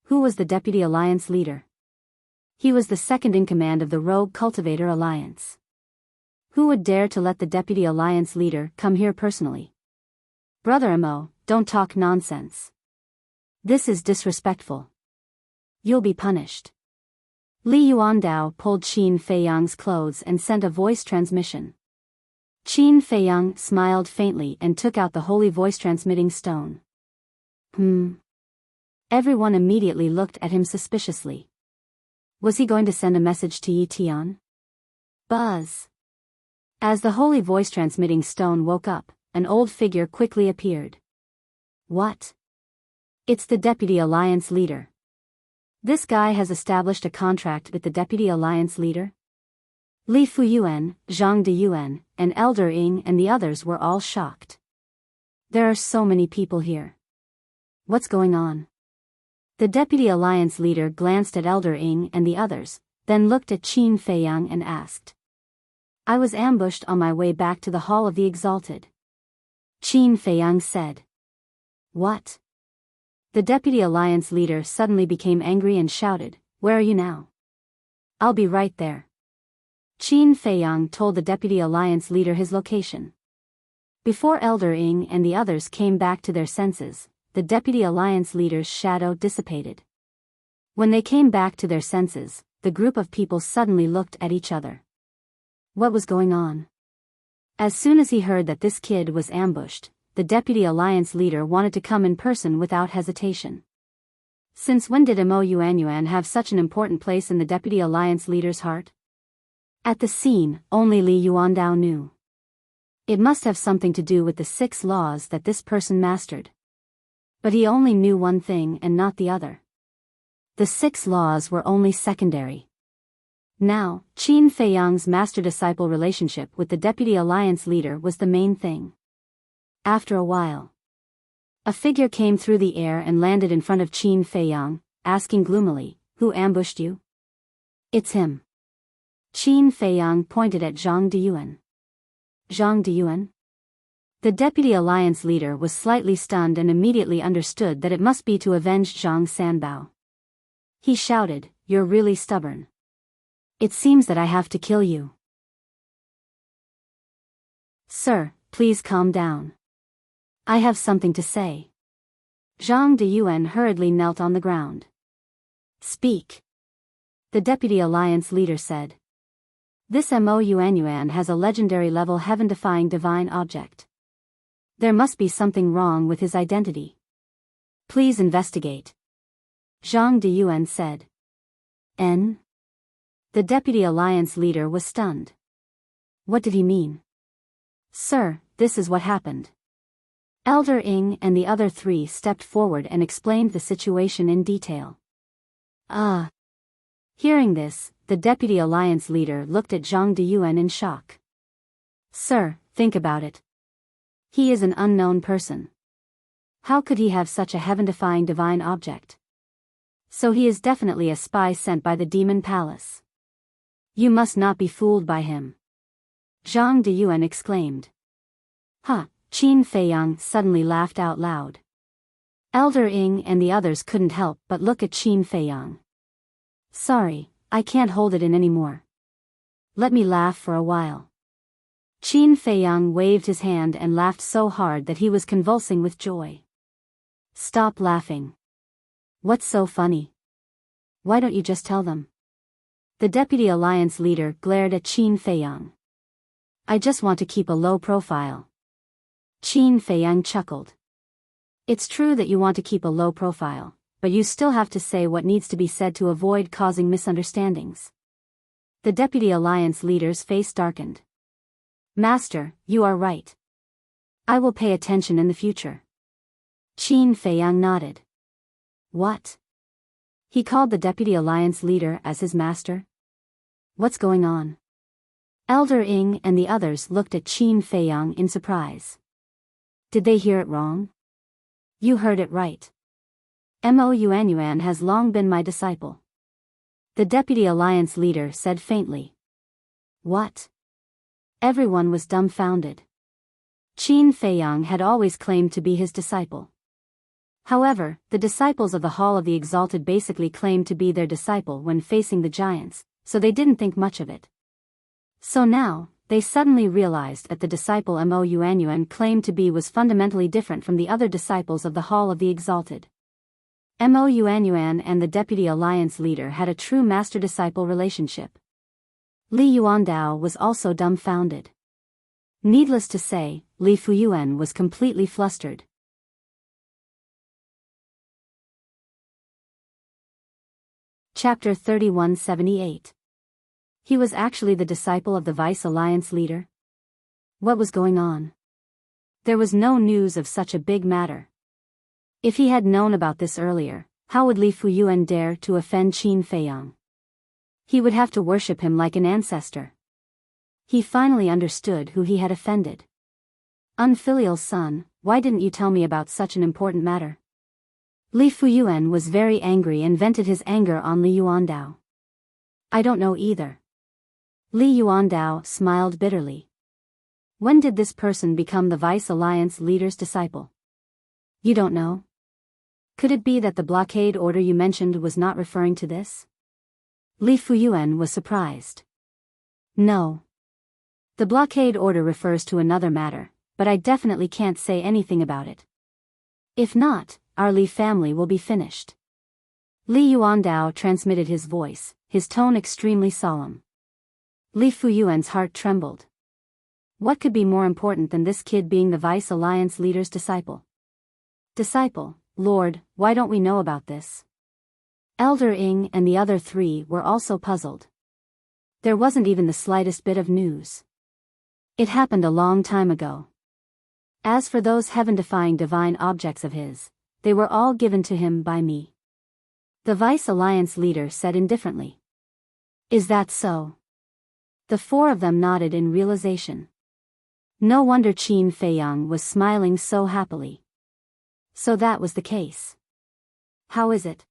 Who was the Deputy Alliance leader? He was the second in command of the Rogue Cultivator Alliance. Who would dare to let the Deputy Alliance leader come here personally? "Brother Mo, don't talk nonsense. This is disrespectful. You'll be punished." Li Yuandao pulled Qin Feiyang's clothes and sent a voice transmission. Qin Feiyang smiled faintly and took out the holy voice-transmitting stone. Everyone immediately looked at him suspiciously. Was he going to send a message to Yi Tian? Buzz. As the holy voice-transmitting stone woke up, an old figure quickly appeared. "What?" "It's the Deputy Alliance leader. This guy has established a contract with the Deputy Alliance leader?" Li Fuyuan, Zhang Deyuan, and Elder Ing and the others were all shocked. There are so many people here. What's going on? The Deputy Alliance leader glanced at Elder Ing and the others, then looked at Qin Feiyang and asked. "I was ambushed on my way back to the Hall of the Exalted." Qin Feiyang said. "What?" The Deputy Alliance leader suddenly became angry and shouted, "Where are you now?" "I'll be right there." Qin Feiyang told the Deputy Alliance leader his location. Before Elder Ing and the others came back to their senses, the Deputy Alliance leader's shadow dissipated. When they came back to their senses, the group of people suddenly looked at each other. What was going on? As soon as he heard that this kid was ambushed, the Deputy Alliance leader wanted to come in person without hesitation. Since when did Mo Yuan have such an important place in the Deputy Alliance leader's heart? At the scene, only Li Yuandao knew. It must have something to do with the 6 laws that this person mastered. But he only knew one thing and not the other. The 6 laws were only secondary. Now, Qin Feiyang's master-disciple relationship with the Deputy Alliance leader was the main thing. After a while, a figure came through the air and landed in front of Qin Feiyang, asking gloomily, "Who ambushed you?" "It's him." Qin Feiyang pointed at Zhang Diyuan. Zhang Diyuan? The Deputy Alliance leader was slightly stunned and immediately understood that it must be to avenge Zhang Sanbao. He shouted, "You're really stubborn. It seems that I have to kill you." "Sir, please calm down. I have something to say." Zhang Diyuan hurriedly knelt on the ground. "Speak." The Deputy Alliance leader said. "This Mo Yuanyuan has a legendary level heaven-defying divine object. There must be something wrong with his identity. Please investigate." Zhang Diyuan said. "N?" The Deputy Alliance leader was stunned. What did he mean? "Sir, this is what happened." Elder Ing and the other 3 stepped forward and explained the situation in detail. Ah. Hearing this, the Deputy Alliance leader looked at Zhang Diyuan in shock. "Sir, think about it. He is an unknown person. How could he have such a heaven-defying divine object? So he is definitely a spy sent by the Demon Palace. You must not be fooled by him." Zhang Diyuan exclaimed. "Huh!" Qin Feiyang suddenly laughed out loud. Elder Ing and the others couldn't help but look at Qin Feiyang. "Sorry, I can't hold it in anymore. Let me laugh for a while." Qin Feiyang waved his hand and laughed so hard that he was convulsing with joy. "Stop laughing. What's so funny? Why don't you just tell them?" The Deputy Alliance leader glared at Qin Feiyang. "I just want to keep a low profile." Qin Feiyang chuckled. "It's true that you want to keep a low profile, but you still have to say what needs to be said to avoid causing misunderstandings." The Deputy Alliance leader's face darkened. "Master, you are right. I will pay attention in the future." Qin Feiyang nodded. "What? He called the Deputy Alliance leader as his master? What's going on?" Elder Ing and the others looked at Qin Feiyang in surprise. Did they hear it wrong? You heard it right. Mo Yuanyuan has long been my disciple. The Deputy Alliance leader said faintly. What? Everyone was dumbfounded. Qin Feiyang had always claimed to be his disciple. However, the disciples of the Hall of the Exalted basically claimed to be their disciple when facing the giants, so they didn't think much of it. So now, they suddenly realized that the disciple Mo Yuanyuan claimed to be was fundamentally different from the other disciples of the Hall of the Exalted. Mo Yuanyuan and the Deputy Alliance leader had a true master-disciple relationship. Li Yuandao was also dumbfounded. Needless to say, Li Fuyuan was completely flustered. Chapter 3178. He was actually the disciple of the Vice Alliance leader? What was going on? There was no news of such a big matter. If he had known about this earlier, how would Li Fuyuan dare to offend Qin Feiyang? He would have to worship him like an ancestor. He finally understood who he had offended. Unfilial son, why didn't you tell me about such an important matter? Li Fuyuan was very angry and vented his anger on Li Yuandao. I don't know either. Li Yuandao smiled bitterly. When did this person become the Vice Alliance leader's disciple? You don't know? Could it be that the blockade order you mentioned was not referring to this? Li Fuyuan was surprised. No. The blockade order refers to another matter, but I definitely can't say anything about it. If not, our Li family will be finished. Li Yuandao transmitted his voice, his tone extremely solemn. Li Fuyuan's heart trembled. What could be more important than this kid being the Vice Alliance leader's disciple? Disciple, Lord, why don't we know about this? Elder Ing and the other 3 were also puzzled. There wasn't even the slightest bit of news. It happened a long time ago. As for those heaven-defying divine objects of his, they were all given to him by me. The Vice Alliance leader said indifferently. Is that so? The four of them nodded in realization. No wonder Qin Feiyang was smiling so happily. So that was the case. How is it?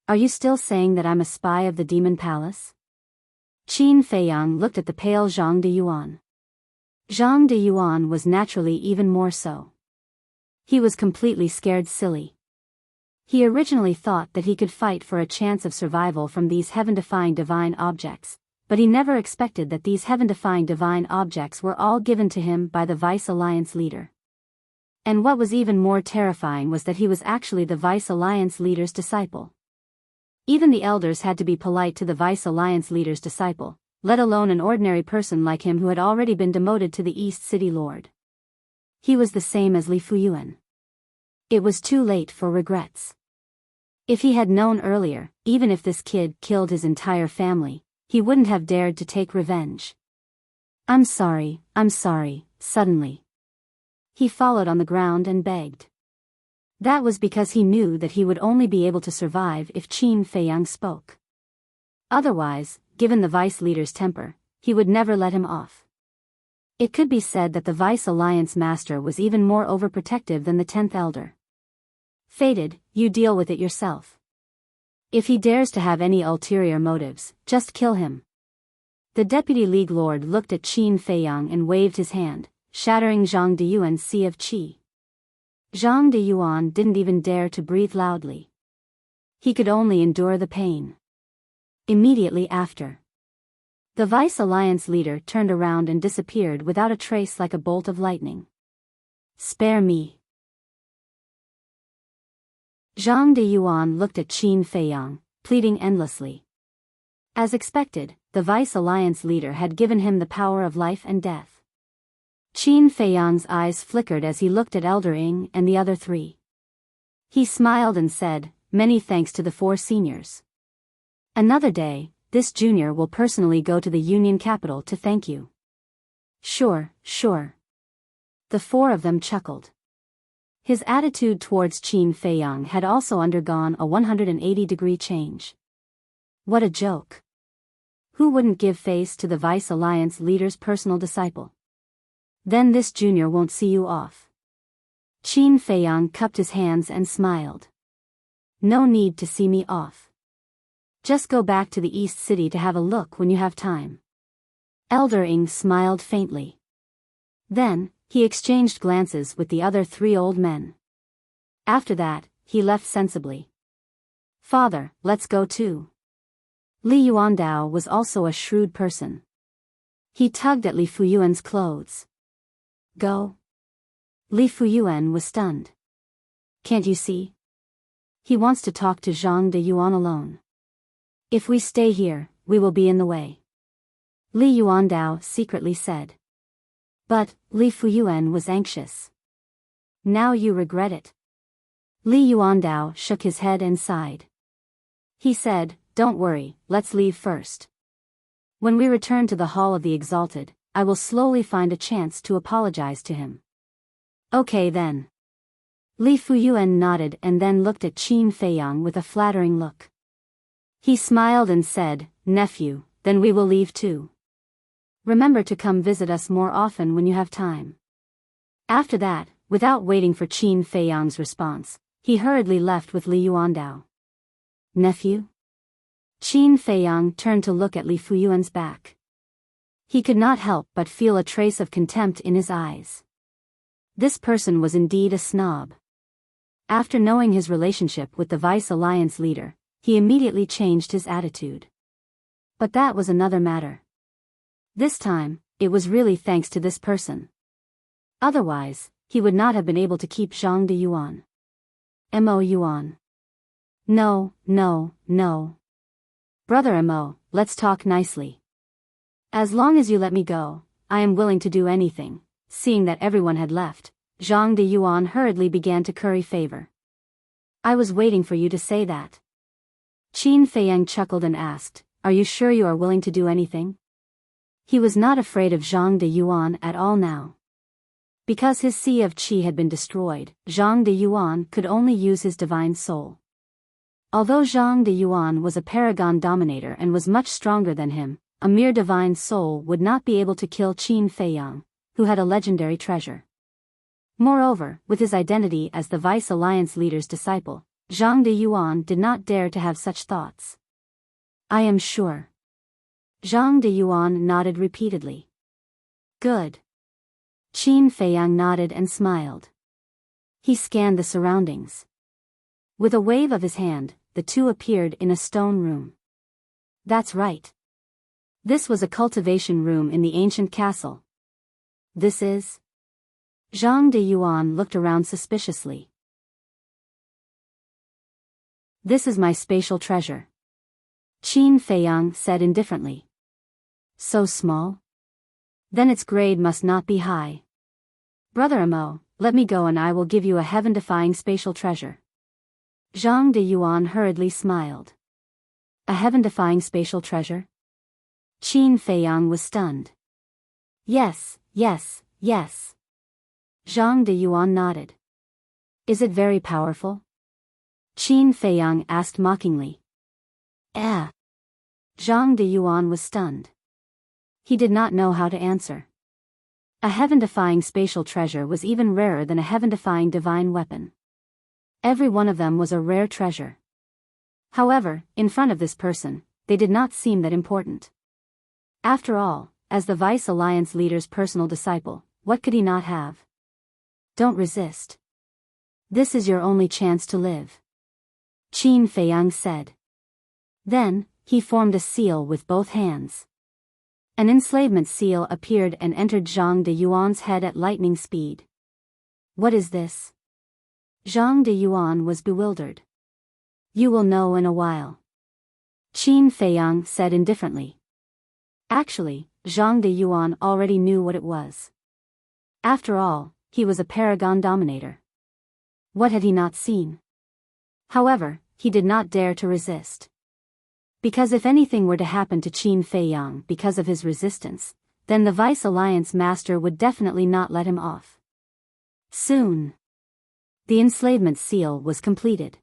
Are you still saying that I'm a spy of the Demon Palace? Qin Feiyang looked at the pale Zhang de Yuan. Zhang de Yuan was naturally even more so. He was completely scared silly. He originally thought that he could fight for a chance of survival from these heaven-defying divine objects, but he never expected that these heaven-defying divine objects were all given to him by the Vice Alliance leader. And what was even more terrifying was that he was actually the Vice Alliance leader's disciple. Even the elders had to be polite to the Vice Alliance leader's disciple, let alone an ordinary person like him who had already been demoted to the East City Lord. He was the same as Li Fuyuan. It was too late for regrets. If he had known earlier, even if this kid killed his entire family, he wouldn't have dared to take revenge. I'm sorry, suddenly. He followed on the ground and begged. That was because he knew that he would only be able to survive if Qin Feiyang spoke. Otherwise, given the vice leader's temper, he would never let him off. It could be said that the Vice Alliance master was even more overprotective than the 10th elder. Fated, you deal with it yourself. If he dares to have any ulterior motives, just kill him. The Deputy League Lord looked at Qin Feiyang and waved his hand, shattering Zhang Deyuan's sea of qi. Zhang Deyuan didn't even dare to breathe loudly. He could only endure the pain. Immediately after, the Vice Alliance leader turned around and disappeared without a trace like a bolt of lightning. Spare me. Zhang Deyuan looked at Qin Feiyang, pleading endlessly. As expected, the Vice Alliance leader had given him the power of life and death. Qin Feiyang's eyes flickered as he looked at Elder Ying and the other three. He smiled and said, "Many thanks to the four seniors. Another day, this junior will personally go to the Union capital to thank you." Sure. The four of them chuckled. His attitude towards Qin Feiyang had also undergone a 180-degree change. What a joke. Who wouldn't give face to the Vice Alliance leader's personal disciple? Then this junior won't see you off. Qin Feiyang cupped his hands and smiled. No need to see me off. Just go back to the East City to have a look when you have time. Elder Ying smiled faintly. Then, he exchanged glances with the other three old men. After that, he left sensibly. Father, let's go too. Li Yuandao was also a shrewd person. He tugged at Li Fuyuan's clothes. Go. Li Fuyuan was stunned. Can't you see? He wants to talk to Zhang de Yuan alone. If we stay here, we will be in the way. Li Yuandao secretly said. But, Li Fuyuan was anxious. Now you regret it. Li Yuandao shook his head and sighed. He said, don't worry, let's leave first. When we return to the Hall of the Exalted, I will slowly find a chance to apologize to him. Okay then. Li Fuyuan nodded and then looked at Qin Feiyang with a flattering look. He smiled and said, Nephew, then we will leave too. Remember to come visit us more often when you have time. After that, without waiting for Qin Feiyang's response, he hurriedly left with Li Yuandao. Nephew? Qin Feiyang turned to look at Li Fuyuan's back. He could not help but feel a trace of contempt in his eyes. This person was indeed a snob. After knowing his relationship with the Vice Alliance leader, he immediately changed his attitude. But that was another matter. This time, it was really thanks to this person. Otherwise, he would not have been able to keep Zhang de Yuan. Mo Yuan. No. Brother Mo, let's talk nicely. As long as you let me go, I am willing to do anything. Seeing that everyone had left, Zhang de Yuan hurriedly began to curry favor. I was waiting for you to say that. Qin Feiyang chuckled and asked, are you sure you are willing to do anything? He was not afraid of Zhang de Yuan at all now. Because his sea of qi had been destroyed, Zhang de Yuan could only use his divine soul. Although Zhang de Yuan was a paragon dominator and was much stronger than him, a mere divine soul would not be able to kill Qin Feiyang, who had a legendary treasure. Moreover, with his identity as the Vice Alliance leader's disciple, Zhang de Yuan did not dare to have such thoughts. I am sure. Zhang de Yuan nodded repeatedly. Good. Qin Feiyang nodded and smiled. He scanned the surroundings. With a wave of his hand, the two appeared in a stone room. That's right. This was a cultivation room in the ancient castle. This is? Zhang de Yuan looked around suspiciously. This is my spatial treasure. Qin Feiyang said indifferently. So small? Then its grade must not be high. Brother Amo, let me go and I will give you a heaven-defying spatial treasure. Zhang de Yuan hurriedly smiled. A heaven-defying spatial treasure? Qin Feiyang was stunned. Yes, yes, yes. Zhang de Yuan nodded. Is it very powerful? Qin Feiyang asked mockingly. Zhang de Yuan was stunned. He did not know how to answer. A heaven-defying spatial treasure was even rarer than a heaven-defying divine weapon. Every one of them was a rare treasure. However, in front of this person, they did not seem that important. After all, as the Vice Alliance leader's personal disciple, what could he not have? Don't resist. This is your only chance to live. Qin Feiyang said. Then, he formed a seal with both hands. An enslavement seal appeared and entered Zhang de Yuan's head at lightning speed. What is this? Zhang de Yuan was bewildered. You will know in a while. Qin Feiyang said indifferently. Actually, Zhang de Yuan already knew what it was. After all, he was a paragon dominator. What had he not seen? However, he did not dare to resist. Because if anything were to happen to Qin Feiyang because of his resistance, then the Vice Alliance master would definitely not let him off. Soon. The enslavement seal was completed.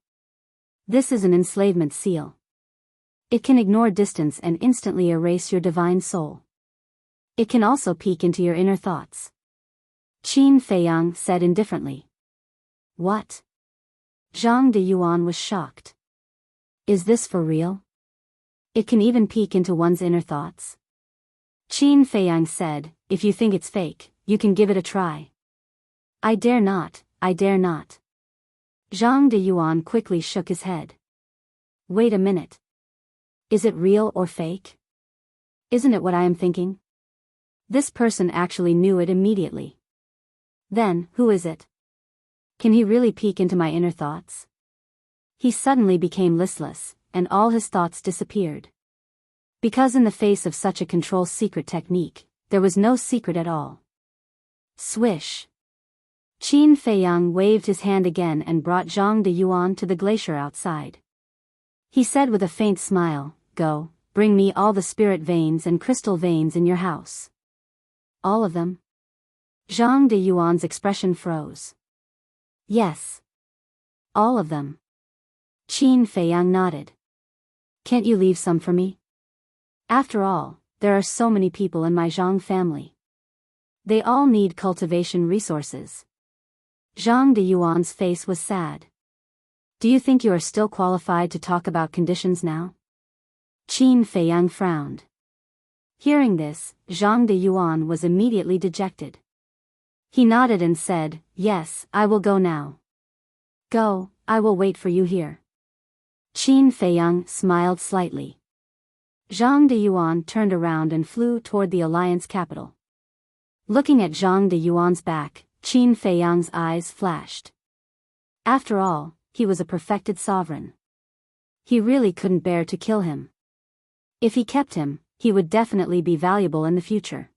This is an enslavement seal. It can ignore distance and instantly erase your divine soul. It can also peek into your inner thoughts. Qin Feiyang said indifferently. What? Zhang de Yuan was shocked. Is this for real? It can even peek into one's inner thoughts? Qin Feiyang said, if you think it's fake, you can give it a try. I dare not, I dare not. Zhang de Yuan quickly shook his head. Wait a minute. Is it real or fake? Isn't it what I am thinking? This person actually knew it immediately. Then, who is it? Can he really peek into my inner thoughts? He suddenly became listless, and all his thoughts disappeared. Because in the face of such a control secret technique, there was no secret at all. Swish. Qin Feiyang waved his hand again and brought Zhang de Yuan to the glacier outside. He said with a faint smile, Go, bring me all the spirit veins and crystal veins in your house. All of them? Zhang de Yuan's expression froze. Yes. All of them. Qin Feiyang nodded. Can't you leave some for me? After all, there are so many people in my Zhang family. They all need cultivation resources. Zhang de Yuan's face was sad. Do you think you are still qualified to talk about conditions now? Qin Feiyang frowned. Hearing this, Zhang de Yuan was immediately dejected. He nodded and said, Yes, I will go now. Go, I will wait for you here. Qin Feiyang smiled slightly. Zhang de Yuan turned around and flew toward the Alliance capital. Looking at Zhang de Yuan's back, Qin Feiyang's eyes flashed. After all, he was a perfected sovereign. He really couldn't bear to kill him. If he kept him, he would definitely be valuable in the future.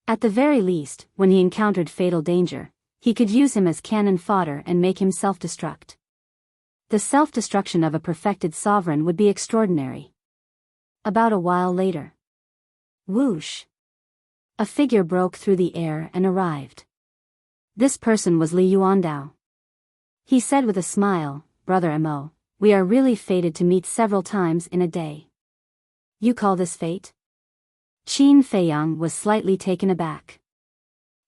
At the very least, when he encountered fatal danger, he could use him as cannon fodder and make him self-destruct. The self-destruction of a perfected sovereign would be extraordinary. About a while later. Whoosh! A figure broke through the air and arrived. This person was Li Yuandao. He said with a smile, "Brother Mo, we are really fated to meet several times in a day." "You call this fate?" Qin Feiyang was slightly taken aback.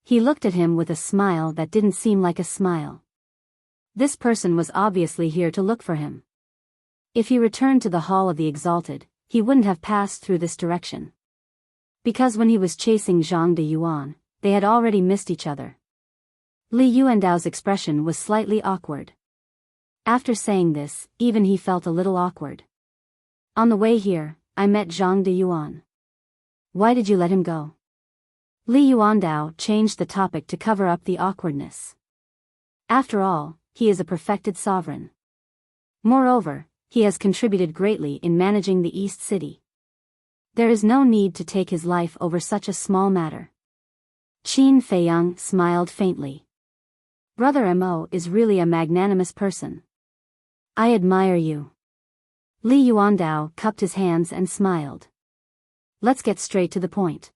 He looked at him with a smile that didn't seem like a smile. This person was obviously here to look for him. If he returned to the Hall of the Exalted, he wouldn't have passed through this direction. Because when he was chasing Zhang de Yuan, they had already missed each other. Li Yuandao's expression was slightly awkward. After saying this, even he felt a little awkward. "On the way here, I met Zhang de Yuan. Why did you let him go?" Li Yuandao changed the topic to cover up the awkwardness. After all, he is a perfected sovereign. Moreover, he has contributed greatly in managing the East City. There is no need to take his life over such a small matter. Qin Feiyang smiled faintly. "Brother Mo is really a magnanimous person. I admire you." Li Yuandao cupped his hands and smiled. "Let's get straight to the point.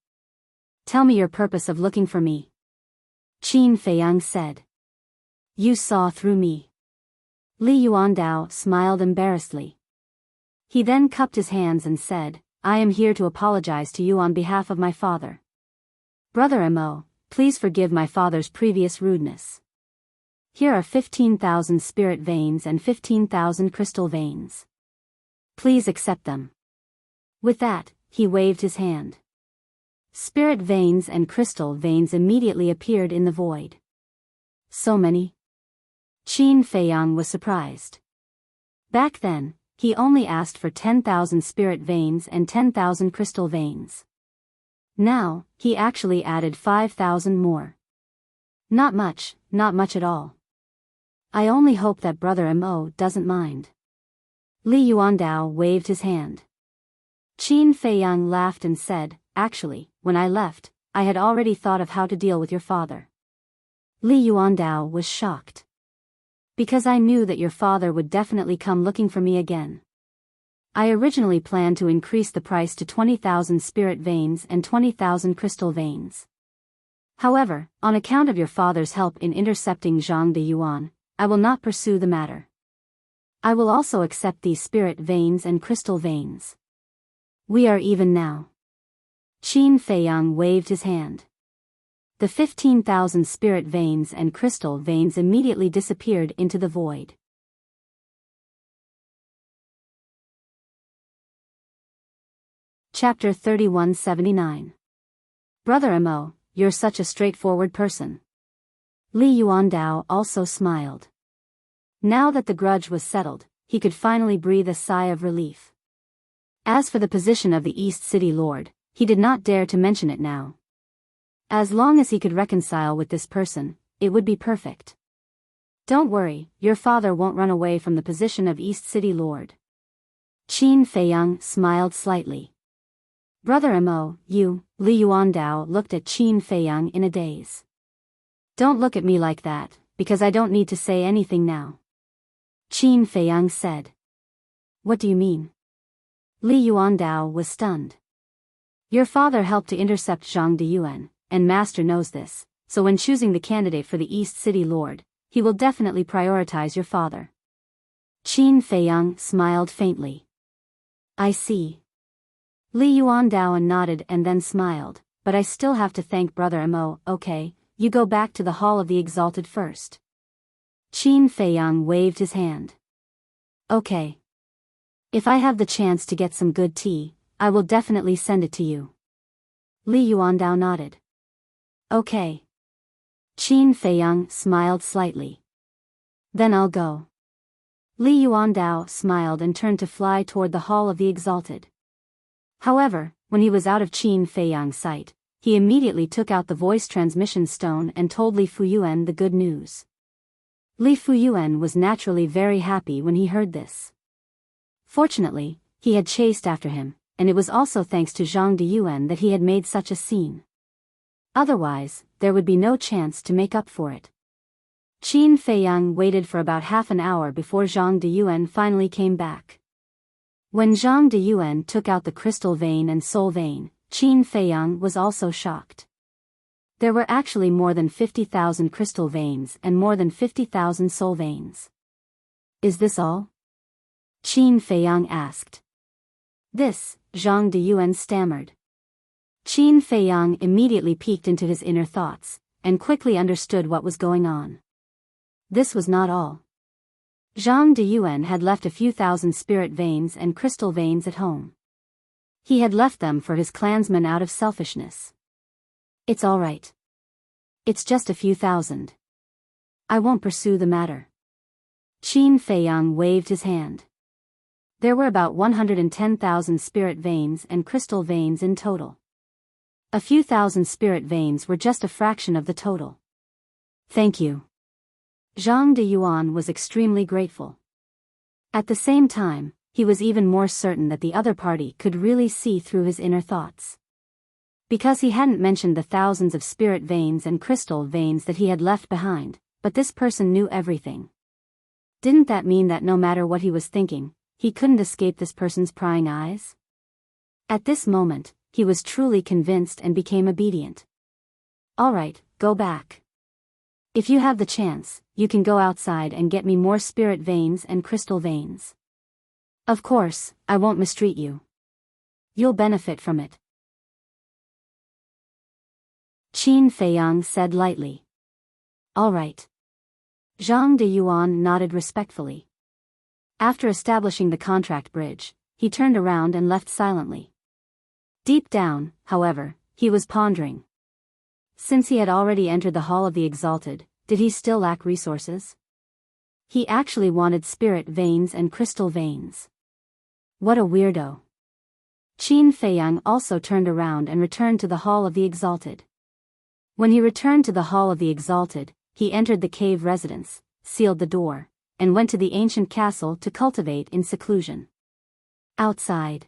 Tell me your purpose of looking for me." Qin Feiyang said. "You saw through me." Li Yuandao smiled embarrassedly. He then cupped his hands and said, "I am here to apologize to you on behalf of my father. Brother Mo, please forgive my father's previous rudeness. Here are 15,000 spirit veins and 15,000 crystal veins. Please accept them." With that, he waved his hand. Spirit veins and crystal veins immediately appeared in the void. "So many?" Qin Feiyang was surprised. Back then, he only asked for 10,000 spirit veins and 10,000 crystal veins. Now, he actually added 5,000 more. Not much at all. "I only hope that Brother Mo doesn't mind." Li Yuandao waved his hand. Qin Feiyang laughed and said, "Actually, when I left, I had already thought of how to deal with your father." Li Yuandao was shocked. "Because I knew that your father would definitely come looking for me again. I originally planned to increase the price to 20,000 spirit veins and 20,000 crystal veins. However, on account of your father's help in intercepting Zhang de Yuan, I will not pursue the matter. I will also accept these spirit veins and crystal veins. We are even now." Qin Feiyang waved his hand. The 15,000 spirit veins and crystal veins immediately disappeared into the void. Chapter 3179. Brother Mo, you're such a straightforward person. Li Yuandao also smiled. Now that the grudge was settled, he could finally breathe a sigh of relief. As for the position of the East City Lord, he did not dare to mention it now. As long as he could reconcile with this person, it would be perfect. "Don't worry, your father won't run away from the position of East City Lord." Qin Feiyang smiled slightly. "Brother Mo, you," Li Yuandao looked at Qin Feiyang in a daze. "Don't look at me like that, because I don't need to say anything now." Qin Feiyang said. "What do you mean?" Li Yuandao was stunned. "Your father helped to intercept Zhang de Yuan, and Master knows this, so when choosing the candidate for the East City Lord, he will definitely prioritize your father." Qin Feiyang smiled faintly. "I see." Li Yuandao nodded and then smiled, "But I still have to thank Brother Mo. Okay, you go back to the Hall of the Exalted first." Qin Feiyang waved his hand. "Okay. If I have the chance to get some good tea, I will definitely send it to you." Li Yuandao nodded. "Okay." Qin Feiyang smiled slightly. "Then I'll go." Li Yuandao smiled and turned to fly toward the Hall of the Exalted. However, when he was out of Qin Feiyang's sight, he immediately took out the voice transmission stone and told Li Fuyuan the good news. Li Fuyuan was naturally very happy when he heard this. Fortunately, he had chased after him, and it was also thanks to Zhang de Yuan that he had made such a scene. Otherwise, there would be no chance to make up for it. Qin Feiyang waited for about half an hour before Zhang de Yuan finally came back. When Zhang Deyuan took out the crystal vein and soul vein, Qin Feiyang was also shocked. There were actually more than 50,000 crystal veins and more than 50,000 soul veins. Is this all? Qin Feiyang asked. This, Zhang Deyuan stammered. Qin Feiyang immediately peeked into his inner thoughts, and quickly understood what was going on. This was not all. Zhang Deyuan had left a few thousand spirit veins and crystal veins at home. He had left them for his clansmen out of selfishness. It's all right. It's just a few thousand. I won't pursue the matter. Qin Feiyang waved his hand. There were about 110,000 spirit veins and crystal veins in total. A few thousand spirit veins were just a fraction of the total. Thank you. Zhang Deyuan was extremely grateful. At the same time, he was even more certain that the other party could really see through his inner thoughts. Because he hadn't mentioned the thousands of spirit veins and crystal veins that he had left behind, but this person knew everything. Didn't that mean that no matter what he was thinking, he couldn't escape this person's prying eyes? At this moment, he was truly convinced and became obedient. All right, go back. If you have the chance, you can go outside and get me more spirit veins and crystal veins. Of course, I won't mistreat you. You'll benefit from it. Qin Feiyang said lightly. All right. Zhang Deyuan nodded respectfully. After establishing the contract bridge, he turned around and left silently. Deep down, however, he was pondering. Since he had already entered the Hall of the Exalted, did he still lack resources? He actually wanted spirit veins and crystal veins. What a weirdo. Qin Feiyang also turned around and returned to the Hall of the Exalted. When he returned to the Hall of the Exalted, he entered the cave residence, sealed the door, and went to the ancient castle to cultivate in seclusion. Outside.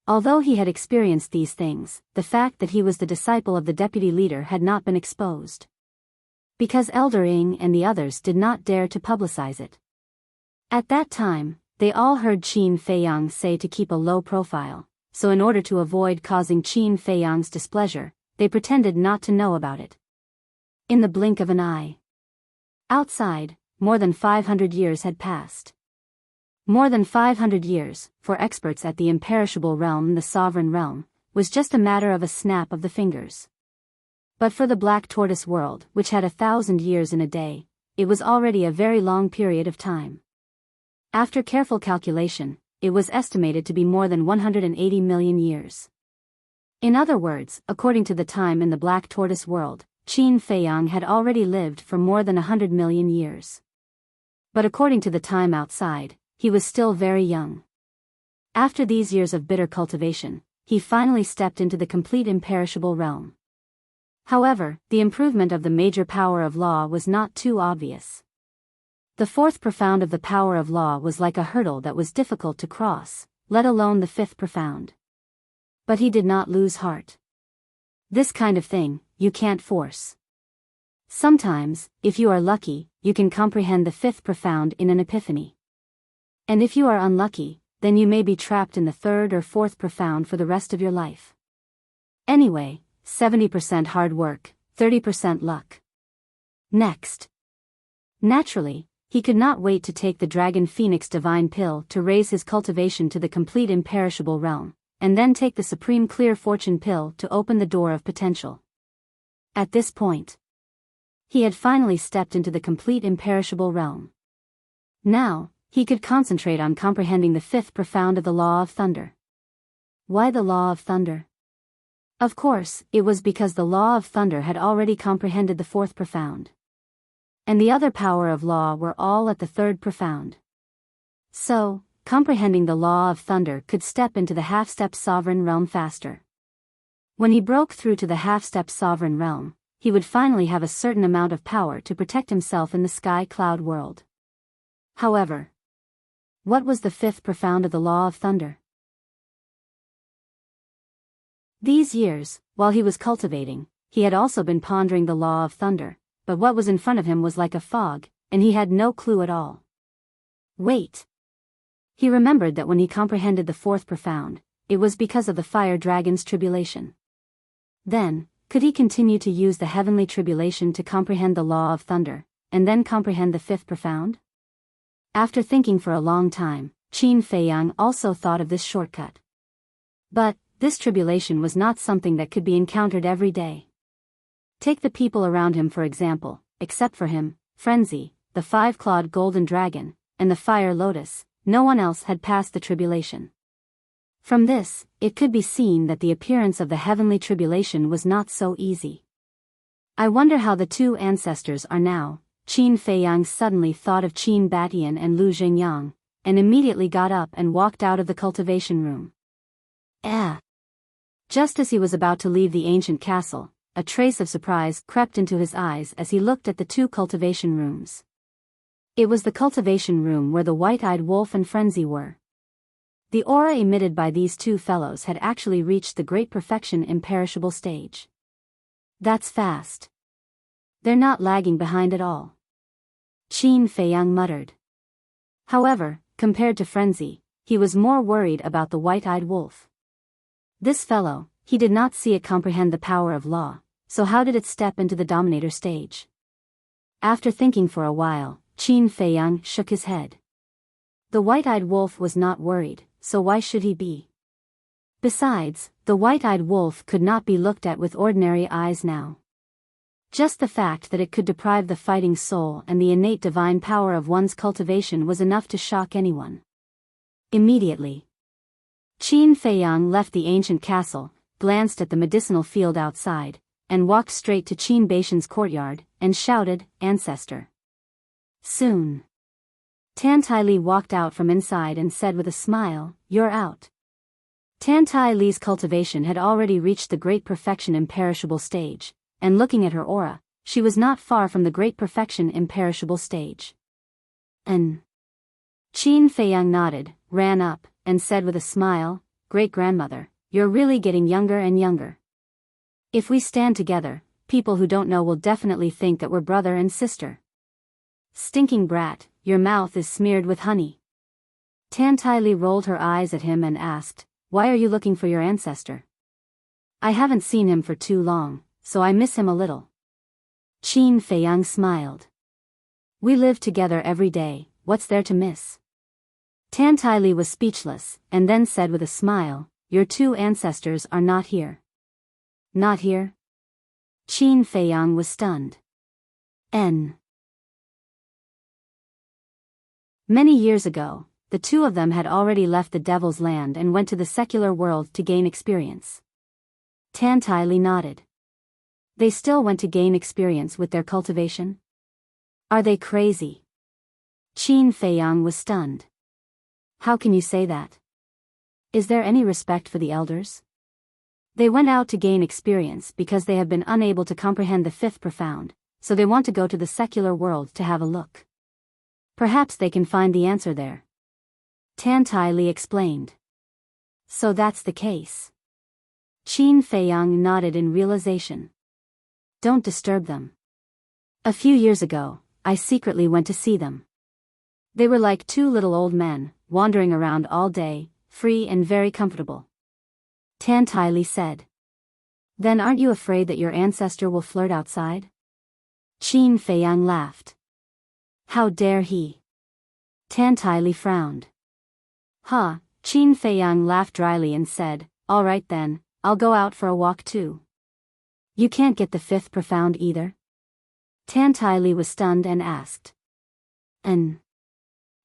Although he had experienced these things, the fact that he was the disciple of the deputy leader had not been exposed. Because Elder Ying and the others did not dare to publicize it. At that time, they all heard Qin Feiyang say to keep a low profile, so in order to avoid causing Qin Feiyang's displeasure, they pretended not to know about it. In the blink of an eye. Outside, more than 500 years had passed. More than 500 years, for experts at the imperishable realm, the sovereign realm, was just a matter of a snap of the fingers. But for the Black Tortoise world, which had 1,000 years in a day, it was already a very long period of time. After careful calculation, it was estimated to be more than 180 million years. In other words, according to the time in the Black Tortoise world, Qin Feiyang had already lived for more than 100 million years. But according to the time outside, he was still very young. After these years of bitter cultivation, he finally stepped into the complete imperishable realm. However, the improvement of the major power of law was not too obvious. The fourth profound of the power of law was like a hurdle that was difficult to cross, let alone the fifth profound. But he did not lose heart. This kind of thing, you can't force. Sometimes, if you are lucky, you can comprehend the fifth profound in an epiphany. And if you are unlucky, then you may be trapped in the third or fourth profound for the rest of your life. Anyway, 70% hard work, 30% luck. Next. Naturally, he could not wait to take the Dragon Phoenix Divine Pill to raise his cultivation to the complete imperishable realm, and then take the Supreme Clear Fortune Pill to open the door of potential. At this point, he had finally stepped into the complete imperishable realm. Now, he could concentrate on comprehending the fifth profound of the Law of Thunder. Why the Law of Thunder? Of course, it was because the Law of Thunder had already comprehended the fourth profound. And the other power of law were all at the third profound. So, comprehending the Law of Thunder could step into the half-step sovereign realm faster. When he broke through to the half-step sovereign realm, he would finally have a certain amount of power to protect himself in the sky cloud world. However, what was the fifth profound of the Law of Thunder? These years, while he was cultivating, he had also been pondering the Law of Thunder, but what was in front of him was like a fog, and he had no clue at all. Wait. He remembered that when he comprehended the fourth profound, it was because of the fire dragon's tribulation. Then, could he continue to use the heavenly tribulation to comprehend the law of thunder, and then comprehend the fifth profound? After thinking for a long time, Qin Feiyang also thought of this shortcut. But, this tribulation was not something that could be encountered every day. Take the people around him for example, except for him, Frenzy, the five-clawed golden dragon, and the fire lotus, no one else had passed the tribulation. From this, it could be seen that the appearance of the heavenly tribulation was not so easy. I wonder how the two ancestors are now. Qin Feiyang suddenly thought of Qin Batian and Lu Jingyang, and immediately got up and walked out of the cultivation room. Just as he was about to leave the ancient castle, a trace of surprise crept into his eyes as he looked at the two cultivation rooms. It was the cultivation room where the white-eyed wolf and Frenzy were. The aura emitted by these two fellows had actually reached the great perfection imperishable stage. That's fast. They're not lagging behind at all. Qin Feiyang muttered. However, compared to Frenzy, he was more worried about the white-eyed wolf. This fellow, he did not see it comprehend the power of law, so how did it step into the dominator stage? After thinking for a while, Qin Feiyang shook his head. The white-eyed wolf was not worried, so why should he be? Besides, the white-eyed wolf could not be looked at with ordinary eyes now. Just the fact that it could deprive the fighting soul and the innate divine power of one's cultivation was enough to shock anyone. Immediately, Qin Feiyang left the ancient castle, glanced at the medicinal field outside, and walked straight to Qin Baishan's courtyard, and shouted, "Ancestor." Soon, Tantai Li walked out from inside and said with a smile, "You're out." Tantai Li's cultivation had already reached the great perfection imperishable stage, and looking at her aura, she was not far from the great perfection imperishable stage. Qin Feiyang nodded, ran up, and said with a smile, "Great-grandmother, you're really getting younger and younger. If we stand together, people who don't know will definitely think that we're brother and sister." "Stinking brat, your mouth is smeared with honey." Tantai Li rolled her eyes at him and asked, "Why are you looking for your ancestor?" "I haven't seen him for too long, so I miss him a little." Qin Feiyang smiled. "We live together every day, what's there to miss?" Tantai Li was speechless, and then said with a smile, "Your two ancestors are not here." "Not here?" Qin Feiyang was stunned. Many years ago, the two of them had already left the Devil's Land and went to the secular world to gain experience. Tantai Li nodded. They still went to gain experience with their cultivation? Are they crazy? Qin Feiyang was stunned. How can you say that? Is there any respect for the elders? They went out to gain experience because they have been unable to comprehend the fifth profound, so they want to go to the secular world to have a look. Perhaps they can find the answer there. Tantai Li explained. So that's the case. Qin Feiyang nodded in realization. Don't disturb them. A few years ago, I secretly went to see them. They were like two little old men, wandering around all day, free and very comfortable. Tantai Li said. Then aren't you afraid that your ancestor will flirt outside? Qin Feiyang laughed. How dare he? Tantai Li frowned. Qin Feiyang laughed dryly and said, "All right then, I'll go out for a walk too." You can't get the fifth profound either? Tantai Li was stunned and asked.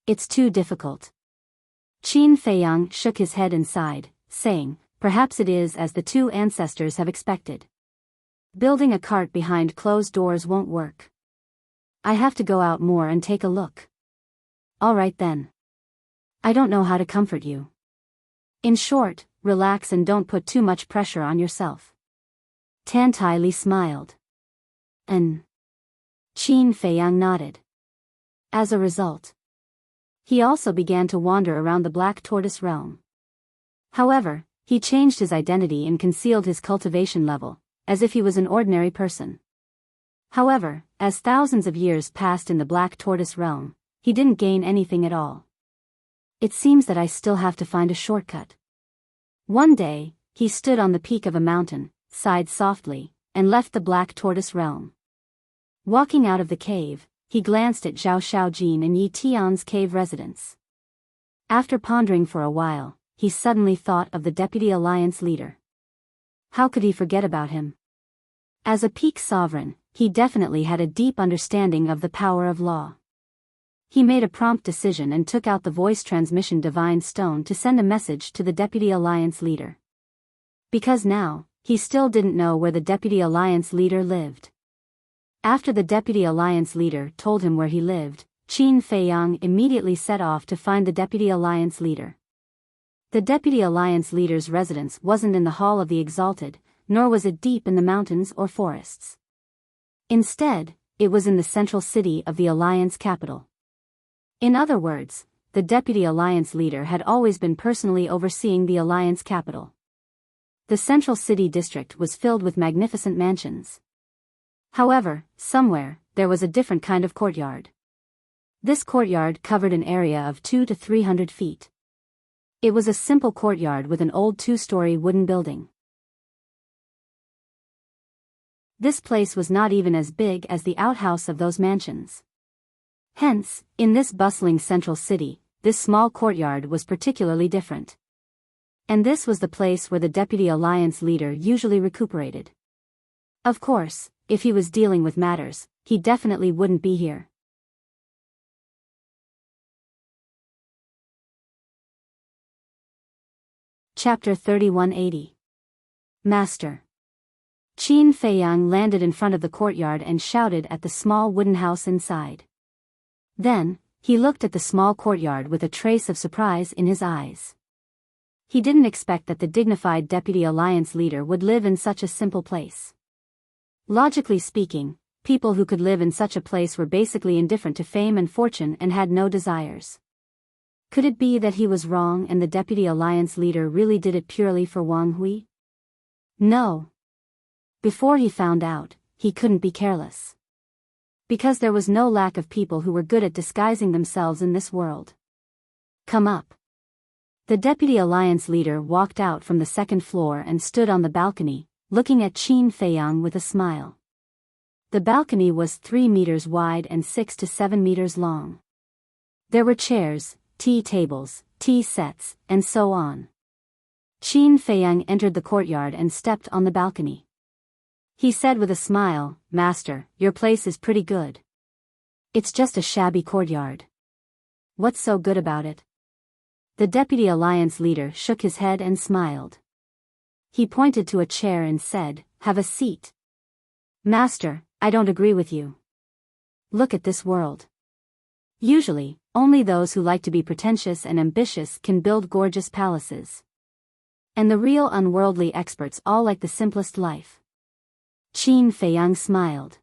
It's too difficult. Qin Feiyang shook his head and sighed, saying, "Perhaps it is as the two ancestors have expected. Building a cart behind closed doors won't work. I have to go out more and take a look." All right then. I don't know how to comfort you. In short, relax and don't put too much pressure on yourself. Tantai Li smiled. Qin Feiyang nodded. As a result, he also began to wander around the Black Tortoise realm. However, he changed his identity and concealed his cultivation level, as if he was an ordinary person. However, as thousands of years passed in the Black Tortoise realm, he didn't gain anything at all. It seems that I still have to find a shortcut. One day, he stood on the peak of a mountain, sighed softly, and left the Black Tortoise realm. Walking out of the cave, he glanced at Zhao Shaojin and Yi Tian's cave residence. After pondering for a while, he suddenly thought of the Deputy Alliance leader. How could he forget about him? As a peak sovereign, he definitely had a deep understanding of the power of law. He made a prompt decision and took out the voice transmission divine stone to send a message to the Deputy Alliance leader. Because now, he still didn't know where the Deputy Alliance leader lived. After the Deputy Alliance leader told him where he lived, Qin Feiyang immediately set off to find the Deputy Alliance leader. The Deputy Alliance leader's residence wasn't in the Hall of the Exalted, nor was it deep in the mountains or forests. Instead, it was in the central city of the Alliance capital. In other words, the Deputy Alliance leader had always been personally overseeing the Alliance capital. The central city district was filled with magnificent mansions. However, somewhere, there was a different kind of courtyard. This courtyard covered an area of 200 to 300 feet. It was a simple courtyard with an old 2-story wooden building. This place was not even as big as the outhouse of those mansions. Hence, in this bustling central city, this small courtyard was particularly different. And this was the place where the Deputy Alliance leader usually recuperated. Of course, if he was dealing with matters, he definitely wouldn't be here. Chapter 3180. Master. Qin Feiyang landed in front of the courtyard and shouted at the small wooden house inside. Then, he looked at the small courtyard with a trace of surprise in his eyes. He didn't expect that the dignified Deputy Alliance leader would live in such a simple place. Logically speaking, people who could live in such a place were basically indifferent to fame and fortune and had no desires. Could it be that he was wrong and the Deputy Alliance leader really did it purely for Wang Hui? No. Before he found out, he couldn't be careless. Because there was no lack of people who were good at disguising themselves in this world. Come up. The Deputy Alliance leader walked out from the second floor and stood on the balcony, looking at Qin Feiyang with a smile. The balcony was 3 meters wide and 6 to 7 meters long. There were chairs, tea tables, tea sets, and so on. Qin Feiyang entered the courtyard and stepped on the balcony. He said with a smile, "Master, your place is pretty good. It's just a shabby courtyard. What's so good about it?" The Deputy Alliance leader shook his head and smiled. He pointed to a chair and said, "Have a seat." "Master, I don't agree with you. Look at this world. Usually, only those who like to be pretentious and ambitious can build gorgeous palaces. And the real unworldly experts all like the simplest life." Qin Feiyang smiled.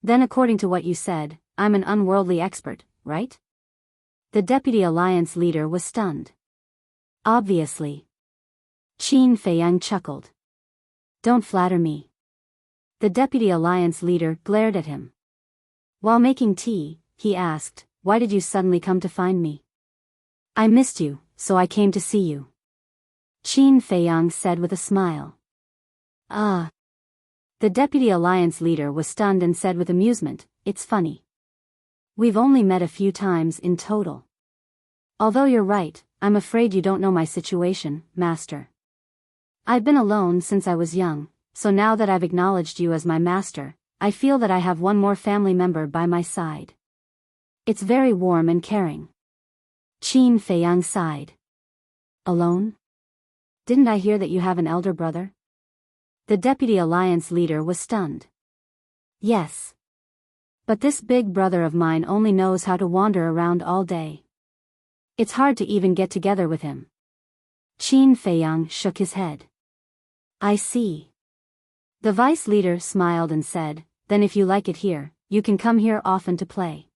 "Then according to what you said, I'm an unworldly expert, right?" The Deputy Alliance leader was stunned. "Obviously." Qin Feiyang chuckled. "Don't flatter me." The Deputy Alliance leader glared at him. While making tea, he asked, "Why did you suddenly come to find me?" "I missed you, so I came to see you." Qin Feiyang said with a smile. "Ah." The Deputy Alliance leader was stunned and said with amusement, "It's funny. We've only met a few times in total. Although you're right, I'm afraid you don't know my situation, Master. I've been alone since I was young, so now that I've acknowledged you as my master, I feel that I have one more family member by my side. It's very warm and caring." Qin Feiyang sighed. "Alone? Didn't I hear that you have an elder brother?" The Deputy Alliance leader was stunned. "Yes. But this big brother of mine only knows how to wander around all day. It's hard to even get together with him." Qin Feiyang shook his head. "I see." The vice leader smiled and said, "Then if you like it here, you can come here often to play."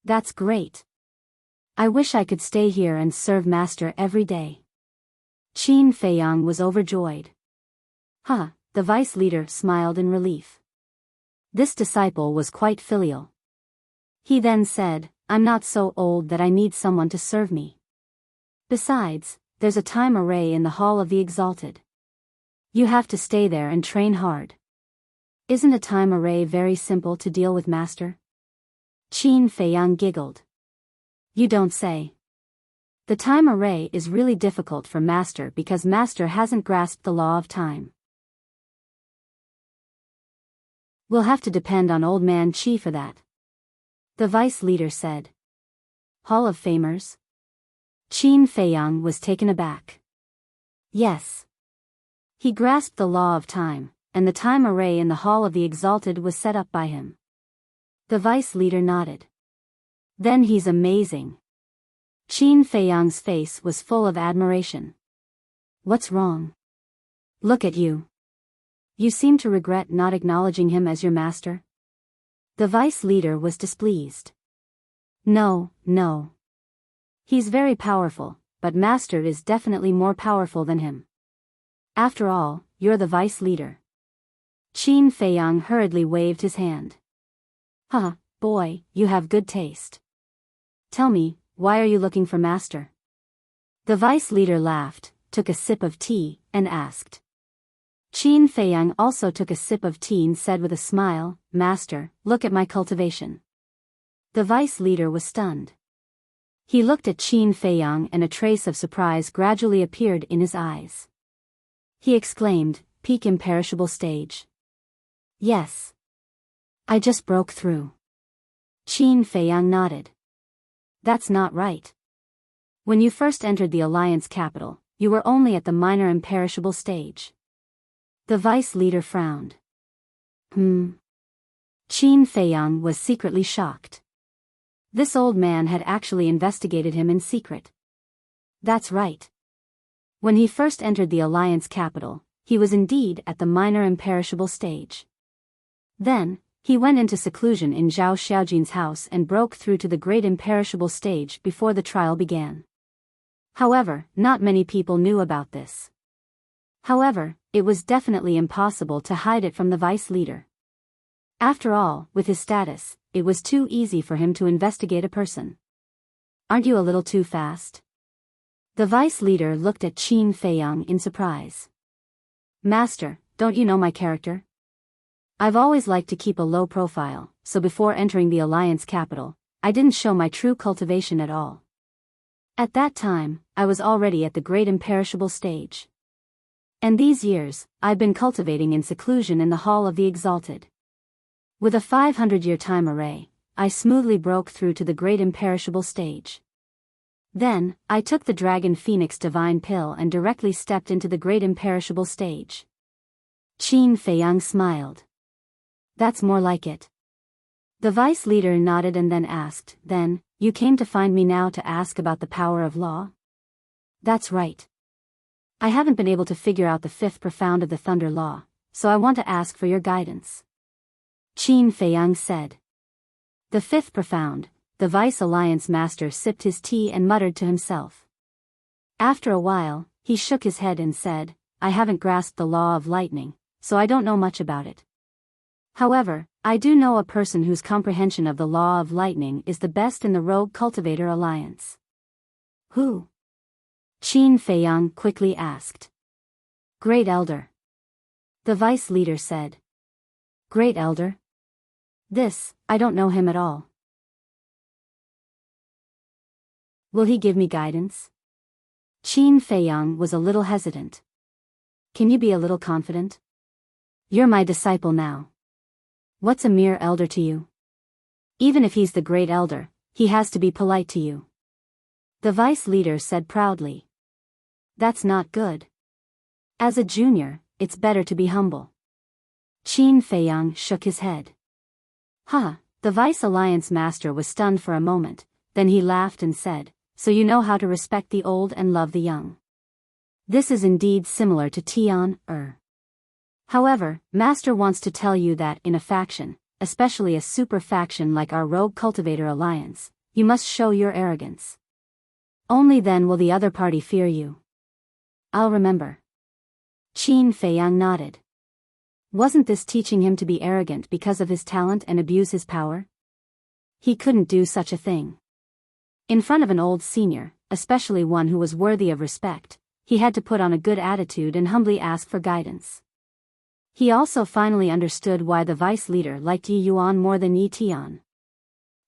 "That's great. I wish I could stay here and serve Master every day." Qin Feiyang was overjoyed. "Huh," the vice leader smiled in relief. This disciple was quite filial. He then said, "I'm not so old that I need someone to serve me. Besides, there's a time array in the Hall of the Exalted. You have to stay there and train hard. Isn't a time array very simple to deal with, Master? Qin Feiyang giggled. You don't say. The time array is really difficult for Master because Master hasn't grasped the law of time. We'll have to depend on Old Man Qi for that. The vice leader said. Hall of Famers? Qin Feiyang was taken aback. Yes. He grasped the law of time, and the time array in the Hall of the Exalted was set up by him. The vice leader nodded. Then he's amazing. Qin Feiyang's face was full of admiration. What's wrong? Look at you. You seem to regret not acknowledging him as your master? The vice leader was displeased. No. He's very powerful, but Master is definitely more powerful than him. After all, you're the vice leader. Qin Feiyang hurriedly waved his hand. Boy, you have good taste. Tell me, why are you looking for Master? The vice leader laughed, took a sip of tea, and asked. Qin Feiyang also took a sip of tea and said with a smile, Master, look at my cultivation. The vice leader was stunned. He looked at Qin Feiyang and a trace of surprise gradually appeared in his eyes. He exclaimed, Peak imperishable stage. Yes. I just broke through. Qin Feiyang nodded. That's not right. When you first entered the Alliance capital, you were only at the minor imperishable stage. The vice leader frowned. Qin Feiyang was secretly shocked. This old man had actually investigated him in secret. That's right. When he first entered the Alliance capital, he was indeed at the minor imperishable stage. Then, he went into seclusion in Zhao Xiaojin's house and broke through to the great imperishable stage before the trial began. However, not many people knew about this. However, it was definitely impossible to hide it from the vice leader. After all, with his status, it was too easy for him to investigate a person. Aren't you a little too fast? The vice leader looked at Qin Feiyang in surprise. Master, don't you know my character? I've always liked to keep a low profile, so before entering the Alliance capital, I didn't show my true cultivation at all. At that time, I was already at the great imperishable stage. And these years, I've been cultivating in seclusion in the Hall of the Exalted. With a 500-year time array, I smoothly broke through to the great imperishable stage. Then, I took the Dragon Phoenix Divine Pill and directly stepped into the great imperishable stage. Qin Feiyang smiled. That's more like it. The vice leader nodded and then asked, Then, you came to find me now to ask about the power of law? That's right. I haven't been able to figure out the fifth profound of the Thunder Law, so I want to ask for your guidance. Qin Feiyang said. The fifth profound, the Vice Alliance Master sipped his tea and muttered to himself. After a while, he shook his head and said, I haven't grasped the law of lightning, so I don't know much about it. However, I do know a person whose comprehension of the law of lightning is the best in the Rogue Cultivator Alliance. Who? Qin Feiyang quickly asked. Great Elder. The vice leader said. Great Elder? This, I don't know him at all. Will he give me guidance? Qin Feiyang was a little hesitant. Can you be a little confident? You're my disciple now. What's a mere elder to you? Even if he's the great elder, he has to be polite to you. The vice leader said proudly. That's not good. As a junior, it's better to be humble. Qin Feiyang shook his head. The Vice Alliance Master was stunned for a moment, then he laughed and said, So you know how to respect the old and love the young. This is indeed similar to Tian. However, Master wants to tell you that in a faction, especially a super faction like our Rogue Cultivator Alliance, you must show your arrogance. Only then will the other party fear you. I'll remember. Qin Feiyang nodded. Wasn't this teaching him to be arrogant because of his talent and abuse his power? He couldn't do such a thing. In front of an old senior, especially one who was worthy of respect, he had to put on a good attitude and humbly ask for guidance. He also finally understood why the vice leader liked Yi Yuan more than Yi Tian.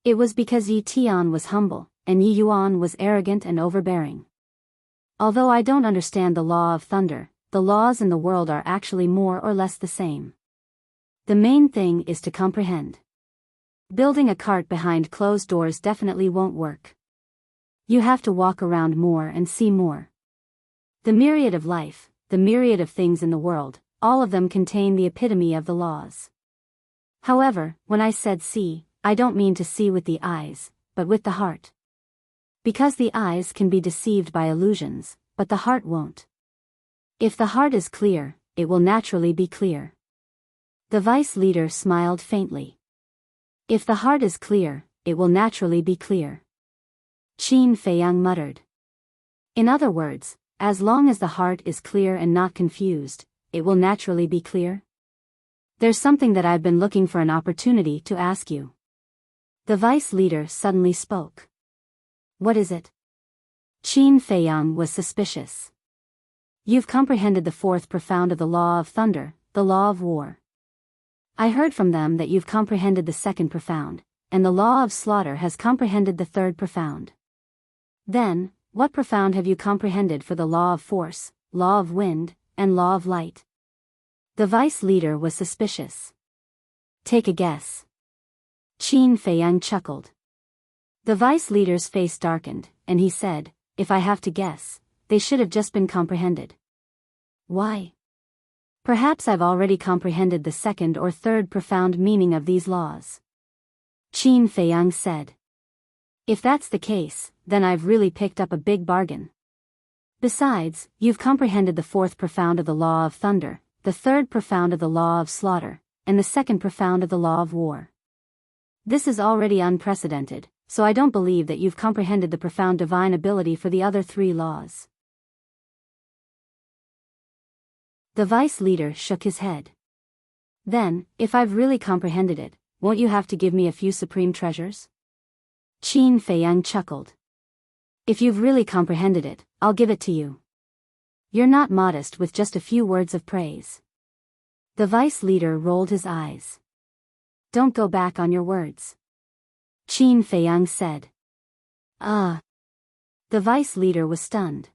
It was because Yi Tian was humble, and Yi Yuan was arrogant and overbearing. Although I don't understand the law of thunder, the laws in the world are actually more or less the same. The main thing is to comprehend. Building a cart behind closed doors definitely won't work. You have to walk around more and see more. The myriad of life, the myriad of things in the world, all of them contain the epitome of the laws. However, when I said see, I don't mean to see with the eyes, but with the heart. Because the eyes can be deceived by illusions, but the heart won't. If the heart is clear, it will naturally be clear. The vice leader smiled faintly. If the heart is clear, it will naturally be clear. Qin Feiyang muttered. In other words, as long as the heart is clear and not confused, it will naturally be clear. There's something that I've been looking for an opportunity to ask you. The vice leader suddenly spoke. What is it? Qin Feiyang was suspicious. You've comprehended the fourth profound of the law of thunder, the law of war. I heard from them that you've comprehended the second profound, and the law of slaughter has comprehended the third profound. Then, what profound have you comprehended for the law of force, law of wind, and law of light? The vice leader was suspicious. Take a guess. Qin Feiyang chuckled. The vice leader's face darkened, and he said, if I have to guess, they should have just been comprehended. Why? Perhaps I've already comprehended the second or third profound meaning of these laws. Qin Feiyang said. If that's the case, then I've really picked up a big bargain. Besides, you've comprehended the fourth profound of the law of thunder, the third profound of the law of slaughter, and the second profound of the law of war. This is already unprecedented, so I don't believe that you've comprehended the profound divine ability for the other three laws. The vice leader shook his head. Then, if I've really comprehended it, won't you have to give me a few supreme treasures? Qin Feiyang chuckled. If you've really comprehended it, I'll give it to you. You're not modest with just a few words of praise. The vice leader rolled his eyes. Don't go back on your words. Qin Feiyang said. The vice leader was stunned.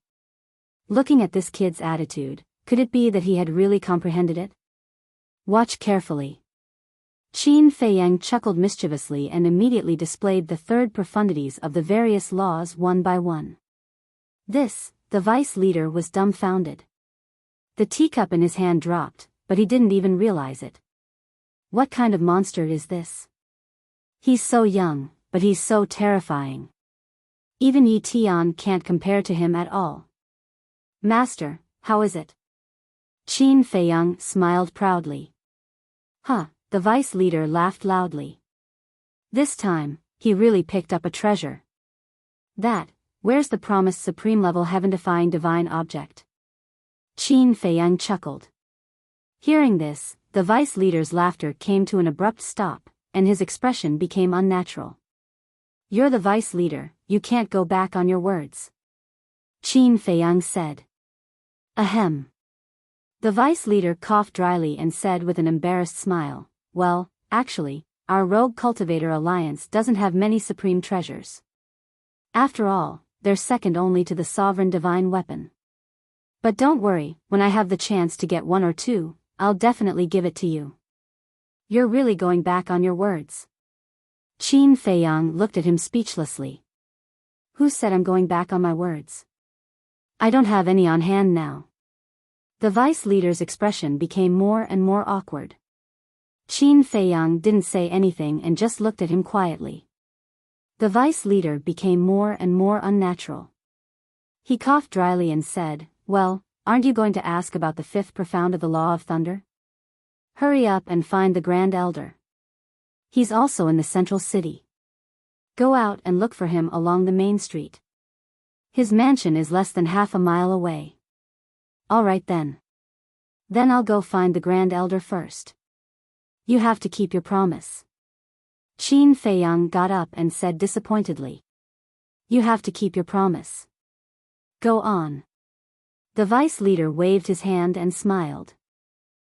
Looking at this kid's attitude, could it be that he had really comprehended it? Watch carefully. Qin Feiyang chuckled mischievously and immediately displayed the third profundities of the various laws one by one. The vice leader was dumbfounded. The teacup in his hand dropped, but he didn't even realize it. What kind of monster is this? He's so young, but he's so terrifying. Even Yi Tian can't compare to him at all. Master, how is it? Qin Feiyang smiled proudly. The vice leader laughed loudly. This time, he really picked up a treasure. Where's the promised supreme level heaven-defying divine object? Qin Feiyang chuckled. Hearing this, the vice leader's laughter came to an abrupt stop, and his expression became unnatural. You're the vice leader, you can't go back on your words. Qin Feiyang said. Ahem. The vice leader coughed dryly and said with an embarrassed smile, well, actually, our rogue cultivator alliance doesn't have many supreme treasures. After all, they're second only to the sovereign divine weapon. But don't worry, when I have the chance to get one or two, I'll definitely give it to you. You're really going back on your words. Qin Feiyang looked at him speechlessly. Who said I'm going back on my words? I don't have any on hand now. The vice leader's expression became more and more awkward. Qin Feiyang didn't say anything and just looked at him quietly. The vice leader became more and more unnatural. He coughed dryly and said, well, aren't you going to ask about the fifth profound of the law of thunder? Hurry up and find the Grand Elder. He's also in the central city. Go out and look for him along the main street. His mansion is less than half a mile away. All right then. Then I'll go find the Grand Elder first. You have to keep your promise. Qin Feiyang got up and said disappointedly. You have to keep your promise. Go on. The vice leader waved his hand and smiled.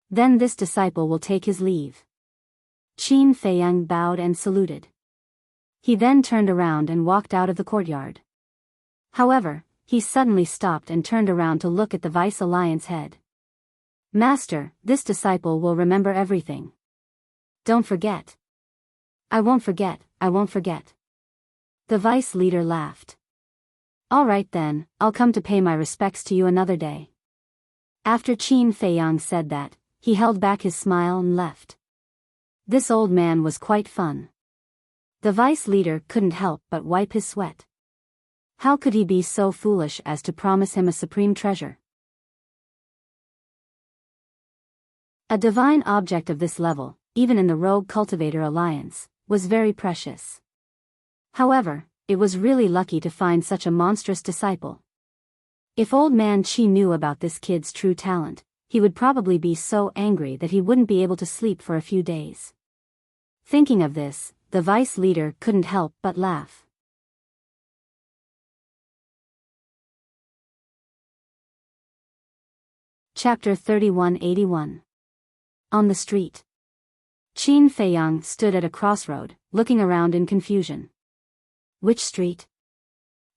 Then this disciple will take his leave. Qin Feiyang bowed and saluted. He then turned around and walked out of the courtyard. However, he suddenly stopped and turned around to look at the Vice Alliance head. Master, this disciple will remember everything. Don't forget. I won't forget, I won't forget. The vice leader laughed. All right then, I'll come to pay my respects to you another day. After Qin Feiyang said that, he held back his smile and left. This old man was quite fun. The vice leader couldn't help but wipe his sweat. How could he be so foolish as to promise him a supreme treasure? A divine object of this level, even in the Rogue Cultivator Alliance, was very precious. However, it was really lucky to find such a monstrous disciple. If old man Qi knew about this kid's true talent, he would probably be so angry that he wouldn't be able to sleep for a few days. Thinking of this, the vice leader couldn't help but laugh. Chapter 3181. On the street. Qin Feiyang stood at a crossroad, looking around in confusion. Which street?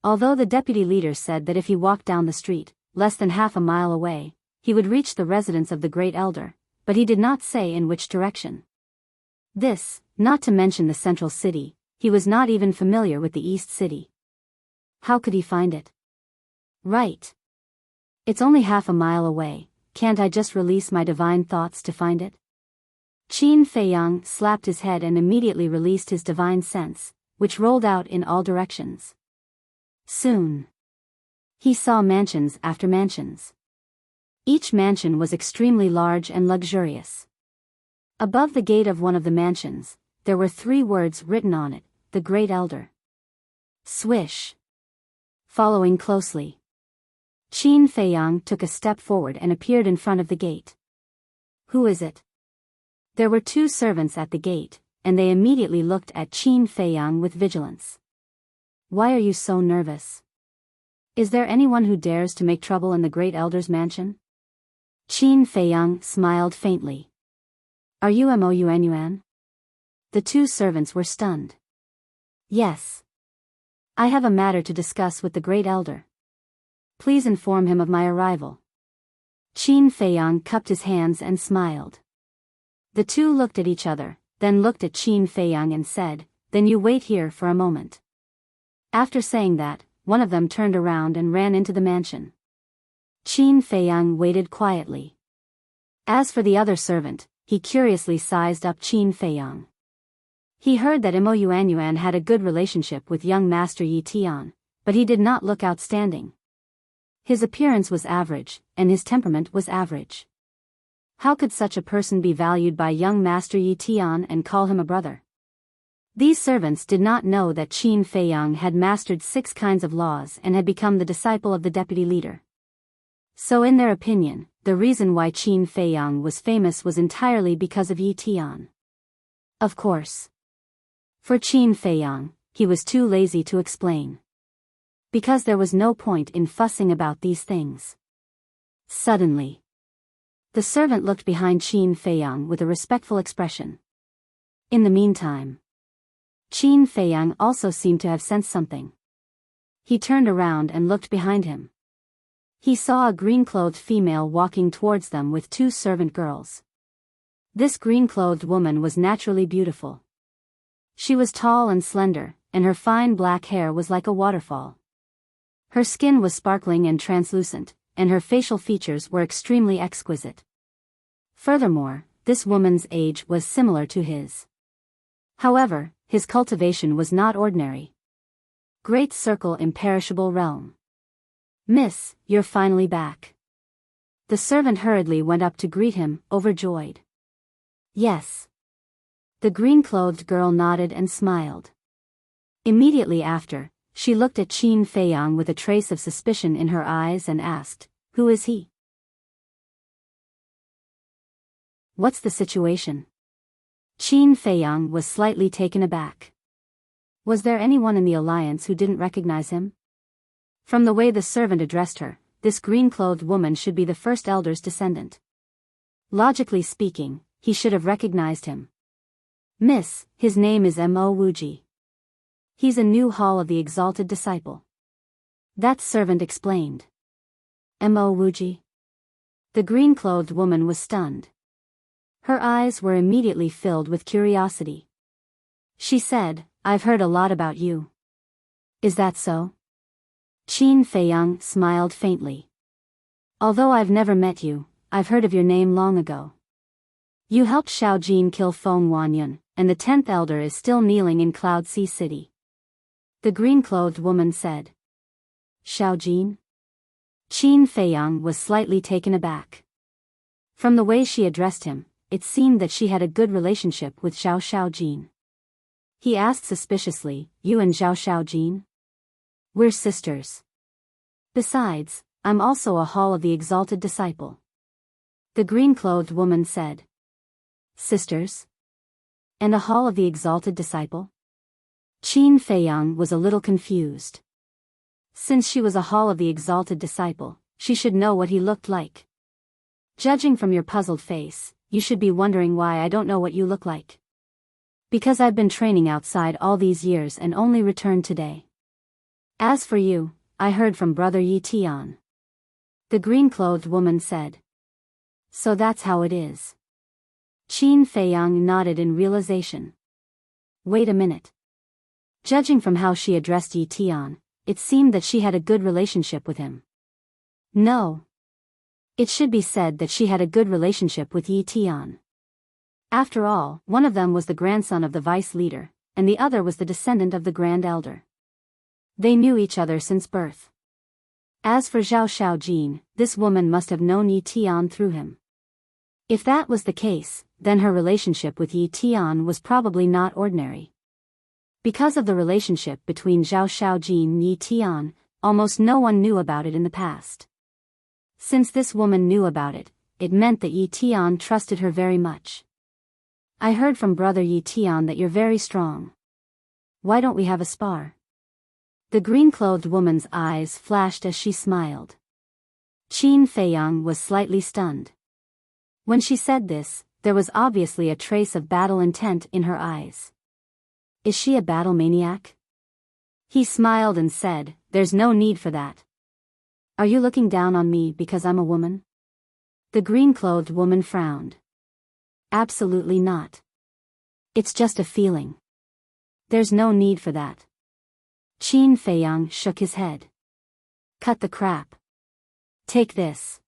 Although the deputy leader said that if he walked down the street, less than half a mile away, he would reach the residence of the Great Elder, but he did not say in which direction. This, not to mention the central city, he was not even familiar with the East City. How could he find it? Right. It's only half a mile away, can't I just release my divine thoughts to find it? Qin Feiyang slapped his head and immediately released his divine sense, which rolled out in all directions. Soon, he saw mansions after mansions. Each mansion was extremely large and luxurious. Above the gate of one of the mansions, there were 3 words written on it, the Great Elder. Swish. Following closely, Qin Feiyang took a step forward and appeared in front of the gate. Who is it? There were 2 servants at the gate, and they immediately looked at Qin Feiyang with vigilance. Why are you so nervous? Is there anyone who dares to make trouble in the Great Elder's mansion? Qin Feiyang smiled faintly. Are you Mouyuan? The 2 servants were stunned. Yes. I have a matter to discuss with the Great Elder. Please inform him of my arrival. Qin Feiyang cupped his hands and smiled. The 2 looked at each other, then looked at Qin Feiyang and said, Then you wait here for a moment. After saying that, one of them turned around and ran into the mansion. Qin Feiyang waited quietly. As for the other servant, he curiously sized up Qin Feiyang. He heard that Mouyuan had a good relationship with young Master Yi Tian, but he did not look outstanding. His appearance was average, and his temperament was average. How could such a person be valued by young Master Yi Tian and call him a brother? These servants did not know that Qin Feiyang had mastered 6 kinds of laws and had become the disciple of the deputy leader. So in their opinion, the reason why Qin Feiyang was famous was entirely because of Yi Tian. Of course. For Qin Feiyang, he was too lazy to explain. Because there was no point in fussing about these things. Suddenly, the servant looked behind Qin Feiyang with a respectful expression. In the meantime, Qin Feiyang also seemed to have sensed something. He turned around and looked behind him. He saw a green-clothed female walking towards them with 2 servant girls. This green-clothed woman was naturally beautiful. She was tall and slender, and her fine black hair was like a waterfall. Her skin was sparkling and translucent, and her facial features were extremely exquisite. Furthermore, this woman's age was similar to his. However, his cultivation was not ordinary. Great Circle Imperishable Realm. Miss, you're finally back. The servant hurriedly went up to greet him, overjoyed. Yes. The green-clothed girl nodded and smiled. Immediately after, she looked at Qin Feiyang with a trace of suspicion in her eyes and asked, Who is he? What's the situation? Qin Feiyang was slightly taken aback. Was there anyone in the alliance who didn't recognize him? From the way the servant addressed her, this green-clothed woman should be the first elder's descendant. Logically speaking, he should have recognized him. Miss, his name is Mo Wuji. He's a new hall of the exalted disciple. That servant explained. Mo Wuji? The green-clothed woman was stunned. Her eyes were immediately filled with curiosity. She said, I've heard a lot about you. Is that so? Qin Feiyang smiled faintly. Although I've never met you, I've heard of your name long ago. You helped Xiao Jin kill Feng Wanyun, and the 10th elder is still kneeling in Cloud Sea City. The green-clothed woman said. Xiao Jin? Qin Feiyang was slightly taken aback. From the way she addressed him, it seemed that she had a good relationship with Xiao Jin. He asked suspiciously, You and Xiao Jin? We're sisters. Besides, I'm also a hall of the exalted disciple. The green-clothed woman said. Sisters? And a hall of the exalted disciple? Qin Feiyang was a little confused. Since she was a hall of the exalted disciple, she should know what he looked like. Judging from your puzzled face, you should be wondering why I don't know what you look like. Because I've been training outside all these years and only returned today. As for you, I heard from Brother Yi Tian. The green-clothed woman said. So that's how it is. Qin Feiyang nodded in realization. Wait a minute. Judging from how she addressed Yi Tian, it seemed that she had a good relationship with him. No. It should be said that she had a good relationship with Yi Tian. After all, one of them was the grandson of the vice leader, and the other was the descendant of the grand elder. They knew each other since birth. As for Xiao Jin, this woman must have known Yi Tian through him. If that was the case, then her relationship with Yi Tian was probably not ordinary. Because of the relationship between Xiao Jin and Yi Tian, almost no one knew about it in the past. Since this woman knew about it, it meant that Yi Tian trusted her very much. I heard from Brother Yi Tian that you're very strong. Why don't we have a spar? The green-clothed woman's eyes flashed as she smiled. Qin Feiyang was slightly stunned. When she said this, there was obviously a trace of battle intent in her eyes. Is she a battle maniac? He smiled and said, There's no need for that. Are you looking down on me because I'm a woman? The green-clothed woman frowned. Absolutely not. It's just a feeling. There's no need for that. Qin Feiyang shook his head. Cut the crap. Take this.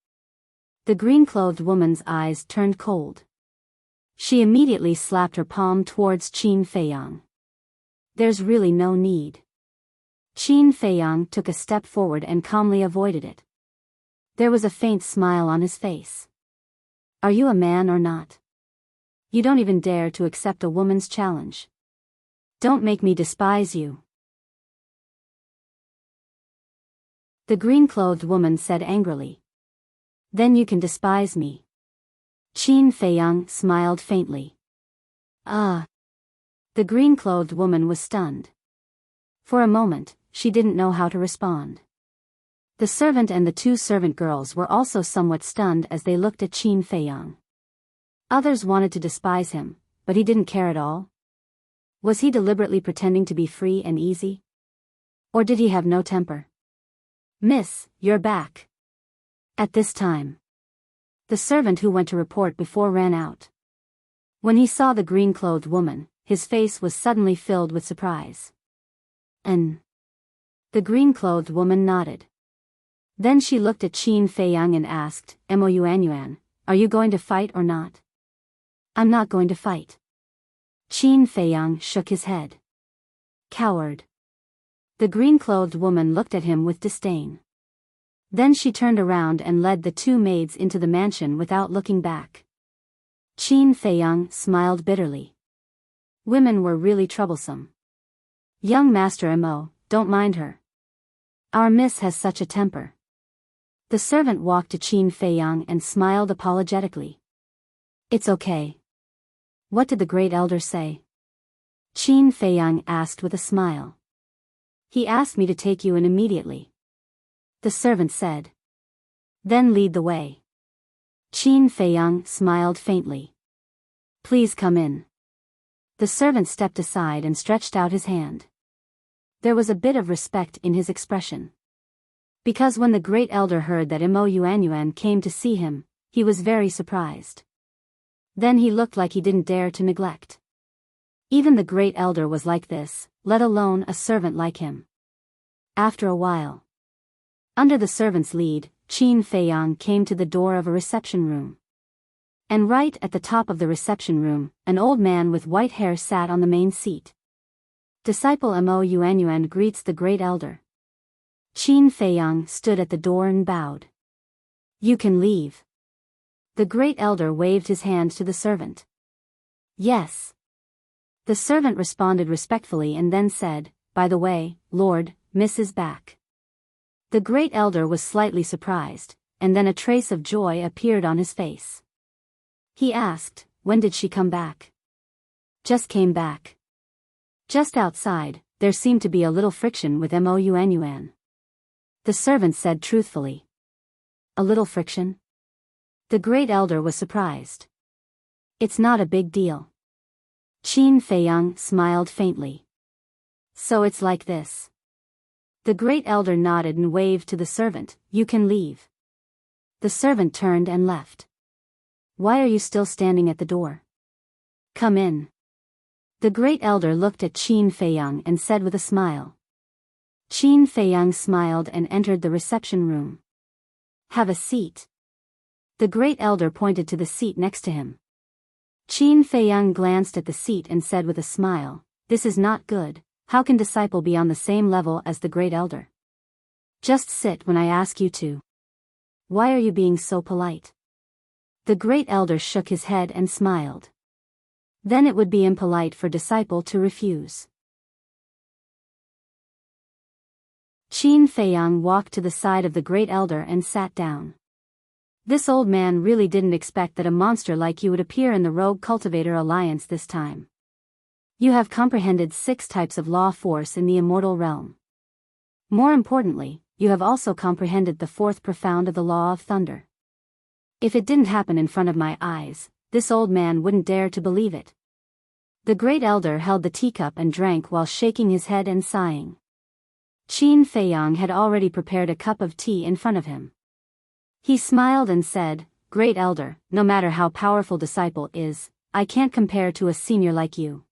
The green-clothed woman's eyes turned cold. She immediately slapped her palm towards Qin Feiyang. There's really no need. Qin Feiyang took a step forward and calmly avoided it. There was a faint smile on his face. Are you a man or not? You don't even dare to accept a woman's challenge. Don't make me despise you. The green-clothed woman said angrily. Then you can despise me. Qin Feiyang smiled faintly. Ah. The green-clothed woman was stunned. For a moment, she didn't know how to respond. The servant and the two servant girls were also somewhat stunned as they looked at Qin Feiyang. Others wanted to despise him, but he didn't care at all. Was he deliberately pretending to be free and easy? Or did he have no temper? Miss, you're back. At this time. The servant who went to report before ran out. When he saw the green-clothed woman, his face was suddenly filled with surprise. The green-clothed woman nodded. Then she looked at Qin Feiyang and asked, Mo Yuanyuan, are you going to fight or not? I'm not going to fight. Qin Feiyang shook his head. Coward. The green-clothed woman looked at him with disdain. Then she turned around and led the two maids into the mansion without looking back. Qin Feiyang smiled bitterly. Women were really troublesome. Young Master Mo, don't mind her. Our miss has such a temper. The servant walked to Qin Feiyang and smiled apologetically. It's okay. What did the great elder say? Qin Feiyang asked with a smile. He asked me to take you in immediately. the servant said. Then lead the way. Qin Feiyang smiled faintly. Please come in. The servant stepped aside and stretched out his hand. There was a bit of respect in his expression. Because when the great elder heard that Mo Yuanyuan came to see him, he was very surprised. Then he looked like he didn't dare to neglect. Even the great elder was like this, let alone a servant like him. After a while, under the servant's lead, Qin Feiyang came to the door of a reception room. And right at the top of the reception room, an old man with white hair sat on the main seat. Disciple Mo Yuanyuan greets the great elder. Qin Feiyang stood at the door and bowed. You can leave. The great elder waved his hand to the servant. Yes. The servant responded respectfully and then said, by the way, Lord, Miss is back. The great elder was slightly surprised, and then a trace of joy appeared on his face. He asked, when did she come back? Just came back. Just outside, there seemed to be a little friction with Mo Yuanyuan. The servant said truthfully. A little friction? The great elder was surprised. It's not a big deal. Qin Feiyang smiled faintly. So it's like this. The great elder nodded and waved to the servant, you can leave. The servant turned and left. Why are you still standing at the door? Come in. The great elder looked at Qin Feiyang and said with a smile. Qin Feiyang smiled and entered the reception room. Have a seat. The great elder pointed to the seat next to him. Qin Feiyang glanced at the seat and said with a smile, this is not good, how can disciple be on the same level as the great elder? Just sit when I ask you to. Why are you being so polite? The great elder shook his head and smiled. Then it would be impolite for disciple to refuse. Qin Feiyang walked to the side of the great elder and sat down. This old man really didn't expect that a monster like you would appear in the Rogue Cultivator Alliance this time. You have comprehended 6 types of law force in the immortal realm. More importantly, you have also comprehended the 4th profound of the law of thunder. If it didn't happen in front of my eyes, this old man wouldn't dare to believe it. The great elder held the teacup and drank while shaking his head and sighing. Qin Feiyang had already prepared a cup of tea in front of him. He smiled and said, Great elder, no matter how powerful disciple is, I can't compare to a senior like you.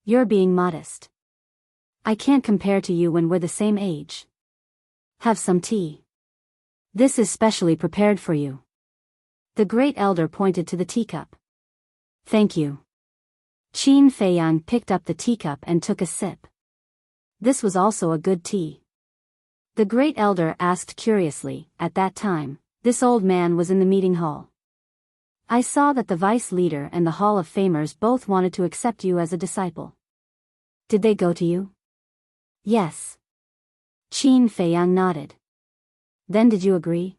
You're being modest. I can't compare to you when we're the same age. Have some tea. This is specially prepared for you. The great elder pointed to the teacup. Thank you. Qin Feiyang picked up the teacup and took a sip. This was also a good tea. The great elder asked curiously, at that time, this old man was in the meeting hall. I saw that the vice leader and the Hall of Famers both wanted to accept you as a disciple. Did they go to you? Yes. Qin Feiyang nodded. Then did you agree?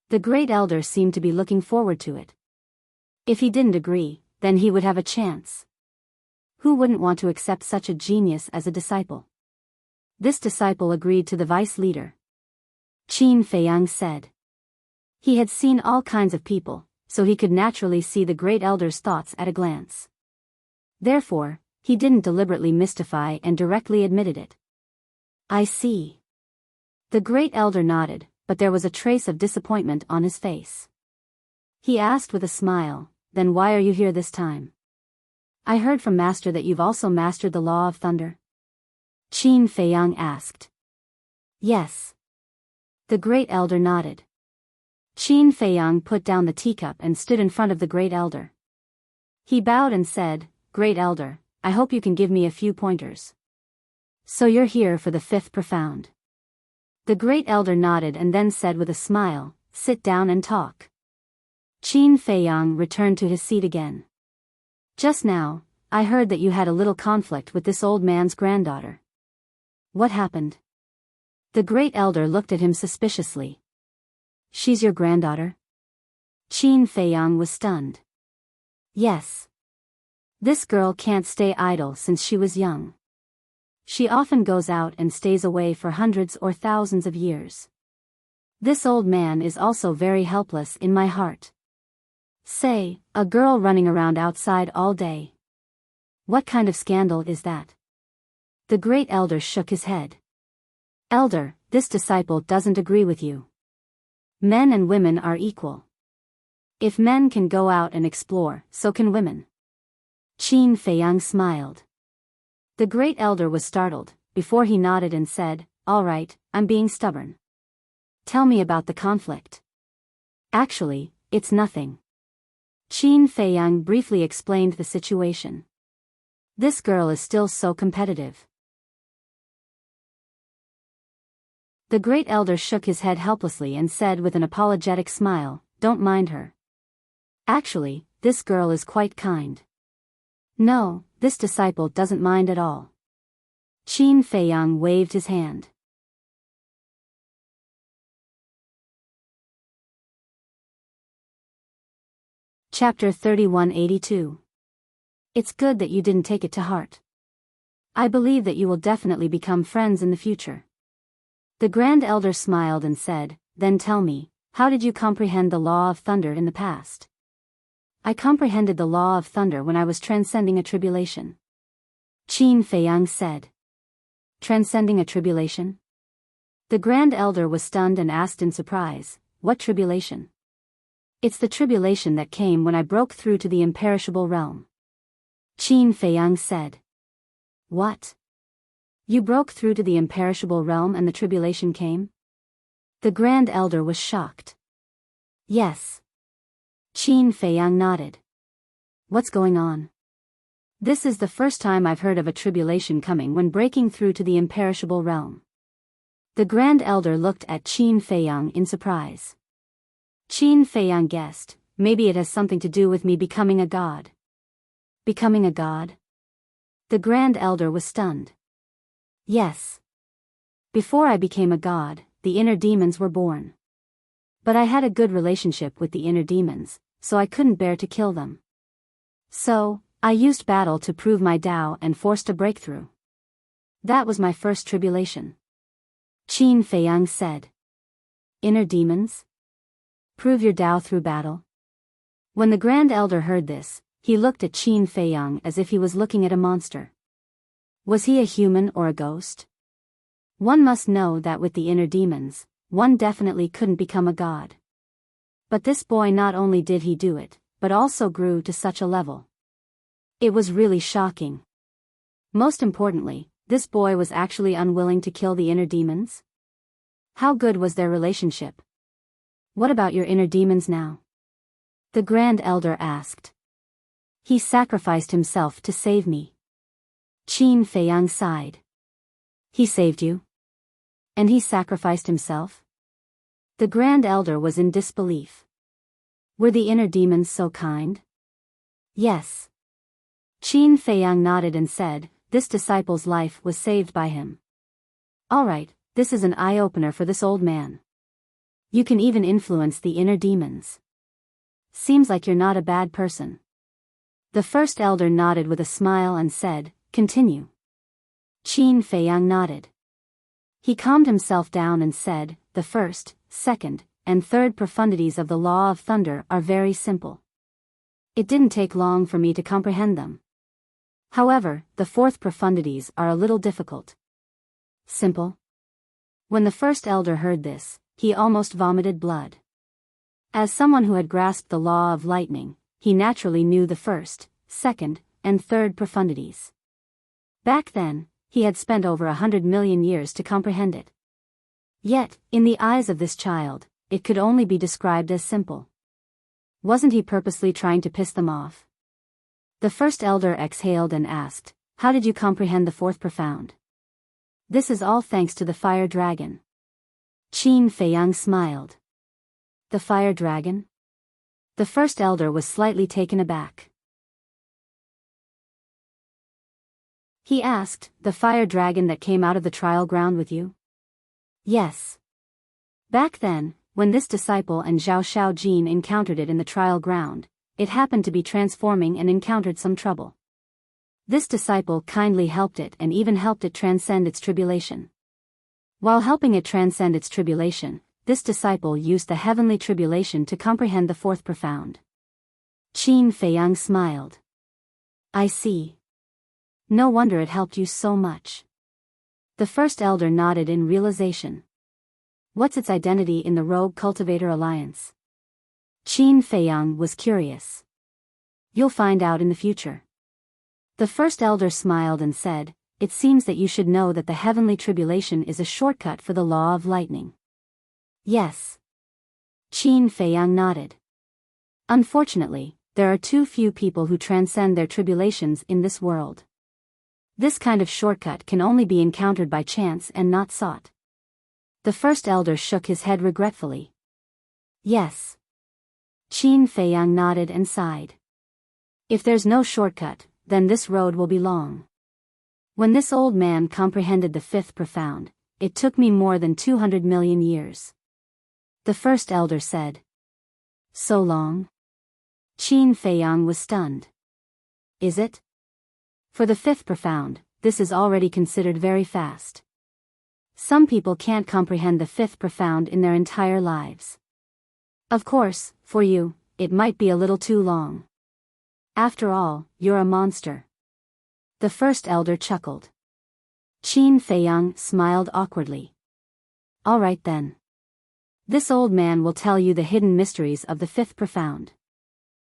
The great elder seemed to be looking forward to it. If he didn't agree, then he would have a chance. Who wouldn't want to accept such a genius as a disciple? This disciple agreed to the vice leader. Qin Feiyang said. He had seen all kinds of people, so he could naturally see the great elder's thoughts at a glance. Therefore, he didn't deliberately mystify and directly admitted it. I see. The great elder nodded, but there was a trace of disappointment on his face. He asked with a smile, then why are you here this time? I heard from Master that you've also mastered the law of thunder. Qin Feiyang asked. Yes. The great elder nodded. Qin Feiyang put down the teacup and stood in front of the great elder. He bowed and said, Great elder, I hope you can give me a few pointers. So you're here for the 5th profound. The great elder nodded and then said with a smile, sit down and talk. Qin Feiyang returned to his seat again. Just now, I heard that you had a little conflict with this old man's granddaughter. What happened? The great elder looked at him suspiciously. She's your granddaughter? Qin Feiyang was stunned. Yes. This girl can't stay idle since she was young. She often goes out and stays away for hundreds or thousands of years. This old man is also very helpless in my heart. Say, a girl running around outside all day. What kind of scandal is that? The great elder shook his head. Elder, this disciple doesn't agree with you. Men and women are equal. If men can go out and explore, so can women. Qin Feiyang smiled. The great elder was startled, before he nodded and said, all right, I'm being stubborn. Tell me about the conflict. Actually, it's nothing. Qin Feiyang briefly explained the situation. This girl is still so competitive. The great elder shook his head helplessly and said with an apologetic smile, don't mind her. Actually, this girl is quite kind. No, this disciple doesn't mind at all. Qin Feiyang waved his hand. Chapter 3182. It's good that you didn't take it to heart. I believe that you will definitely become friends in the future. The Grand Elder smiled and said, then tell me, how did you comprehend the law of thunder in the past? I comprehended the law of thunder when I was transcending a tribulation. Qin Feiyang said. Transcending a tribulation? The Grand Elder was stunned and asked in surprise, what tribulation? It's the tribulation that came when I broke through to the imperishable realm. Qin Feiyang said. What? You broke through to the imperishable realm and the tribulation came? The Grand Elder was shocked. Yes. Qin Feiyang nodded. What's going on? This is the first time I've heard of a tribulation coming when breaking through to the imperishable realm. The Grand Elder looked at Qin Feiyang in surprise. Qin Feiyang guessed, maybe it has something to do with me becoming a god. Becoming a god? The Grand Elder was stunned. Yes. Before I became a god, the inner demons were born. But I had a good relationship with the inner demons, so I couldn't bear to kill them. So, I used battle to prove my Tao and forced a breakthrough. That was my first tribulation. Qin Feiyang said. Inner demons? Prove your Tao through battle? When the Grand Elder heard this, he looked at Qin Feiyang as if he was looking at a monster. Was he a human or a ghost? One must know that with the inner demons, one definitely couldn't become a god. But this boy not only did he do it, but also grew to such a level. It was really shocking. Most importantly, this boy was actually unwilling to kill the inner demons? How good was their relationship? What about your inner demons now? The Grand Elder asked. He sacrificed himself to save me. Qin Feiyang sighed. He saved you? And he sacrificed himself? The Grand Elder was in disbelief. Were the inner demons so kind? Yes. Qin Feiyang nodded and said, this disciple's life was saved by him. All right, this is an eye-opener for this old man. You can even influence the inner demons. Seems like you're not a bad person. The First Elder nodded with a smile and said, continue. Qin Feiyang nodded. He calmed himself down and said, the first, second, and third profundities of the law of thunder are very simple. It didn't take long for me to comprehend them. However, the fourth profundities are a little difficult. Simple? When the First Elder heard this, he almost vomited blood. As someone who had grasped the law of lightning, he naturally knew the first, second, and third profundities. Back then, he had spent over 100 million years to comprehend it. Yet, in the eyes of this child, it could only be described as simple. Wasn't he purposely trying to piss them off? The First Elder exhaled and asked, how did you comprehend the fourth profound? This is all thanks to the fire dragon. Qin Feiyang smiled. The fire dragon? The First Elder was slightly taken aback. He asked, the fire dragon that came out of the trial ground with you? Yes. Back then, when this disciple and Zhao Shaojin encountered it in the trial ground, it happened to be transforming and encountered some trouble. This disciple kindly helped it and even helped it transcend its tribulation. While helping it transcend its tribulation, this disciple used the heavenly tribulation to comprehend the fourth profound. Qin Feiyang smiled. I see. No wonder it helped you so much. The first elder nodded in realization. What's its identity in the Rogue Cultivator Alliance? Qin Feiyang was curious. You'll find out in the future. The first elder smiled and said, it seems that you should know that the heavenly tribulation is a shortcut for the law of lightning. Yes. Qin Feiyang nodded. Unfortunately, there are too few people who transcend their tribulations in this world. This kind of shortcut can only be encountered by chance and not sought. The first elder shook his head regretfully. Yes. Qin Feiyang nodded and sighed. If there's no shortcut, then this road will be long. When this old man comprehended the fifth profound, it took me more than 200 million years. The first elder said. So long? Qin Feiyang was stunned. Is it? For the fifth profound, this is already considered very fast. Some people can't comprehend the fifth profound in their entire lives. Of course, for you, it might be a little too long. After all, you're a monster. The first elder chuckled. Qin Feiyang smiled awkwardly. All right then. This old man will tell you the hidden mysteries of the fifth profound.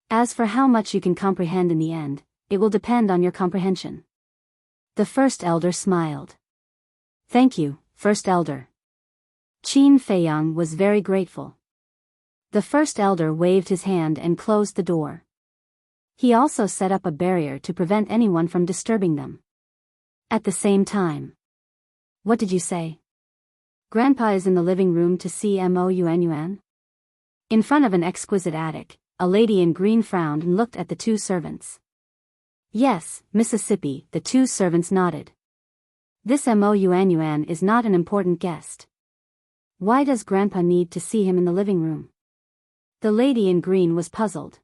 As for how much you can comprehend in the end, it will depend on your comprehension. The first elder smiled. Thank you, first elder. Qin Feiyang was very grateful. The first elder waved his hand and closed the door. He also set up a barrier to prevent anyone from disturbing them. At the same time. What did you say? Grandpa is in the living room to see Mo Yuan. In front of an exquisite attic, a lady in green frowned and looked at the two servants. Yes, Mississippi, the two servants nodded. This Mo Yuan is not an important guest. Why does Grandpa need to see him in the living room? The lady in green was puzzled.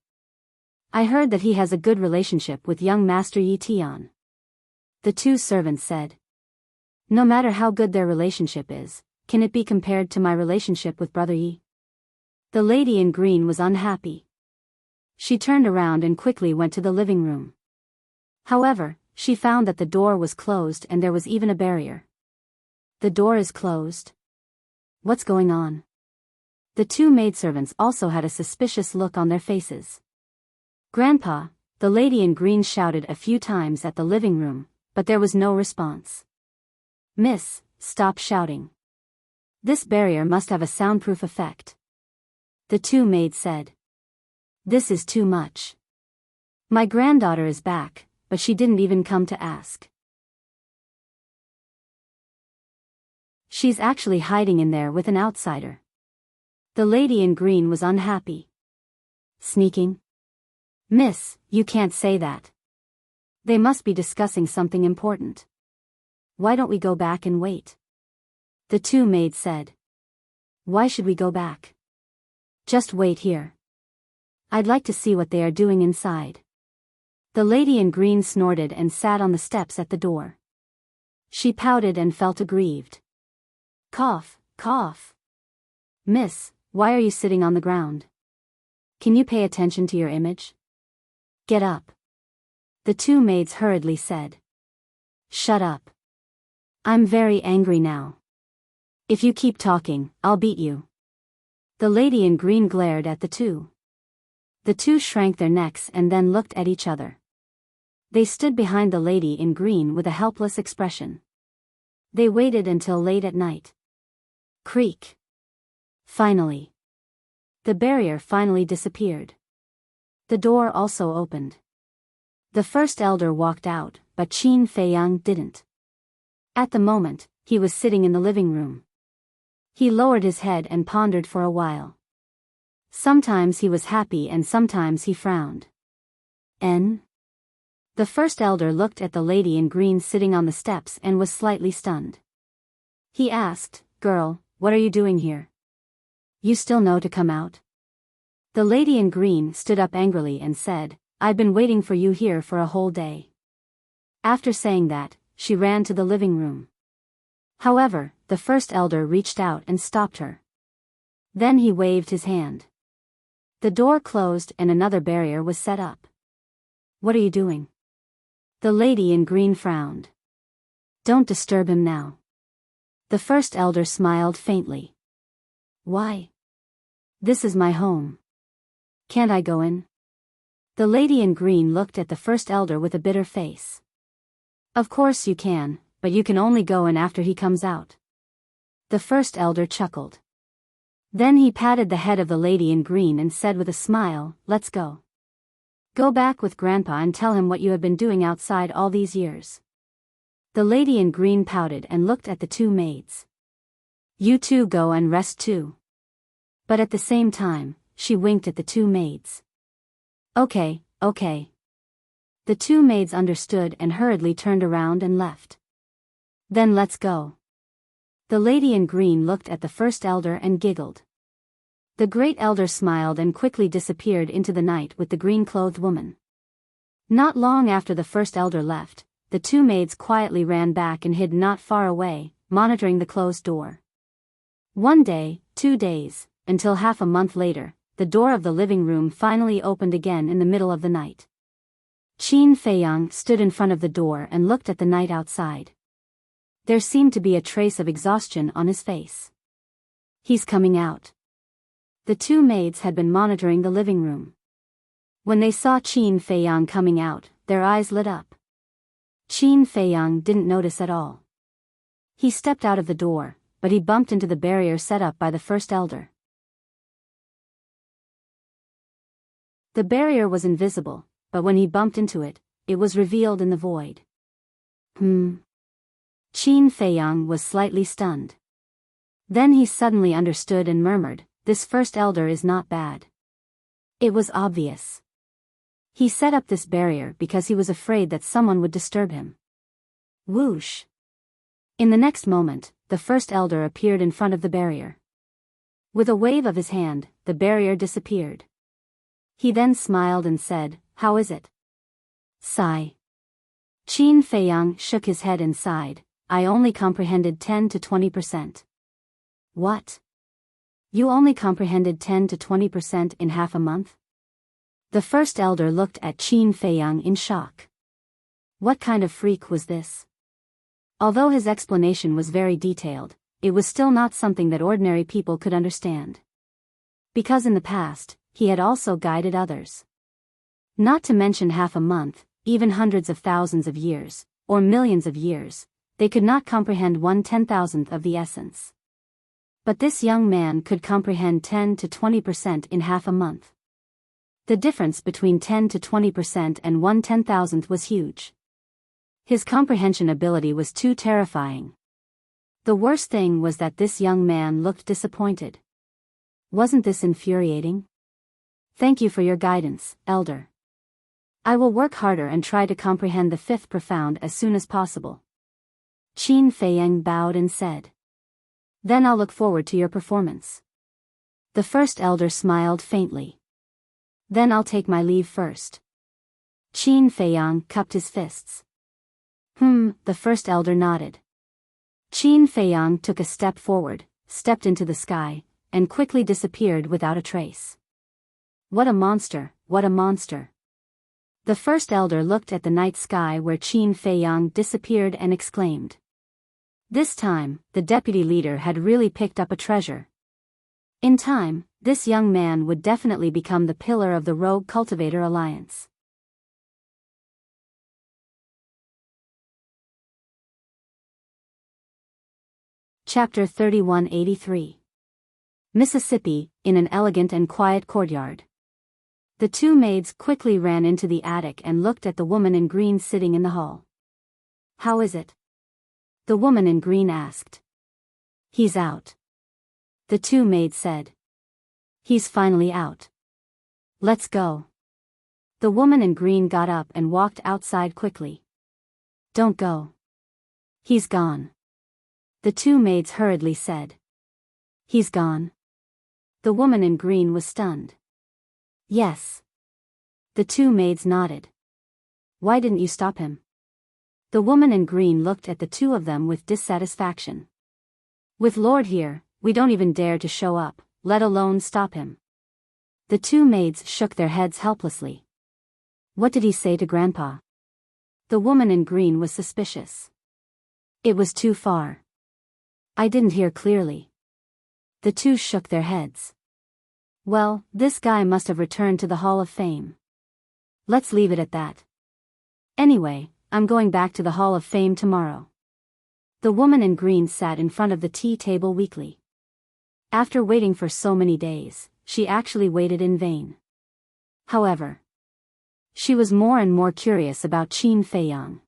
I heard that he has a good relationship with young Master Yi Tian. The two servants said. No matter how good their relationship is, can it be compared to my relationship with Brother Yi? The lady in green was unhappy. She turned around and quickly went to the living room. However, she found that the door was closed and there was even a barrier. The door is closed. What's going on? The two maidservants also had a suspicious look on their faces. Grandpa, the lady in green shouted a few times at the living room, but there was no response. Miss, stop shouting. This barrier must have a soundproof effect. The two maids said. This is too much. My granddaughter is back, but she didn't even come to ask. She's actually hiding in there with an outsider. The lady in green was unhappy. Sneaking? Miss, you can't say that. They must be discussing something important. Why don't we go back and wait? The two maids said. Why should we go back? Just wait here. I'd like to see what they are doing inside. The lady in green snorted and sat on the steps at the door. She pouted and felt aggrieved. Cough, cough. Miss, why are you sitting on the ground? Can you pay attention to your image? Get up. The two maids hurriedly said. Shut up. I'm very angry now. If you keep talking, I'll beat you. The lady in green glared at the two. The two shrank their necks and then looked at each other. They stood behind the lady in green with a helpless expression. They waited until late at night. Creak. Finally. The barrier finally disappeared. The door also opened. The first elder walked out, but Qin Feiyang didn't. At the moment, he was sitting in the living room. He lowered his head and pondered for a while. Sometimes he was happy and sometimes he frowned. N? The first elder looked at the lady in green sitting on the steps and was slightly stunned. He asked, Girl, what are you doing here? You still know to come out? The lady in green stood up angrily and said, I've been waiting for you here for a whole day. After saying that, she ran to the living room. However, the first elder reached out and stopped her. Then he waved his hand. The door closed and another barrier was set up. What are you doing? The lady in green frowned. Don't disturb him now. The first elder smiled faintly. Why? This is my home. Can't I go in? The lady in green looked at the first elder with a bitter face. Of course you can, but you can only go in after he comes out. The first elder chuckled. Then he patted the head of the lady in green and said with a smile, let's go. Go back with Grandpa and tell him what you have been doing outside all these years. The lady in green pouted and looked at the two maids. You two go and rest too. But at the same time, she winked at the two maids. Okay. The two maids understood and hurriedly turned around and left. Then let's go. The lady in green looked at the first elder and giggled. The great elder smiled and quickly disappeared into the night with the green-clothed woman. Not long after the first elder left, the two maids quietly ran back and hid not far away, monitoring the closed door. 1 day, 2 days, until half a month later, the door of the living room finally opened again in the middle of the night. Qin Feiyang stood in front of the door and looked at the night outside. There seemed to be a trace of exhaustion on his face. He's coming out. The two maids had been monitoring the living room. When they saw Qin Feiyang coming out, their eyes lit up. Qin Feiyang didn't notice at all. He stepped out of the door, but he bumped into the barrier set up by the first elder. The barrier was invisible, but when he bumped into it, it was revealed in the void. Qin Feiyang was slightly stunned. Then he suddenly understood and murmured, this first elder is not bad. It was obvious. He set up this barrier because he was afraid that someone would disturb him. Whoosh! In the next moment, the first elder appeared in front of the barrier. With a wave of his hand, the barrier disappeared. He then smiled and said, how is it? Sigh. Qin Feiyang shook his head and sighed, I only comprehended 10 to 20%. What? You only comprehended 10 to 20% in half a month? The first elder looked at Qin Feiyang in shock. What kind of freak was this? Although his explanation was very detailed, it was still not something that ordinary people could understand. Because in the past, he had also guided others. Not to mention half a month, even hundreds of thousands of years, or millions of years, they could not comprehend 1/10,000th of the essence. But this young man could comprehend 10 to 20% in half a month. The difference between 10 to 20% and 1/10,000th was huge. His comprehension ability was too terrifying. The worst thing was that this young man looked disappointed. Wasn't this infuriating? Thank you for your guidance, Elder. I will work harder and try to comprehend the fifth profound as soon as possible. Qin Feiyang bowed and said. Then I'll look forward to your performance. The first elder smiled faintly. Then I'll take my leave first. Qin Feiyang cupped his fists. The first elder nodded. Qin Feiyang took a step forward, stepped into the sky, and quickly disappeared without a trace. What a monster, what a monster. The first elder looked at the night sky where Qin Feiyang disappeared and exclaimed. This time, the deputy leader had really picked up a treasure. In time, this young man would definitely become the pillar of the Rogue Cultivator Alliance. Chapter 3183. Mississippi, in an elegant and quiet courtyard. The two maids quickly ran into the attic and looked at the woman in green sitting in the hall. How is it? The woman in green asked. He's out. The two maids said. He's finally out. Let's go. The woman in green got up and walked outside quickly. Don't go. He's gone. The two maids hurriedly said. He's gone. The woman in green was stunned. Yes. The two maids nodded. Why didn't you stop him? The woman in green looked at the two of them with dissatisfaction. With Lord here, we don't even dare to show up, let alone stop him. The two maids shook their heads helplessly. What did he say to Grandpa? The woman in green was suspicious. It was too far. I didn't hear clearly. The two shook their heads. Well, this guy must have returned to the Hall of Fame. Let's leave it at that. Anyway, I'm going back to the Hall of Fame tomorrow. The woman in green sat in front of the tea table weakly. After waiting for so many days, she actually waited in vain. However, she was more and more curious about Qin Feiyang.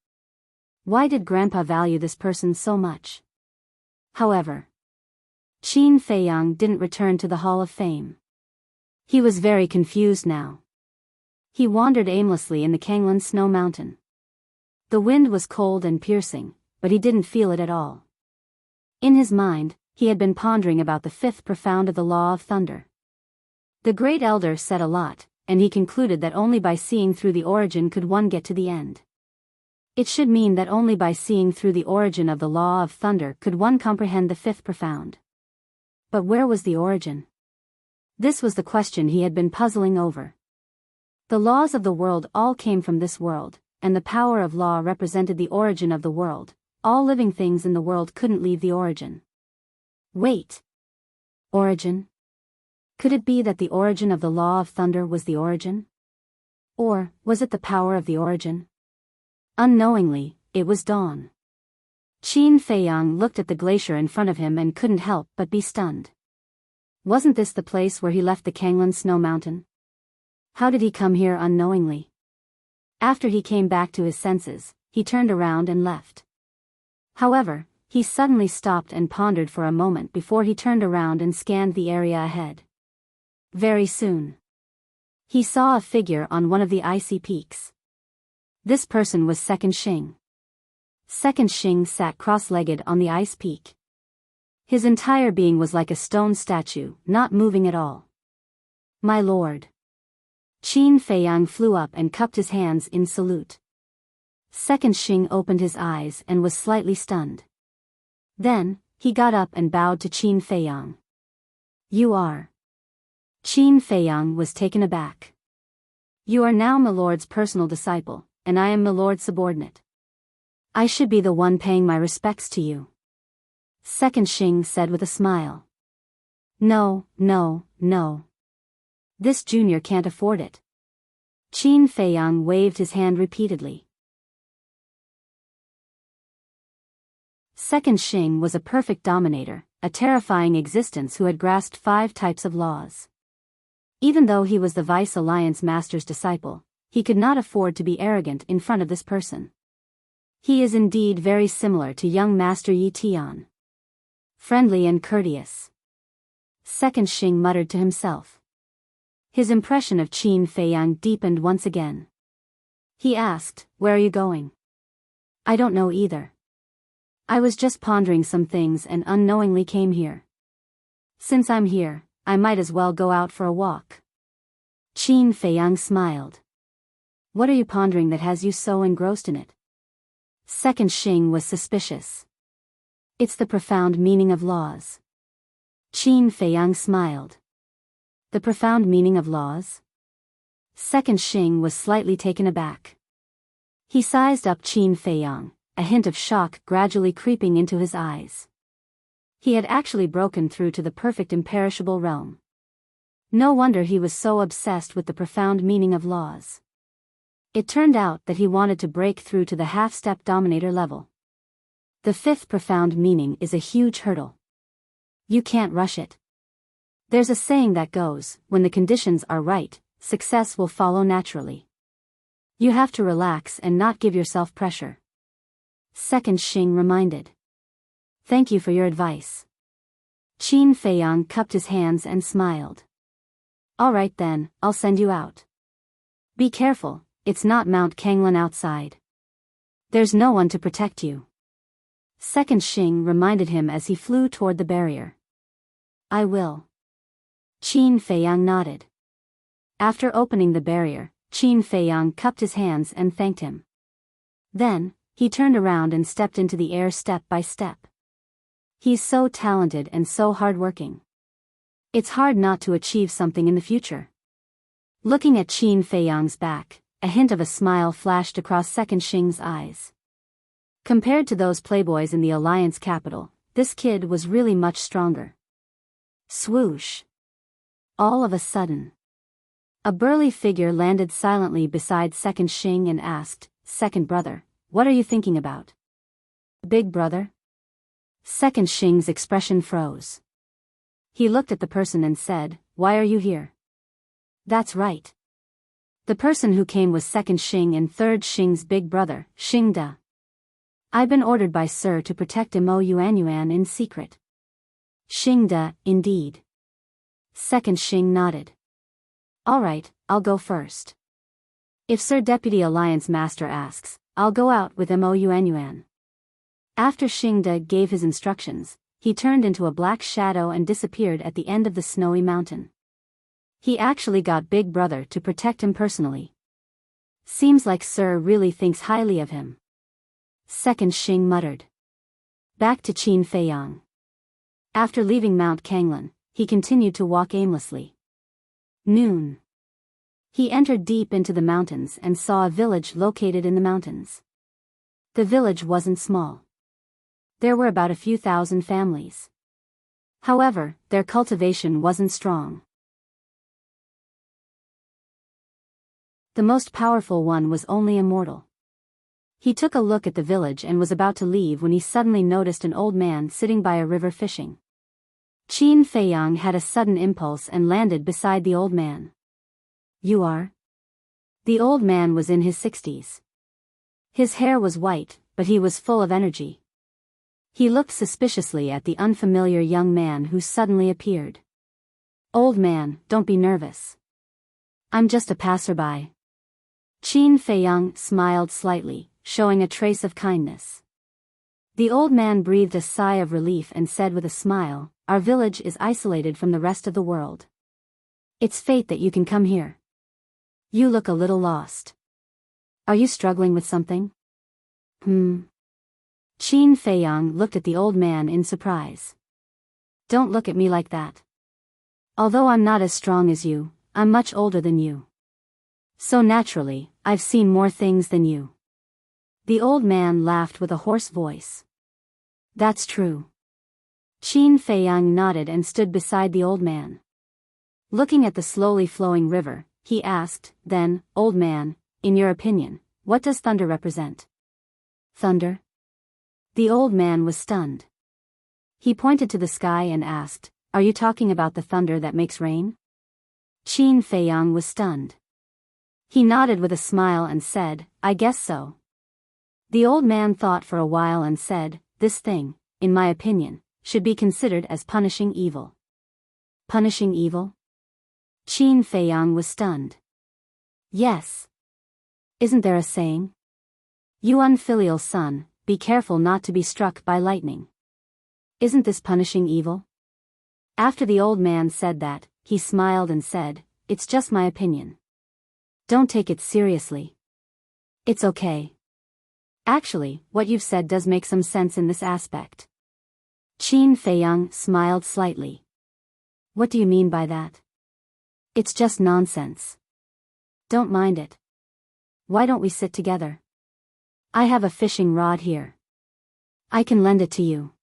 Why did Grandpa value this person so much? However, Qin Feiyang didn't return to the Hall of Fame. He was very confused now. He wandered aimlessly in the Kanglan Snow Mountain. The wind was cold and piercing, but he didn't feel it at all. In his mind, he had been pondering about the fifth profound of the Law of Thunder. The Great Elder said a lot, and he concluded that only by seeing through the origin could one get to the end. It should mean that only by seeing through the origin of the Law of Thunder could one comprehend the fifth profound. But where was the origin? This was the question he had been puzzling over. The laws of the world all came from this world, and the power of law represented the origin of the world. All living things in the world couldn't leave the origin. Wait. Origin? Could it be that the origin of the Law of Thunder was the origin? Or, was it the power of the origin? Unknowingly, it was dawn. Qin Feiyang looked at the glacier in front of him and couldn't help but be stunned. Wasn't this the place where he left the Kanglan Snow Mountain? How did he come here unknowingly? After he came back to his senses, he turned around and left. However, he suddenly stopped and pondered for a moment before he turned around and scanned the area ahead. Very soon, he saw a figure on one of the icy peaks. This person was Second Xing. Second Xing sat cross-legged on the ice peak. His entire being was like a stone statue, not moving at all. My lord. Qin Feiyang flew up and cupped his hands in salute. Second Xing opened his eyes and was slightly stunned. Then, he got up and bowed to Qin Feiyang. You are. Qin Feiyang was taken aback. You are now my lord's personal disciple, and I am my lord's subordinate. I should be the one paying my respects to you. Second Xing said with a smile. No, no, no. This junior can't afford it. Qin Feiyang waved his hand repeatedly. Second Xing was a perfect dominator, a terrifying existence who had grasped 5 types of laws. Even though he was the Vice Alliance Master's disciple, he could not afford to be arrogant in front of this person. He is indeed very similar to young Master Yi Tian. Friendly and courteous. Second Xing muttered to himself. His impression of Qin Feiyang deepened once again. He asked, Where are you going? I don't know either. I was just pondering some things and unknowingly came here. Since I'm here, I might as well go out for a walk. Qin Feiyang smiled. What are you pondering that has you so engrossed in it? Second Xing was suspicious. It's the profound meaning of laws. Qin Feiyang smiled. The profound meaning of laws? Second Xing was slightly taken aback. He sized up Qin Feiyang, a hint of shock gradually creeping into his eyes. He had actually broken through to the perfect imperishable realm. No wonder he was so obsessed with the profound meaning of laws. It turned out that he wanted to break through to the half-step dominator level. The 5th profound meaning is a huge hurdle. You can't rush it. There's a saying that goes, when the conditions are right, success will follow naturally. You have to relax and not give yourself pressure. Second Xing reminded. Thank you for your advice. Qin Feiyang cupped his hands and smiled. All right then, I'll send you out. Be careful, it's not Mount Kanglan outside. There's no one to protect you. Second Xing reminded him as he flew toward the barrier. I will. Qin Feiyang nodded. After opening the barrier, Qin Feiyang cupped his hands and thanked him. Then, he turned around and stepped into the air step by step. He's so talented and so hardworking. It's hard not to achieve something in the future. Looking at Qin Feiyang's back, a hint of a smile flashed across Second Xing's eyes. Compared to those playboys in the Alliance capital, this kid was really much stronger. Swoosh. All of a sudden, a burly figure landed silently beside Second Xing and asked, "Second brother, what are you thinking about?" "Big brother?" Second Xing's expression froze. He looked at the person and said, "Why are you here?" "That's right." The person who came was Second Xing and Third Xing's big brother, Xing De. "I've been ordered by Sir to protect Mo Yuanyuan in secret." Xing De, indeed. Second Xing nodded. "All right, I'll go first. If Sir Deputy Alliance Master asks, I'll go out with Mo Yuanyuan." After Xing De gave his instructions, he turned into a black shadow and disappeared at the end of the snowy mountain. He actually got Big Brother to protect him personally. Seems like Sir really thinks highly of him. Second Xing muttered. Back to Qin Feiyang. After leaving Mount Kanglan, he continued to walk aimlessly. Noon. He entered deep into the mountains and saw a village located in the mountains. The village wasn't small. There were about a few thousand families. However, their cultivation wasn't strong. The most powerful one was only immortal. He took a look at the village and was about to leave when he suddenly noticed an old man sitting by a river fishing. Qin Feiyang had a sudden impulse and landed beside the old man. "You are?" The old man was in his 60s. His hair was white, but he was full of energy. He looked suspiciously at the unfamiliar young man who suddenly appeared. "Old man, don't be nervous. I'm just a passerby." Qin Feiyang smiled slightly, showing a trace of kindness. The old man breathed a sigh of relief and said with a smile, "Our village is isolated from the rest of the world. It's fate that you can come here. You look a little lost. Are you struggling with something?" Qin Feiyang looked at the old man in surprise. "Don't look at me like that. Although I'm not as strong as you, I'm much older than you. So naturally, I've seen more things than you." The old man laughed with a hoarse voice. "That's true." Qin Feiyang nodded and stood beside the old man. Looking at the slowly flowing river, he asked, "Then, old man, in your opinion, what does thunder represent?" "Thunder?" The old man was stunned. He pointed to the sky and asked, "Are you talking about the thunder that makes rain?" Qin Feiyang was stunned. He nodded with a smile and said, "I guess so." The old man thought for a while and said, "This thing, in my opinion, should be considered as punishing evil." "Punishing evil?" Qin Feiyang was stunned. "Yes. Isn't there a saying? You unfilial son, be careful not to be struck by lightning. Isn't this punishing evil?" After the old man said that, he smiled and said, "It's just my opinion. Don't take it seriously. It's okay. Actually, what you've said does make some sense in this aspect." Qin Feiyang smiled slightly. "What do you mean by that?" "It's just nonsense. Don't mind it. Why don't we sit together? I have a fishing rod here. I can lend it to you."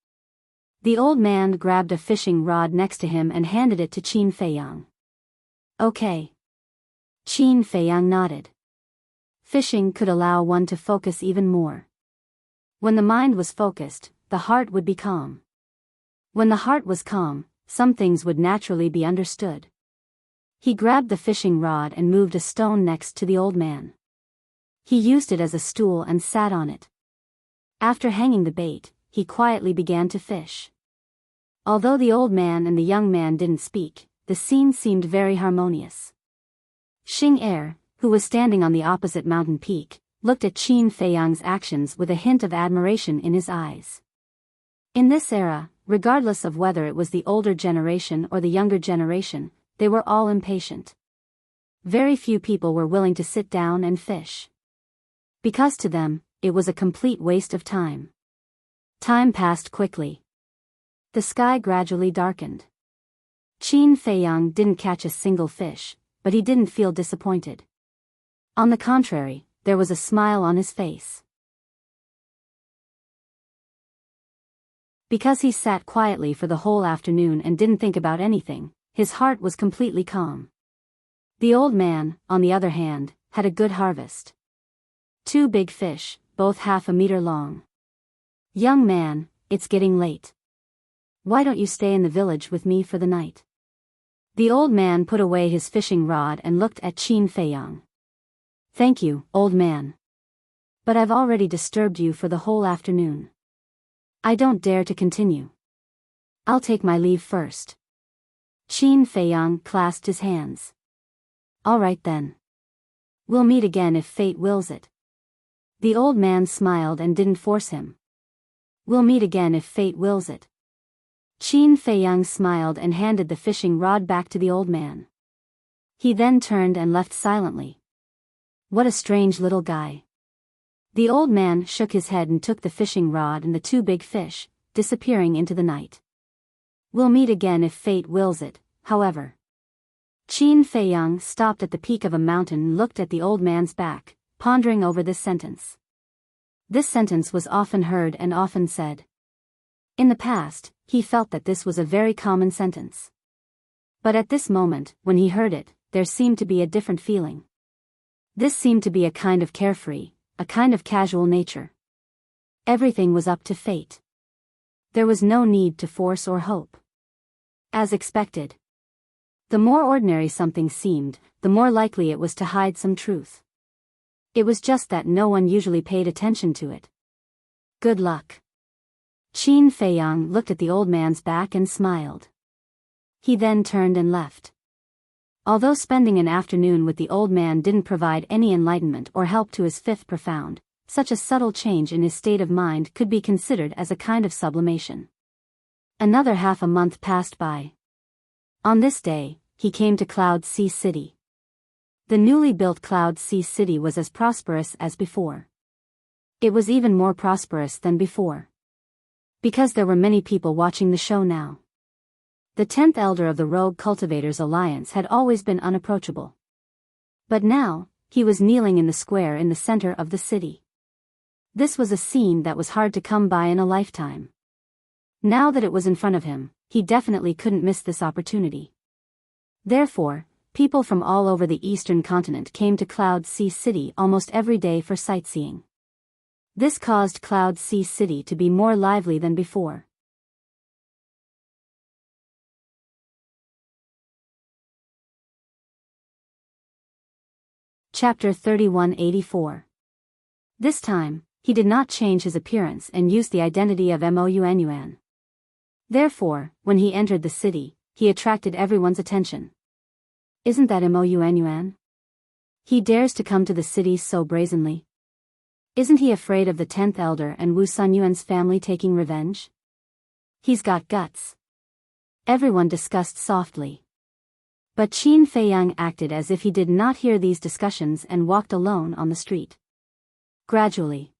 The old man grabbed a fishing rod next to him and handed it to Qin Feiyang. "Okay." Qin Feiyang nodded. Fishing could allow one to focus even more. When the mind was focused, the heart would be calm. When the heart was calm, some things would naturally be understood. He grabbed the fishing rod and moved a stone next to the old man. He used it as a stool and sat on it. After hanging the bait, he quietly began to fish. Although the old man and the young man didn't speak, the scene seemed very harmonious. Xing Er, who was standing on the opposite mountain peak, looked at Qin Feiyang's actions with a hint of admiration in his eyes. In this era, regardless of whether it was the older generation or the younger generation, they were all impatient. Very few people were willing to sit down and fish. Because to them, it was a complete waste of time. Time passed quickly. The sky gradually darkened. Qin Feiyang didn't catch a single fish, but he didn't feel disappointed. On the contrary, there was a smile on his face. Because he sat quietly for the whole afternoon and didn't think about anything, his heart was completely calm. The old man, on the other hand, had a good harvest. 2 big fish, both half a meter long. Young man, it's getting late. Why don't you stay in the village with me for the night? The old man put away his fishing rod and looked at Qin Feiyang. Thank you, old man. But I've already disturbed you for the whole afternoon. I don't dare to continue. I'll take my leave first. Qin Feiyang clasped his hands. All right then. We'll meet again if fate wills it. The old man smiled and didn't force him. We'll meet again if fate wills it. Qin Feiyang smiled and handed the fishing rod back to the old man. He then turned and left silently. What a strange little guy. The old man shook his head and took the fishing rod and the 2 big fish, disappearing into the night. We'll meet again if fate wills it, however. Qin Feiyang stopped at the peak of a mountain and looked at the old man's back, pondering over this sentence. This sentence was often heard and often said. In the past, he felt that this was a very common sentence. But at this moment, when he heard it, there seemed to be a different feeling. This seemed to be a kind of carefree, a kind of casual nature. Everything was up to fate. There was no need to force or hope. As expected. The more ordinary something seemed, the more likely it was to hide some truth. It was just that no one usually paid attention to it. Good luck. Qin Feiyang looked at the old man's back and smiled. He then turned and left. Although spending an afternoon with the old man didn't provide any enlightenment or help to his 5th profound, such a subtle change in his state of mind could be considered as a kind of sublimation. Another half a month passed by. On this day, he came to Cloud Sea City. The newly built Cloud Sea City was as prosperous as before. It was even more prosperous than before. Because there were many people watching the show now. The 10th elder of the Rogue Cultivators Alliance had always been unapproachable. But now, he was kneeling in the square in the center of the city. This was a scene that was hard to come by in a lifetime. Now that it was in front of him, he definitely couldn't miss this opportunity. Therefore, people from all over the eastern continent came to Cloud Sea City almost every day for sightseeing. This caused Cloud Sea City to be more lively than before. Chapter 3184. This time, he did not change his appearance and used the identity of Mounyuan. Therefore, when he entered the city, he attracted everyone's attention. Isn't that Mounyuan? He dares to come to the city so brazenly. Isn't he afraid of the 10th elder and Wu Sunyuan's family taking revenge? He's got guts. Everyone discussed softly. But Qin Feiyang acted as if he did not hear these discussions and walked alone on the street. Gradually,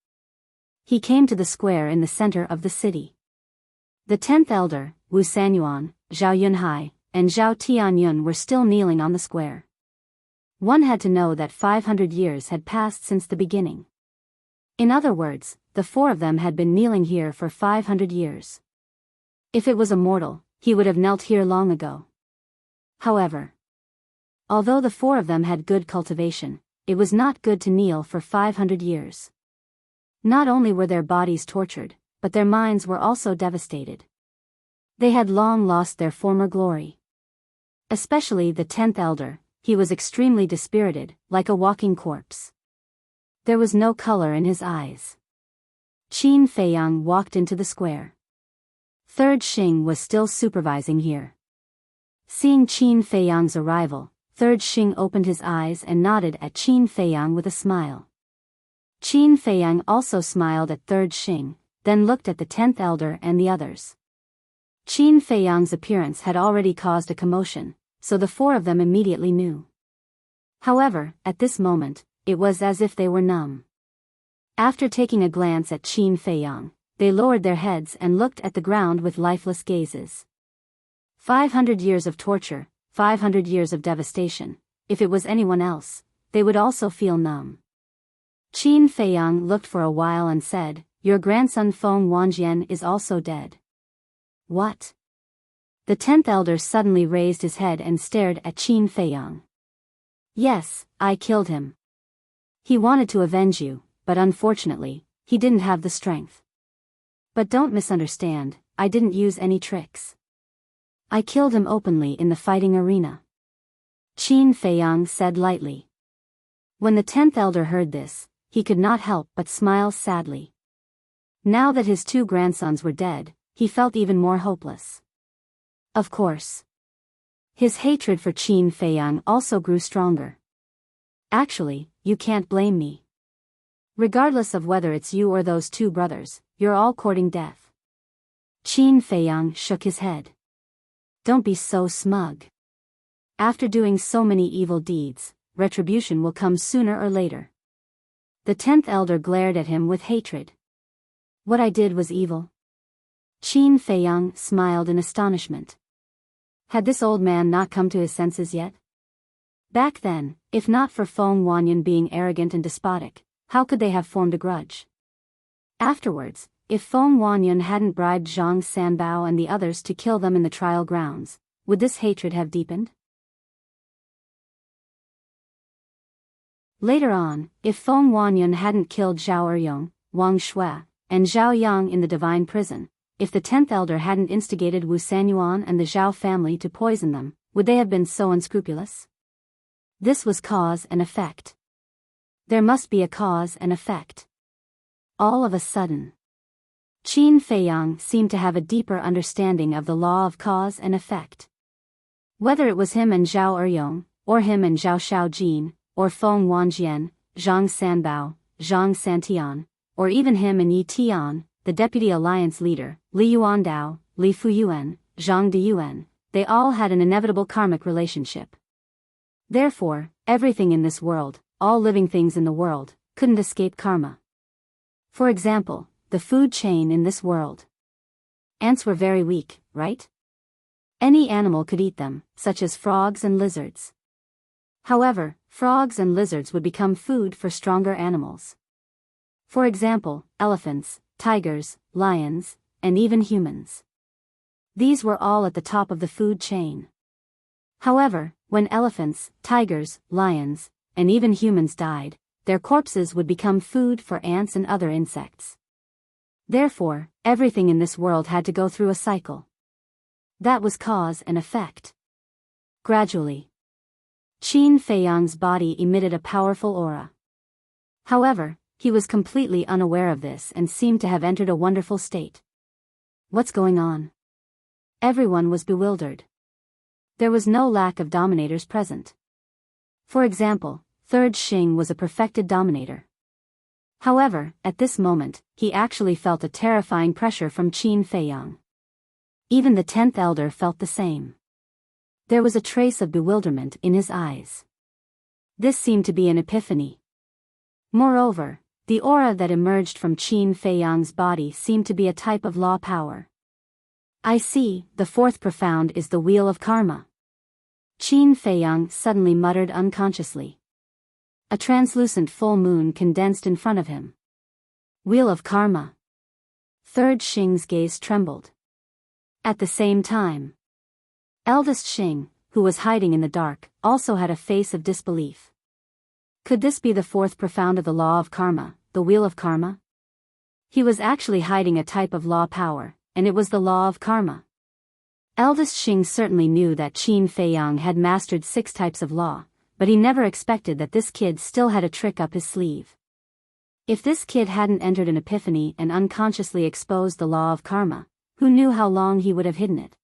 he came to the square in the center of the city. The 10th elder, Wu Sanyuan, Zhao Yunhai, and Zhao Tianyun were still kneeling on the square. One had to know that 500 years had passed since the beginning. In other words, the 4 of them had been kneeling here for 500 years. If it was a mortal, he would have knelt here long ago. However, although the 4 of them had good cultivation, it was not good to kneel for 500 years. Not only were their bodies tortured, but their minds were also devastated. They had long lost their former glory. Especially the 10th elder, he was extremely dispirited, like a walking corpse. There was no color in his eyes. Qin Feiyang walked into the square. 3rd Xing was still supervising here. Seeing Qin Feiyang's arrival, 3rd Xing opened his eyes and nodded at Qin Feiyang with a smile. Qin Feiyang also smiled at 3rd Xing, then looked at the 10th elder and the others. Qin Feiyang's appearance had already caused a commotion, so the 4 of them immediately knew. However, at this moment, it was as if they were numb. After taking a glance at Qin Feiyang, they lowered their heads and looked at the ground with lifeless gazes. 500 years of torture, 500 years of devastation. If it was anyone else, they would also feel numb. Qin Feiyang looked for a while and said, "Your grandson Feng Wanjian is also dead." "What?" The 10th elder suddenly raised his head and stared at Qin Feiyang. "Yes, I killed him. He wanted to avenge you, but unfortunately, he didn't have the strength. But don't misunderstand, I didn't use any tricks. I killed him openly in the fighting arena," Qin Feiyang said lightly. When the 10th elder heard this, he could not help but smile sadly. Now that his 2 grandsons were dead, he felt even more hopeless. Of course, his hatred for Qin Feiyang also grew stronger. "Actually, you can't blame me. Regardless of whether it's you or those 2 brothers, you're all courting death." Qin Feiyang shook his head. "Don't be so smug. After doing so many evil deeds, retribution will come sooner or later." The 10th elder glared at him with hatred. "What I did was evil?" Qin Feiyang smiled in astonishment. Had this old man not come to his senses yet? Back then, if not for Feng Wanyan being arrogant and despotic, how could they have formed a grudge? Afterwards, if Feng Wanyan hadn't bribed Zhang Sanbao and the others to kill them in the trial grounds, would this hatred have deepened? Later on, if Feng Wanyan hadn't killed Zhao Eryong, Wang Shui, and Zhao Yang in the divine prison, if the 10th elder hadn't instigated Wu Sanyuan and the Zhao family to poison them, would they have been so unscrupulous? This was cause and effect. There must be a cause and effect. All of a sudden, Qin Feiyang seemed to have a deeper understanding of the law of cause and effect. Whether it was him and Zhao Eryong, or him and Zhao Shaojin, or Feng Wanjian, Zhang Sanbao, Zhang Santian, or even him and Yi Tian, the deputy alliance leader, Li Yuandao, Li Fuyuan, Zhang Diyuan, they all had an inevitable karmic relationship. Therefore, everything in this world, all living things in the world, couldn't escape karma. For example, the food chain in this world. Ants were very weak, right? Any animal could eat them, such as frogs and lizards. However, frogs and lizards would become food for stronger animals. For example, elephants, tigers, lions, and even humans. These were all at the top of the food chain. However, when elephants, tigers, lions, and even humans died, their corpses would become food for ants and other insects. Therefore, everything in this world had to go through a cycle. That was cause and effect. Gradually, Qin Feiyang's body emitted a powerful aura. However, he was completely unaware of this and seemed to have entered a wonderful state. What's going on? Everyone was bewildered. There was no lack of dominators present. For example, Third Xing was a perfected dominator. However, at this moment, he actually felt a terrifying pressure from Qin Feiyang. Even the 10th elder felt the same. There was a trace of bewilderment in his eyes. This seemed to be an epiphany. Moreover, the aura that emerged from Qin Feiyang's body seemed to be a type of law power. "I see, the 4th profound is the wheel of karma," Qin Feiyang suddenly muttered unconsciously. A translucent full moon condensed in front of him. Wheel of karma. Third Xing's gaze trembled. At the same time, eldest Xing, who was hiding in the dark, also had a face of disbelief. Could this be the 4th profound of the law of karma, the wheel of karma? He was actually hiding a type of law power, and it was the law of karma. Eldest Xing certainly knew that Qin Feiyang had mastered 6 types of law, but he never expected that this kid still had a trick up his sleeve. If this kid hadn't entered an epiphany and unconsciously exposed the law of karma, who knew how long he would have hidden it?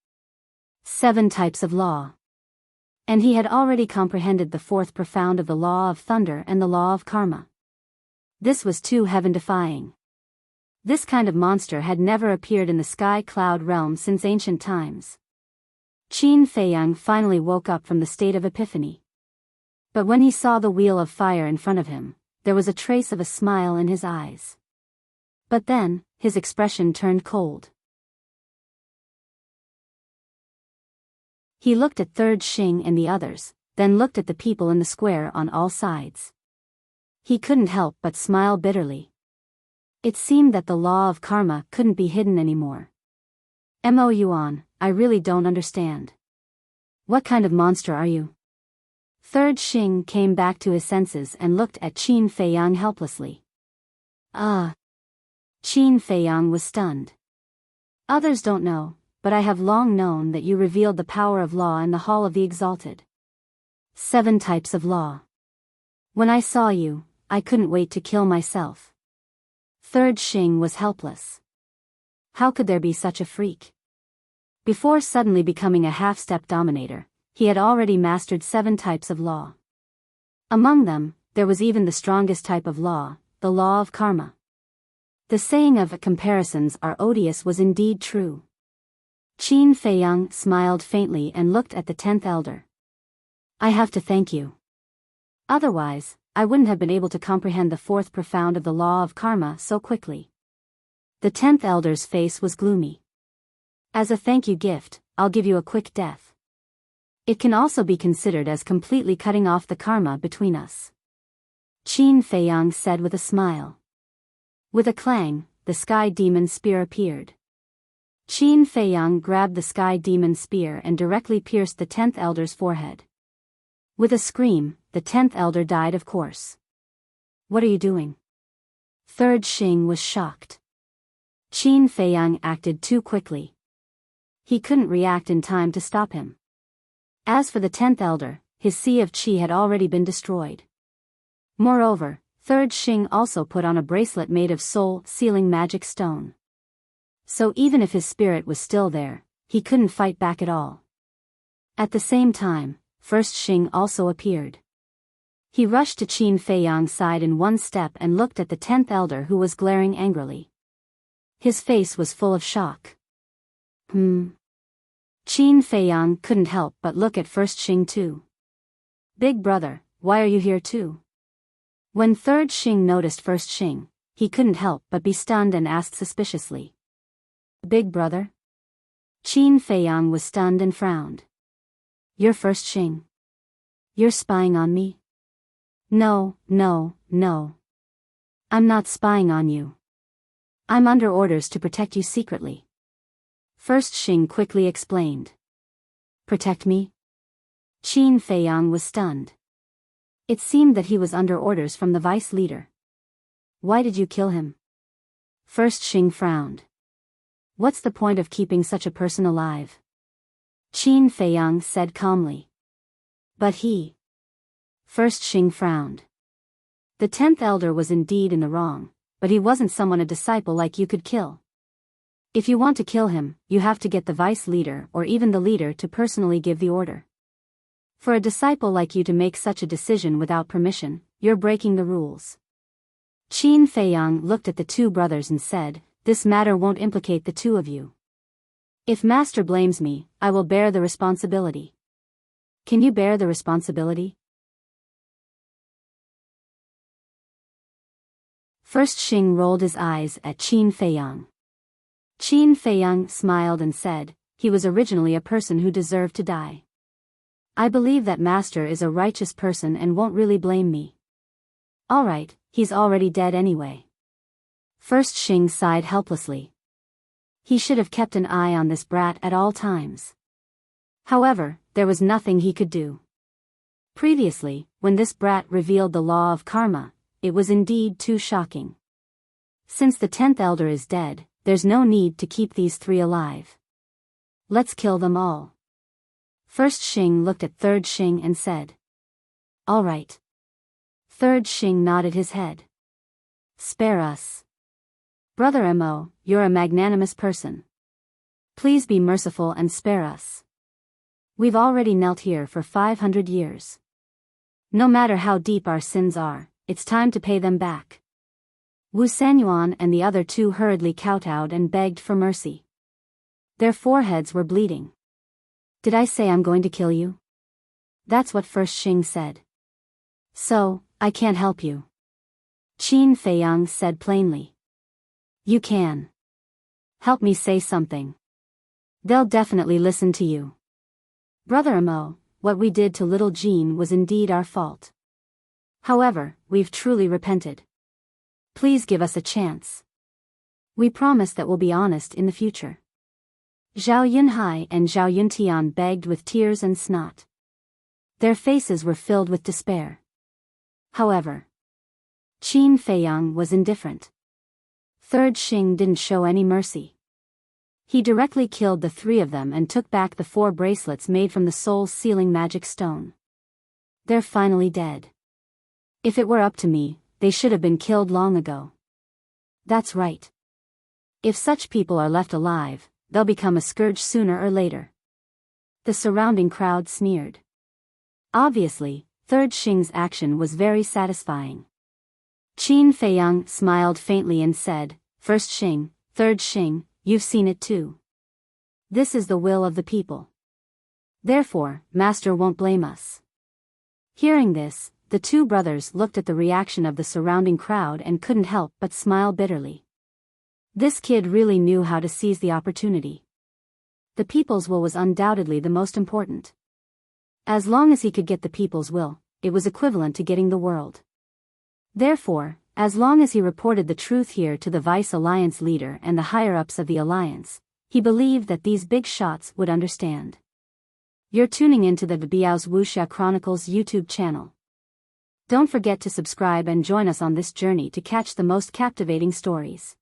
7 types of law. And he had already comprehended the 4th profound of the law of thunder and the law of karma. This was too heaven-defying. This kind of monster had never appeared in the sky cloud realm since ancient times. Qin Feiyang finally woke up from the state of epiphany. But when he saw the wheel of fire in front of him, there was a trace of a smile in his eyes. But then, his expression turned cold. He looked at Third Xing and the others, then looked at the people in the square on all sides. He couldn't help but smile bitterly. It seemed that the law of karma couldn't be hidden anymore. Mo Yuan, I really don't understand. What kind of monster are you? Third Xing came back to his senses and looked at Qin Feiyang helplessly. Qin Feiyang was stunned. Others don't know, but I have long known that you revealed the power of law in the Hall of the Exalted. 7 types of law. When I saw you, I couldn't wait to kill myself. Third Xing was helpless. How could there be such a freak? Before suddenly becoming a half-step dominator, he had already mastered 7 types of law. Among them, there was even the strongest type of law, the law of karma. The saying of comparisons are odious was indeed true. Qin Feiyang smiled faintly and looked at the 10th elder. I have to thank you. Otherwise, I wouldn't have been able to comprehend the 4th profound of the law of karma so quickly. The 10th elder's face was gloomy. As a thank you gift, I'll give you a quick death. It can also be considered as completely cutting off the karma between us. Qin Feiyang said with a smile. With a clang, the sky demon spear appeared. Qin Feiyang grabbed the sky demon spear and directly pierced the 10th elder's forehead. With a scream, the 10th elder died of course. What are you doing? Third Xing was shocked. Qin Feiyang acted too quickly. He couldn't react in time to stop him. As for the 10th elder, his sea of qi had already been destroyed. Moreover, Third Xing also put on a bracelet made of soul-sealing magic stone. So even if his spirit was still there, he couldn't fight back at all. At the same time, First Xing also appeared. He rushed to Qin Feiyang's side in one step and looked at the 10th elder who was glaring angrily. His face was full of shock. Qin Feiyang couldn't help but look at First Xing too. Big brother, why are you here too? When Third Xing noticed First Xing, he couldn't help but be stunned and asked suspiciously. Big brother? Qin Feiyang was stunned and frowned. You're First Xing. You're spying on me? No. I'm not spying on you. I'm under orders to protect you secretly. First Xing quickly explained. Protect me? Qin Feiyang was stunned. It seemed that he was under orders from the vice leader. Why did you kill him? First Xing frowned. What's the point of keeping such a person alive? Qin Feiyang said calmly. But he. First Xing frowned. The 10th elder was indeed in the wrong, but he wasn't someone a disciple like you could kill. If you want to kill him, you have to get the vice leader or even the leader to personally give the order. For a disciple like you to make such a decision without permission, you're breaking the rules. Qin Feiyang looked at the 2 brothers and said, this matter won't implicate the 2 of you. If Master blames me, I will bear the responsibility. Can you bear the responsibility? First Xing rolled his eyes at Qin Feiyang. Qin Feiyang smiled and said, he was originally a person who deserved to die. I believe that Master is a righteous person and won't really blame me. Alright, he's already dead anyway. First Xing sighed helplessly. He should have kept an eye on this brat at all times. However, there was nothing he could do. Previously, when this brat revealed the law of karma, it was indeed too shocking. Since the 10th elder is dead, there's no need to keep these 3 alive. Let's kill them all. First Xing looked at Third Xing and said. All right. Third Xing nodded his head. Spare us. Brother Mo, you're a magnanimous person. Please be merciful and spare us. We've already knelt here for 500 years. No matter how deep our sins are, it's time to pay them back. Wu Sanyuan and the other 2 hurriedly kowtowed and begged for mercy. Their foreheads were bleeding. Did I say I'm going to kill you? That's what First Xing said. So, I can't help you. Qin Feiyang said plainly. You can. Help me say something. They'll definitely listen to you. Brother Amo, what we did to little Jean was indeed our fault. However, we've truly repented. Please give us a chance. We promise that we'll be honest in the future. Zhao Yunhai and Zhao Yuntian begged with tears and snot. Their faces were filled with despair. However, Qin Feiyang was indifferent. Third Xing didn't show any mercy. He directly killed the three of them and took back the 4 bracelets made from the soul-sealing magic stone. They're finally dead. If it were up to me, they should have been killed long ago. That's right. If such people are left alive, they'll become a scourge sooner or later. The surrounding crowd sneered. Obviously, Third Xing's action was very satisfying. Qin Feiyang smiled faintly and said, First Xing, Third Xing, you've seen it too. This is the will of the people. Therefore, Master won't blame us. Hearing this, the 2 brothers looked at the reaction of the surrounding crowd and couldn't help but smile bitterly. This kid really knew how to seize the opportunity. The people's will was undoubtedly the most important. As long as he could get the people's will, it was equivalent to getting the world. Therefore, as long as he reported the truth here to the Vice Alliance leader and the higher-ups of the Alliance, he believed that these big shots would understand. You're tuning into the Biyao's Wuxia Chronicles YouTube channel. Don't forget to subscribe and join us on this journey to catch the most captivating stories.